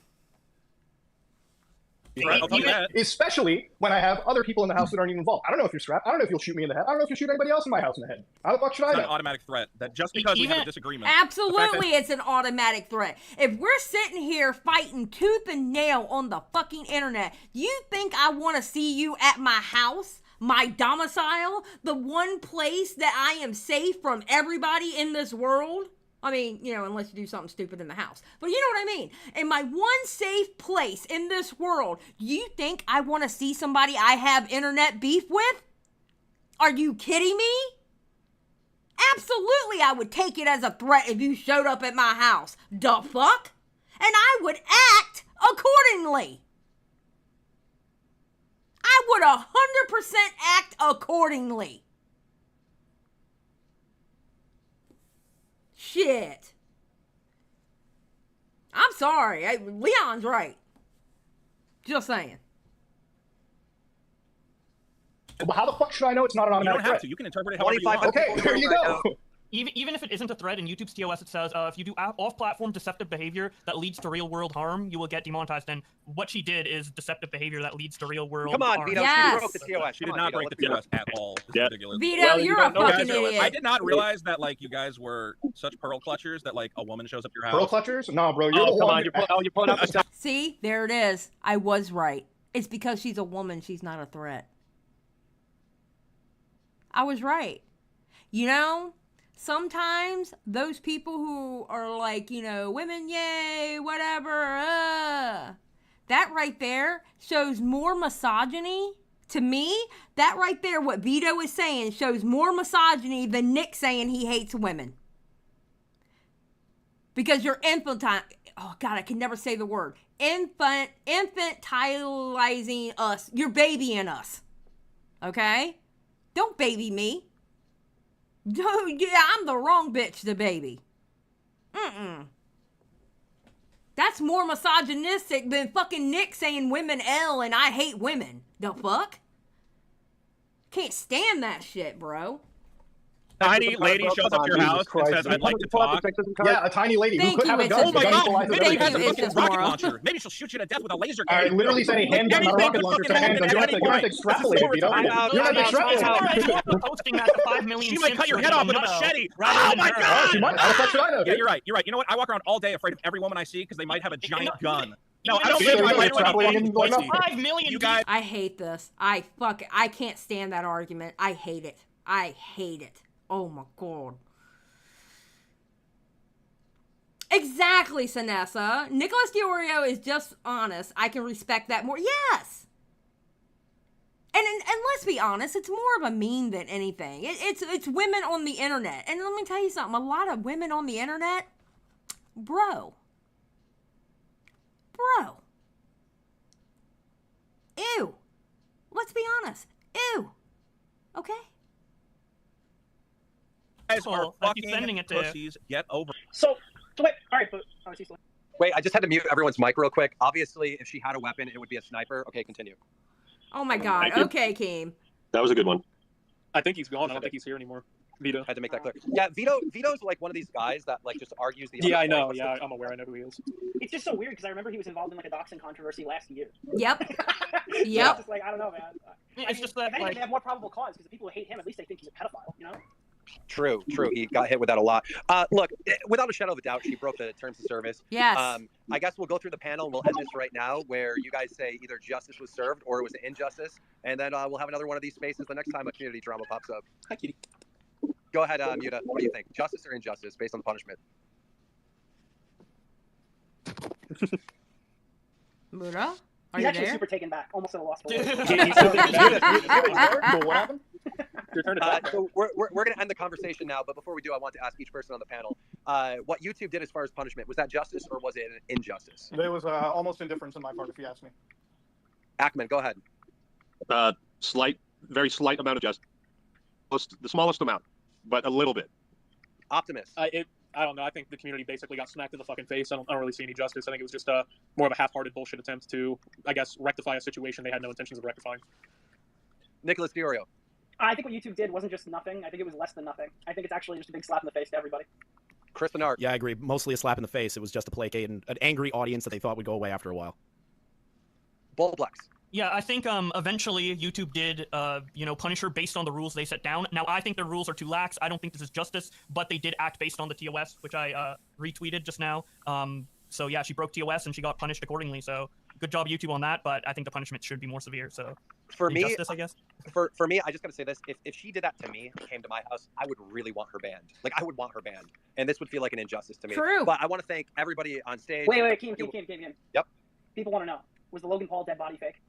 Threat, I'll tell you that. Especially when I have other people in the house that aren't even involved. I don't know if you're strapped. I don't know if you'll shoot me in the head. I don't know if you'll shoot anybody else in my house in the head. How the fuck should I It's not know? an automatic threat. That just because we have a disagreement. Absolutely, it's an automatic threat. If we're sitting here fighting tooth and nail on the fucking internet, you think I want to see you at my house? My domicile? The one place that I am safe from everybody in this world? I mean, you know, unless you do something stupid in the house. But you know what I mean? In my one safe place in this world, you think I want to see somebody I have internet beef with? Are you kidding me? Absolutely, I would take it as a threat if you showed up at my house. The fuck? And I would act accordingly. I would 100% act accordingly. Shit. I'm sorry. Leon's right. Just saying. Well, how the fuck should I know it's not an You automatic don't have threat? to. You can interpret it however you want. 25 Okay, there you go. Even if it isn't a threat in YouTube's TOS, it says if you do off-platform deceptive behavior that leads to real-world harm, you will get demonetized. And what she did is deceptive behavior that leads to real-world Come on, harm. Vito. Yes. She broke the TOS. She Come did on, not Vito, break the let's TOS at all. This is Yeah. ridiculous. Vito, Well, you you're a don't know fucking guys, idiot. I did not realize that like you guys were such pearl clutchers that like a woman shows up to your house. Pearl clutchers? Nah, bro, you're Oh, the come one. on. You're pulling out the See, there it is. I was right. It's because she's a woman, she's not a threat. I was right. You know, sometimes those people who are like, you know, women, yay, whatever, that right there shows more misogyny. To me, that right there, what Vito is saying, shows more misogyny than Nick saying he hates women. Because you're infantile. Oh, God, I can never say the word. Infantilizing us. You're babying us. Okay? Don't baby me. Yeah, I'm the wrong bitch to baby. That's more misogynistic than fucking Nick saying women L and I hate women. The fuck? Can't stand that shit, bro. Tiny lady shows up to your house and says, "I'd like to talk." Yeah, a tiny lady who Thank could you, have a it's gun. Oh my The gun god! flies at Maybe she everything. has a It's fucking just rocket moral. launcher. Maybe she'll shoot you to death with a laser I cannon. literally said a handgun, not a Anything rocket could launcher. It's a fucking handgun. happen You at don't any have to point. extrapolate it, Vito. You don't have to extrapolate it. Posting that to 5 million She might cut your head off with a machete. rather Oh than my her. god! She might. How the fuck should I know? Yeah, dude? you're right. You're right. You know what? I walk around all day afraid of every woman I see because they might have a giant gun. No, Even I don't if think you're my life extrapolating and going up. 5 million You guys. I hate this. I can't stand that argument. I hate it. I hate it. Oh my god. Exactly, Sinessa. Nicholas DeOrio is just honest. I can respect that more. Yes. And let's be honest, it's more of a meme than anything. It's women on the internet. And let me tell you something. A lot of women on the internet, bro. Ew. Let's be honest. Ew. Okay? Guys are Cool. I keep fucking sending it to- pussies. Get over it. So wait, all right, but Wait, I just had to mute everyone's mic real quick. Obviously, if she had a weapon, it would be a sniper. Okay, continue. Oh my god. Thank you. Okay, Keem. That was a good one. I think he's gone. I don't think he's here anymore. Vito. Had to make that clear. Yeah, Vito's like one of these guys that like just argues the. Yeah, other I know. point. Yeah, I'm aware. I know who he is. it's just so weird because I remember he was involved in like a doxing controversy last year. Yep. It's Yep. just like I don't know, man. It's just that, if anything, like- they have more probable cause because the people who hate him, at least they think he's a pedophile. You know? True. He got hit with that a lot. Look, without a shadow of a doubt, she broke the terms of service. Yes. I guess we'll go through the panel and we'll end this right now, where you guys say either justice was served or it was an injustice, and then we'll have another one of these spaces the next time a community drama pops up. Hi, Kitty. Go ahead, Muta. What do you think? Justice or injustice based on the punishment? Muta? Are He's you actually there? super taken back, almost at a loss for words. What happened? Your turn to talk. So we're going to end the conversation now, but before we do, I want to ask each person on the panel, what YouTube did as far as punishment, was that justice or was it an injustice? There was almost indifference on my part, if you ask me. Ackman, go ahead. Very slight amount of justice. The smallest amount, but a little bit. Optimus. I don't know. I think the community basically got smacked in the fucking face. I don't really see any justice. I think it was just more of a half-hearted bullshit attempt to, I guess, rectify a situation they had no intentions of rectifying. Nicholas DeOrio. I think what YouTube did wasn't just nothing. I think it was less than nothing. I think it's actually just a big slap in the face to everybody. Chris Bernard. Yeah, I agree. Mostly a slap in the face. It was just to placate an angry audience that they thought would go away after a while. Bowblax. Yeah, I think eventually YouTube did, punish her based on the rules they set down. Now, I think their rules are too lax. I don't think this is justice, but they did act based on the TOS, which I retweeted just now. So yeah, she broke TOS and she got punished accordingly. So good job, YouTube, on that. But I think the punishment should be more severe. So For me, injustice, I guess. For me, I just got to say this: if she did that to me, came to my house, I would really want her banned. Like I would want her banned, and this would feel like an injustice to me. True. But I want to thank everybody on stage. Wait, Keem. Yep. People want to know: was the Logan Paul dead body fake?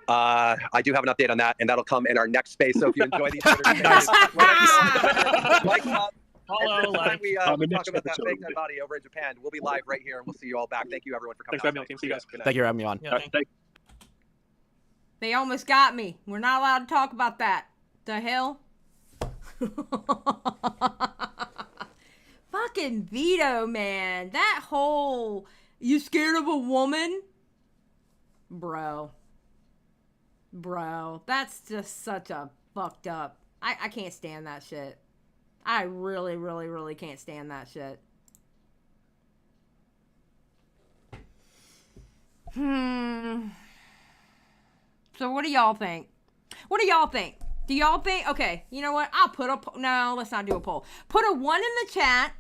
I do have an update on that, and that'll come in our next space. So if you enjoy these Twitter Nice. spaces, like up. Follow, And like. we the talk next about that episode. fake dead body over in Japan. We'll be live right here, and we'll see you all back. Thank you, everyone, for coming. Thanks for out having me on, tonight. team. See you guys. Good night. Thank you for having me on. Yeah, thank- They almost got me. We're not allowed to talk about that. The hell? Fucking Vito, man. That whole, you scared of a woman? Bro, that's just such a fucked up. I can't stand that shit. I really, really, really can't stand that shit. So what do y'all think? What do y'all think? Do y'all think? Okay, you know what? I'll put a no, let's not do a poll. Put a 1 in the chat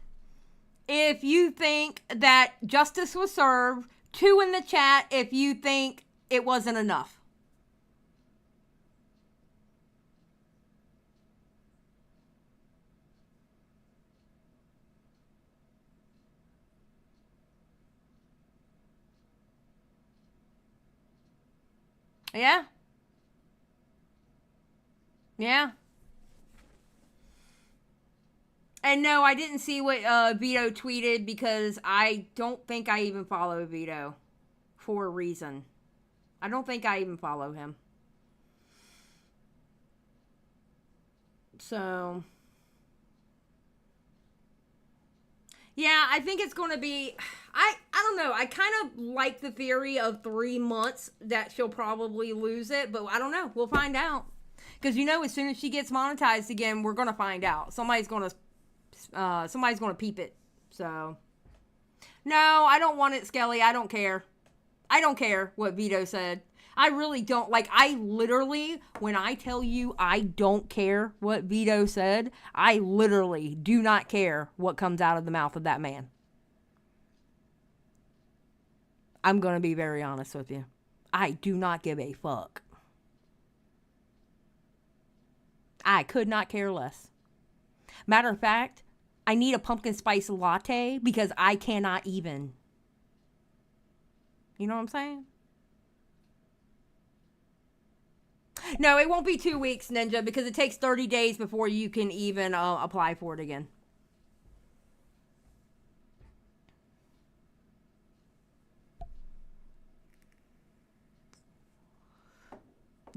if you think that justice was served. 2 in the chat if you think it wasn't enough. Yeah. Yeah. And no, I didn't see what Vito tweeted because I don't think I even follow Vito for a reason. I don't think I even follow him. So, yeah, I think it's going to be, I don't know. I kind of like the theory of 3 months that she'll probably lose it, but I don't know. We'll find out. Because, you know, as soon as she gets monetized again, we're going to find out. Somebody's going to peep it. So, no, I don't want it, Skelly. I don't care. I don't care what Vito said. I really don't. Like, I literally, when I tell you I don't care what Vito said, I literally do not care what comes out of the mouth of that man. I'm going to be very honest with you. I do not give a fuck. I could not care less. Matter of fact, I need a pumpkin spice latte because I cannot even. You know what I'm saying? No, it won't be 2 weeks, Ninja, because it takes 30 days before you can even apply for it again.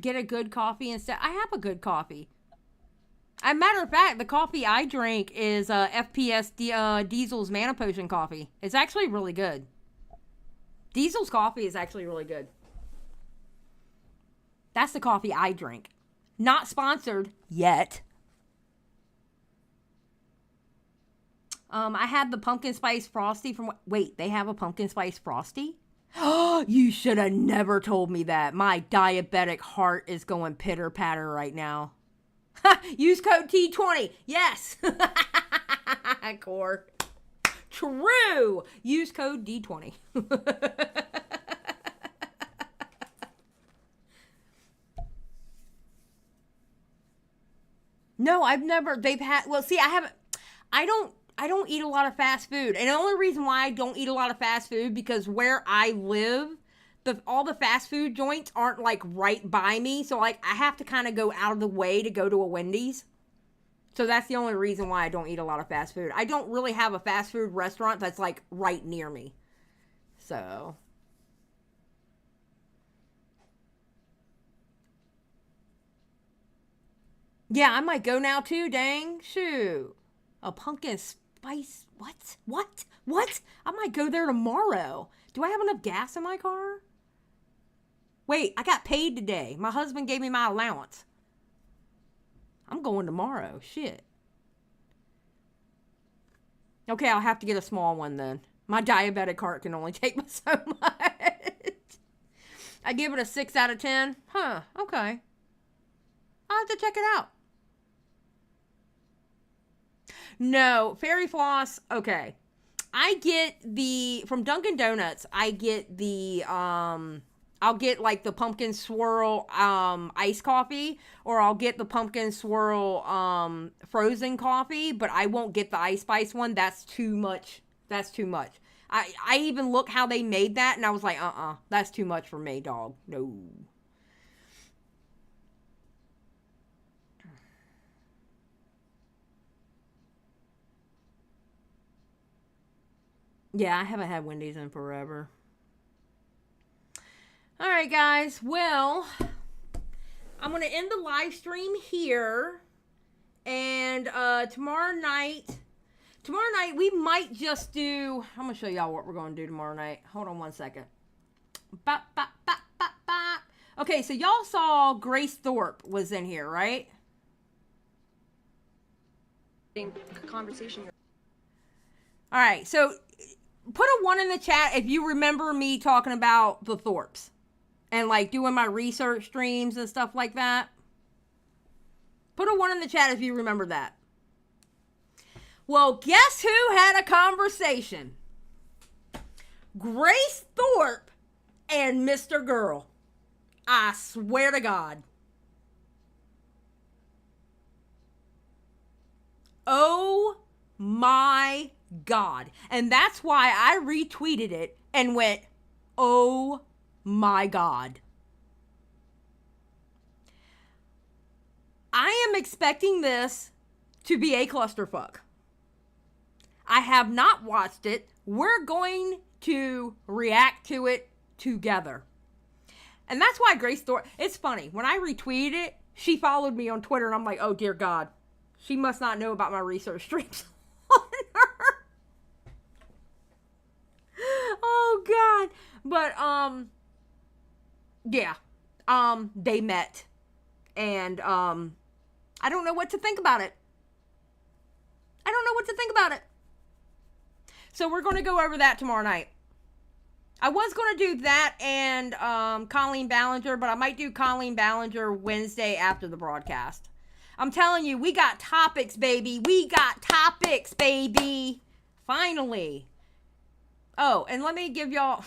Get a good coffee instead. I have a good coffee. As a matter of fact, the coffee I drink is FPS Diesel's Mana Potion coffee. It's actually really good. Diesel's coffee is actually really good. That's the coffee I drink. Not sponsored yet. I had the pumpkin spice frosty from... Wait, they have a pumpkin spice frosty? Oh, you should have never told me that. My diabetic heart is going pitter-patter right now. Use code T20. Yes. Core. True. Use code D20. No, I've never. They've had. Well, see, I haven't. I don't eat a lot of fast food, and the only reason why I don't eat a lot of fast food because where I live, all the fast food joints aren't like right by me, so like I have to kind of go out of the way to go to a Wendy's. So that's the only reason why I don't eat a lot of fast food. I don't really have a fast food restaurant that's like right near me. So. Yeah, I might go now too, dang. Shoot. A pumpkin spice. What? I might go there tomorrow. Do I have enough gas in my car? Wait, I got paid today. My husband gave me my allowance. I'm going tomorrow. Shit. Okay, I'll have to get a small one then. My diabetic heart can only take so much. I give it a 6 out of 10. Huh, okay. I'll have to check it out. No, Fairy Floss, okay. I get from Dunkin' Donuts, I get I'll get like the pumpkin swirl iced coffee, or I'll get the pumpkin swirl frozen coffee, but I won't get the ice spice one. That's too much. That's too much. I even look how they made that, and I was like, that's too much for me, dog. No. Yeah, I haven't had Wendy's in forever. All right, guys. Well, I'm going to end the live stream here. And tomorrow night, we might just do... I'm going to show y'all what we're going to do tomorrow night. Hold on one second. Bop, bop, bop, bop, bop. Okay, so y'all saw Grace Thorpe was in here, right? Conversation. All right, so... Put a 1 in the chat if you remember me talking about the Thorpes and like doing my research streams and stuff like that. Put a 1 in the chat if you remember that. Well, guess who had a conversation? Grace Thorpe and Mr. Girl. I swear to God. Oh my God. And that's why I retweeted it and went, oh my God. I am expecting this to be a clusterfuck. I have not watched it. We're going to react to it together. And that's why Grace Thor... It's funny. When I retweeted it, she followed me on Twitter, and I'm like, oh, dear God. She must not know about my research streams on her. Oh, God. But, yeah. They met. And, I don't know what to think about it. So we're going to go over that tomorrow night. I was going to do that and Colleen Ballinger, but I might do Colleen Ballinger Wednesday after the broadcast. I'm telling you, we got topics, baby. Finally. Oh, and let me give y'all...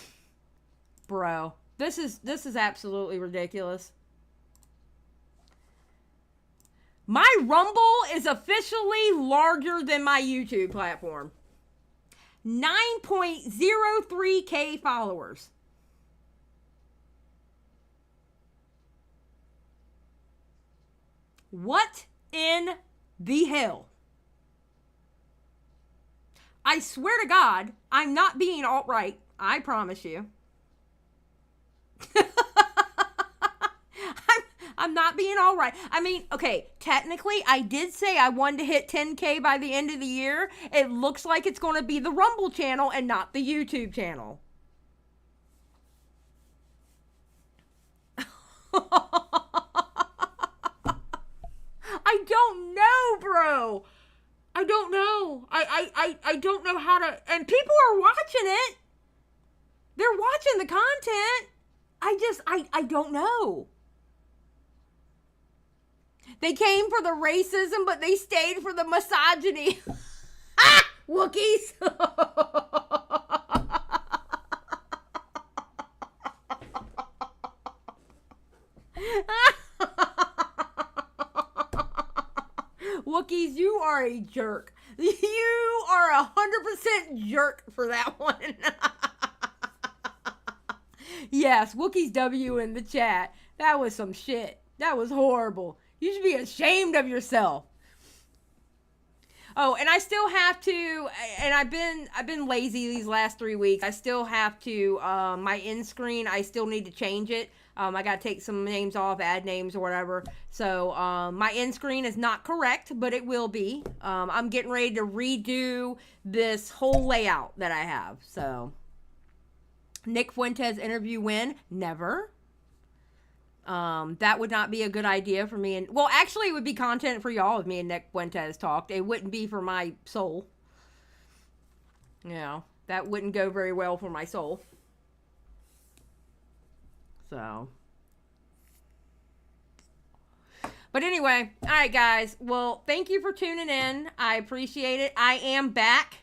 Bro, this is absolutely ridiculous. My Rumble is officially larger than my YouTube platform. 9.03K followers. What in the hell? I swear to God, I'm not being alt-right. I promise you. I'm not being all right. I mean, okay, technically, I did say I wanted to hit 10K by the end of the year. It looks like it's going to be the Rumble channel and not the YouTube channel. I don't know, bro. I don't know. I don't know how to... And people are watching it. They're watching the content. I don't know. They came for the racism, but they stayed for the misogyny. Wookiees. Wookiees, you are a jerk. You are 100% jerk for that one. Yes, Wookiees W in the chat. That was some shit. That was horrible. You should be ashamed of yourself. Oh, and I still have to, and I've been lazy these last 3 weeks. I still have to, my end screen, I still need to change it. I got to take some names off, add names or whatever. So, my end screen is not correct, but it will be. I'm getting ready to redo this whole layout that I have. So, Nick Fuentes interview win? Never. That would not be a good idea for me. And well, actually, it would be content for y'all if me and Nick Fuentes talked. It wouldn't be for my soul. You know, that wouldn't go very well for my soul. So. But anyway, all right, guys. Well, thank you for tuning in. I appreciate it. I am back.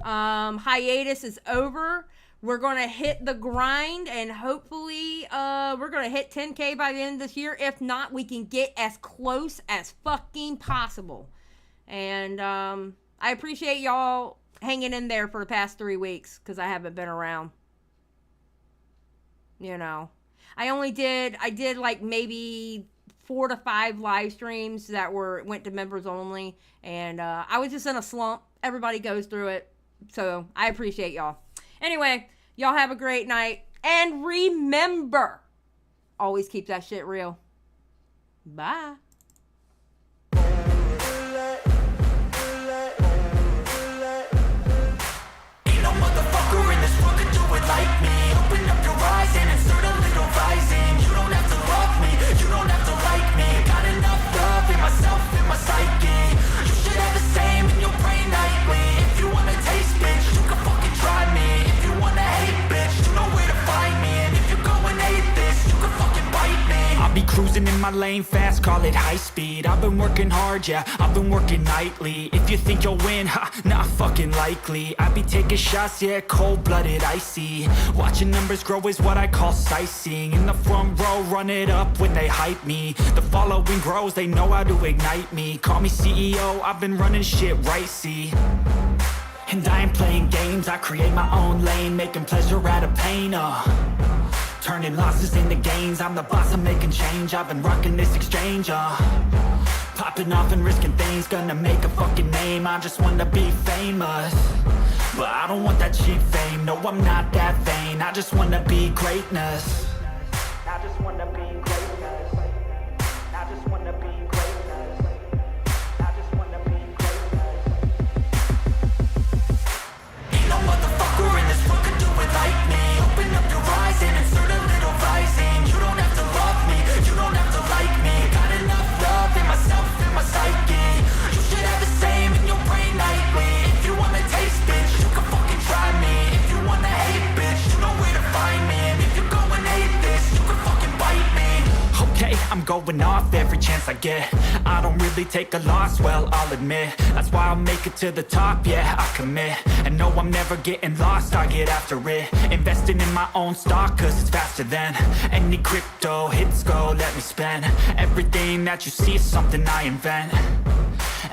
Hiatus is over. We're going to hit the grind, and hopefully we're going to hit 10K by the end of this year. If not, we can get as close as fucking possible. And I appreciate y'all hanging in there for the past 3 weeks, because I haven't been around. You know. I did like maybe 4 to 5 live streams that went to members only. And I was just in a slump. Everybody goes through it. So I appreciate y'all. Anyway, y'all have a great night. And remember, always keep that shit real. Bye. Ain't no motherfucker in this world could do it like me. Open up your eyes and insert a little rising. You don't have to love me, you don't have to like me. Got enough love in myself, in my psyche. You should have the same in your brain nightly. If you wanna taste, bitch, you can fucking try me. If you wanna hate, bitch, you know where to find me. And if you go and hate this, you can fucking bite me. I'll be cruising in my lane fast, call it high speed. I've been working hard, yeah, I've been working nightly. If you think you'll win, ha, not fucking likely. I be taking shots, yeah, cold-blooded, icy. Watching numbers grow is what I call sightseeing. In the front row, run it up when they hype me. The following grows, they know how to ignite me. Call me CEO, I've been running shit right, see. And I ain't playing games, I create my own lane, making pleasure out of pain, turning losses into gains. I'm the boss, I'm making change, I've been rocking this exchange, Popping off and risking things, gonna make a fucking name. I just wanna be famous, but I don't want that cheap fame. No, I'm not that vain. I just wanna be greatness. I just wanna be greatness. I just wanna be greatness. I just wanna be greatness. Ain't no motherfucker in this world could do it like me. Open up your eyes and insert a little rising. You don't have to love me, you don't have to like me. Got enough love in myself, in my psyche. You should have the same in your brain nightly. If you wanna taste, bitch, you can fucking try me. If you wanna hate, bitch, you know where to find me. And if you go and hate this, you can fucking bite me. Okay, I'm going off every chance I get. I don't really take a loss, well, I'll admit. That's why I'll make it to the top, yeah, I commit. And no, I'm never getting lost, I get after it. Investing in my own stock, cause it's faster than any crypto hits go, let me spend. Everything that you see is something I invent,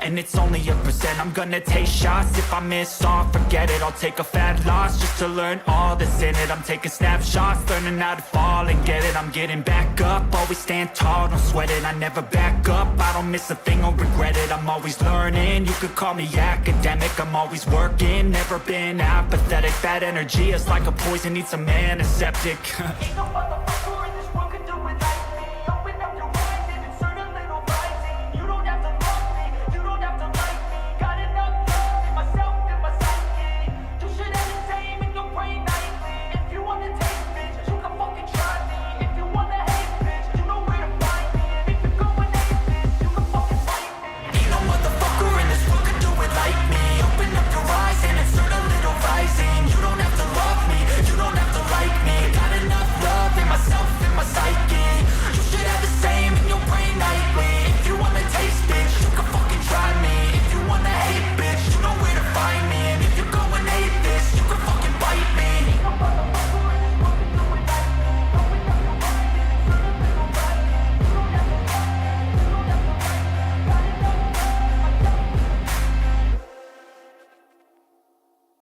and it's only a percent. I'm gonna take shots. If I miss all, forget it. I'll take a fat loss just to learn all that's in it. I'm taking snapshots, learning how to fall and get it. I'm getting back up, always stand tall, don't sweat it. I never back up, I don't miss a thing or regret it. I'm always learning, you could call me academic. I'm always working, never been apathetic. Bad energy is like a poison, needs a antiseptic. Ain't no motherfucker